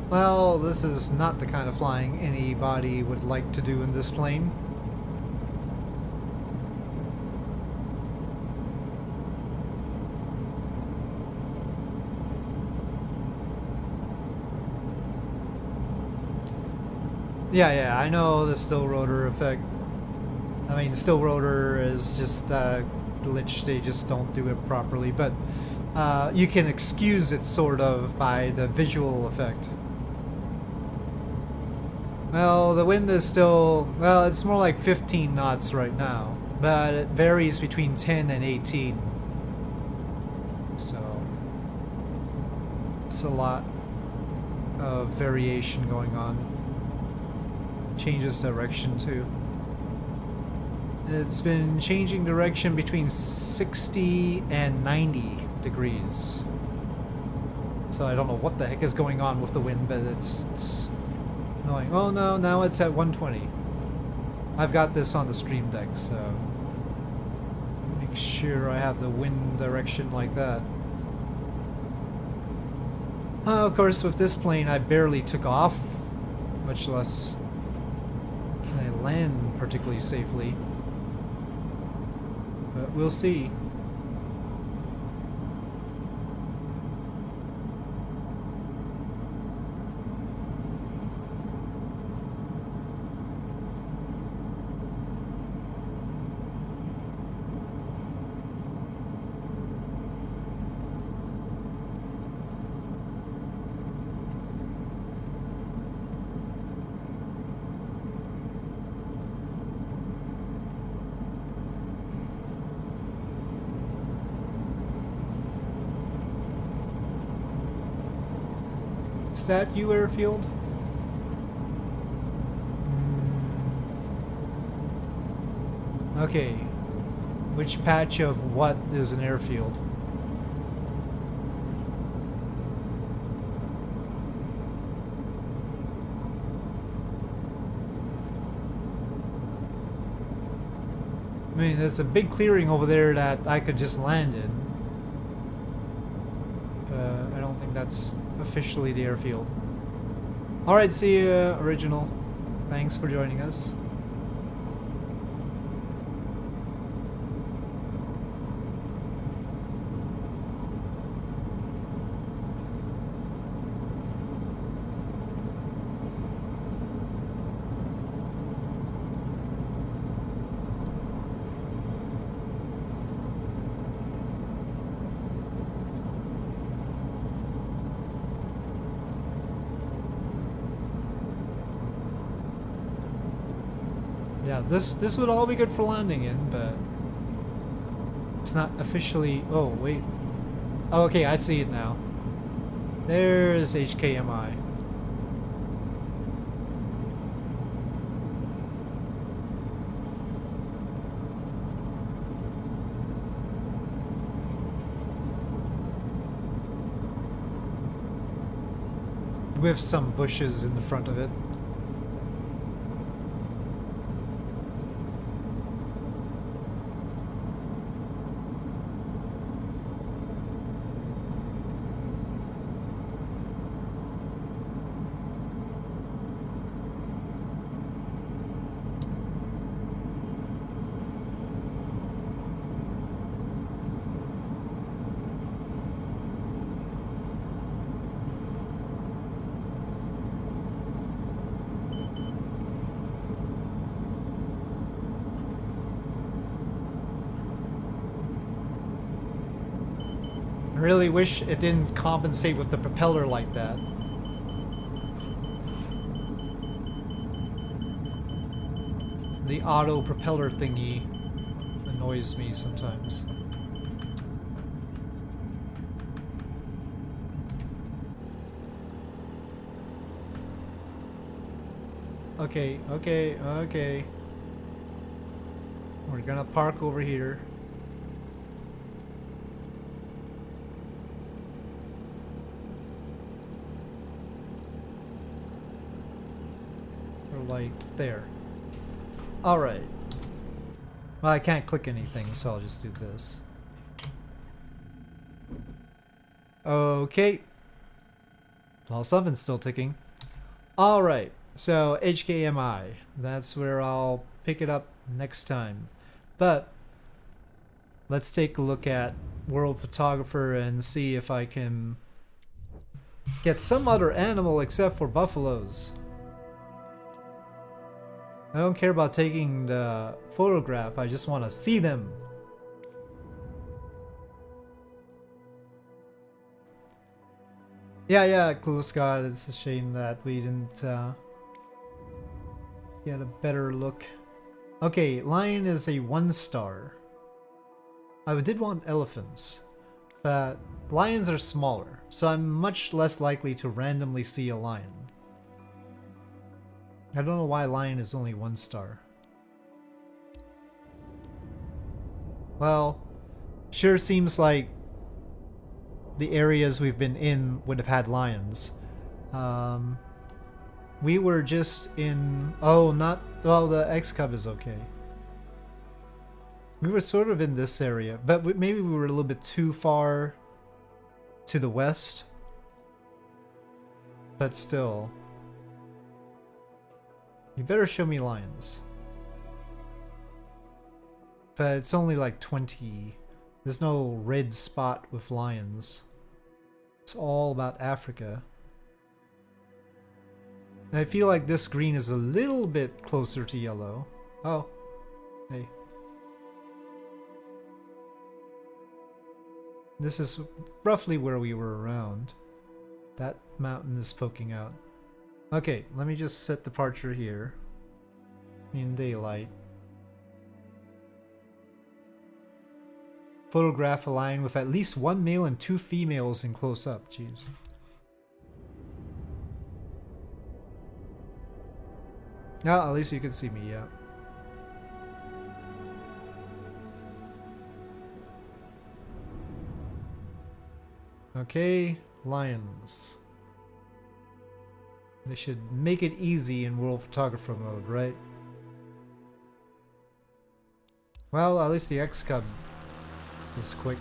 Well, this is not the kind of flying anybody would like to do in this plane. Yeah, I know the still rotor effect. I mean, still rotor is just a glitch, they just don't do it properly, but you can excuse it sort of by the visual effect. Well, the wind is still, well, it's more like 15 knots right now, but it varies between 10 and 18. So, it's a lot of variation going on. Changes direction too. It's been changing direction between 60 and 90 degrees. So I don't know what the heck is going on with the wind, but it's annoying. Oh no, now it's at 120. I've got this on the stream deck, so make sure I have the wind direction like that. Of course, with this plane I barely took off, much less can I land particularly safely. But we'll see. Is that you, Airfield? Okay. Which patch of what is an airfield? I mean, there's a big clearing over there that I could just land in. I don't think that's officially the airfield. Alright, see you, Original. Thanks for joining us. Yeah, this would all be good for landing in, but it's not officially. Oh wait. Oh, okay, I see it now. There's HKMI. With some bushes in the front of it. I really wish it didn't compensate with the propeller like that. The auto propeller thingy annoys me sometimes. Okay, okay, okay. We're gonna park over here. Like there. Alright. Well, I can't click anything, so I'll just do this. Okay. Well, something's still ticking. Alright. So, HKMI. That's where I'll pick it up next time. But, let's take a look at World Photographer and see if I can get some other animal except for buffaloes. I don't care about taking the photograph, I just want to see them. Yeah, Clue Scott, it's a shame that we didn't get a better look. Okay, lion is a 1-star. I did want elephants, but lions are smaller, so I'm much less likely to randomly see a lion. I don't know why lion is only 1-star. Well, sure seems like the areas we've been in would have had lions. We were just in... Oh, not... Well, the X-Cub is okay. We were sort of in this area, but maybe we were a little bit too far to the west. But still... You better show me lions. But it's only like 20. There's no red spot with lions. It's all about Africa. And I feel like this green is a little bit closer to yellow. Oh. Hey. This is roughly where we were around. That mountain is poking out. Okay, let me just set departure here. In daylight. Photograph a lion with at least 1 male and 2 females in close up. Jeez. Yeah, at least you can see me, yeah. Okay, lions. They should make it easy in world photographer mode, right? Well, at least the X-Cub is quick.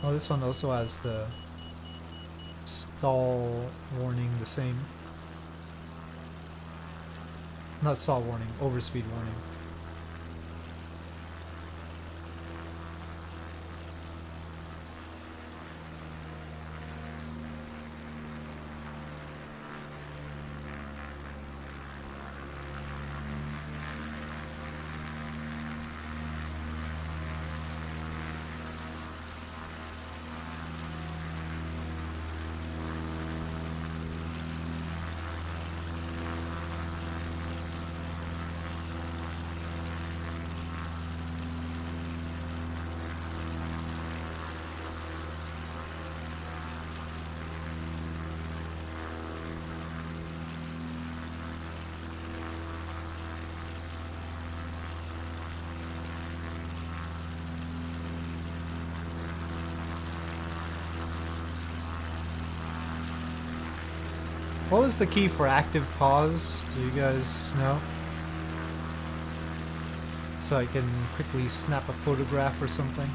Oh, this one also has the stall warning, the same. Not stall warning, overspeed warning. What was the key for active pause? Do you guys know? So I can quickly snap a photograph or something.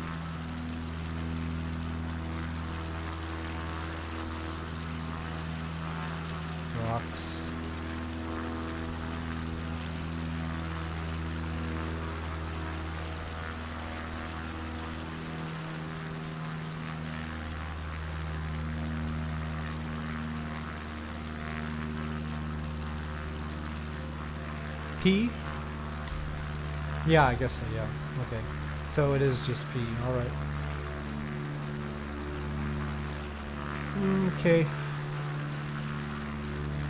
Rocks. P? Yeah, I guess so, yeah. Okay. So it is just P, alright. Okay.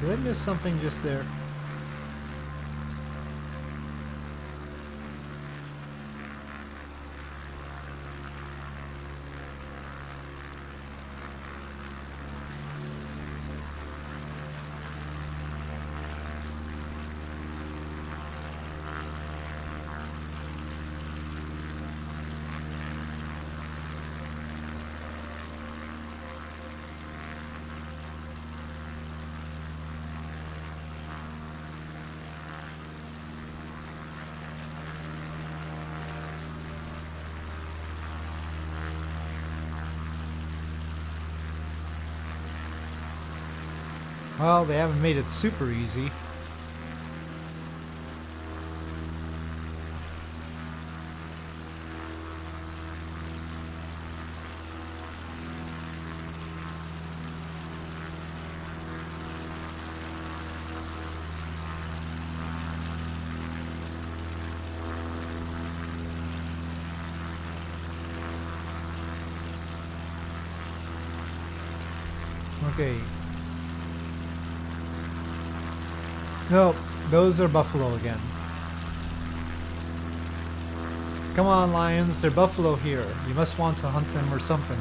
Did I miss something just there? Well, they haven't made it super easy. Okay. No, those are buffalo again. Come on, lions, they're buffalo here. You must want to hunt them or something.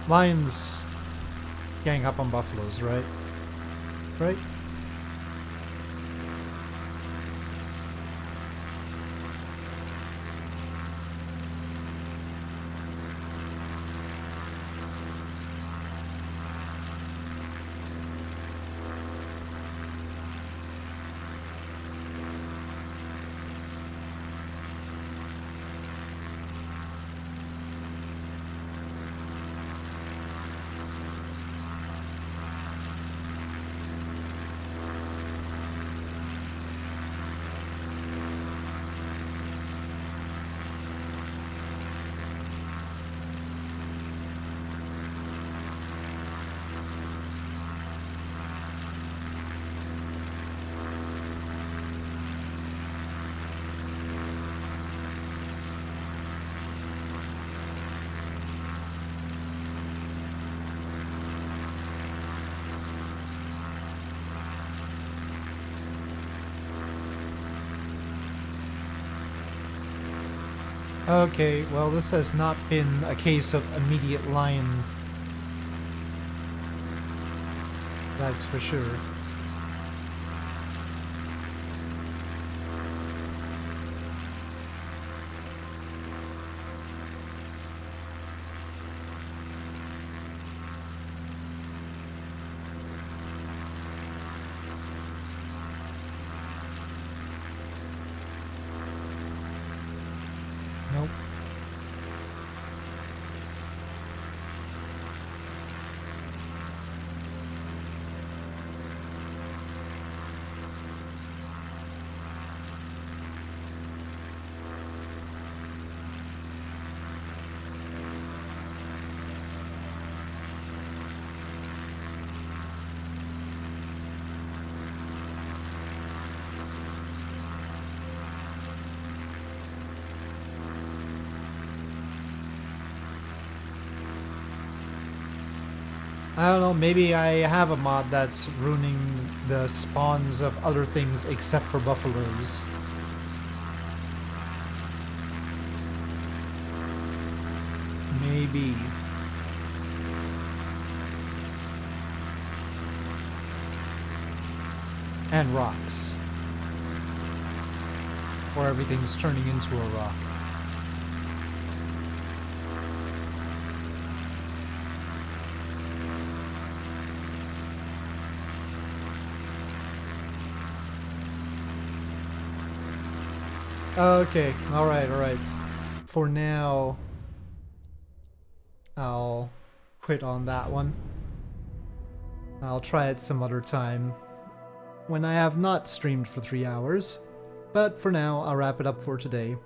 Lions gang up on buffaloes, right? Right? Okay, well, this has not been a case of immediate lion. That's for sure. Nope. I don't know, maybe I have a mod that's ruining the spawns of other things except for buffaloes. Maybe. And rocks. Or everything's turning into a rock. Okay, alright. For now, I'll quit on that one. I'll try it some other time when I have not streamed for 3 hours. But for now, I'll wrap it up for today.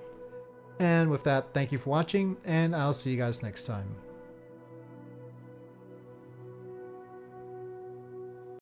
And with that, thank you for watching, and I'll see you guys next time.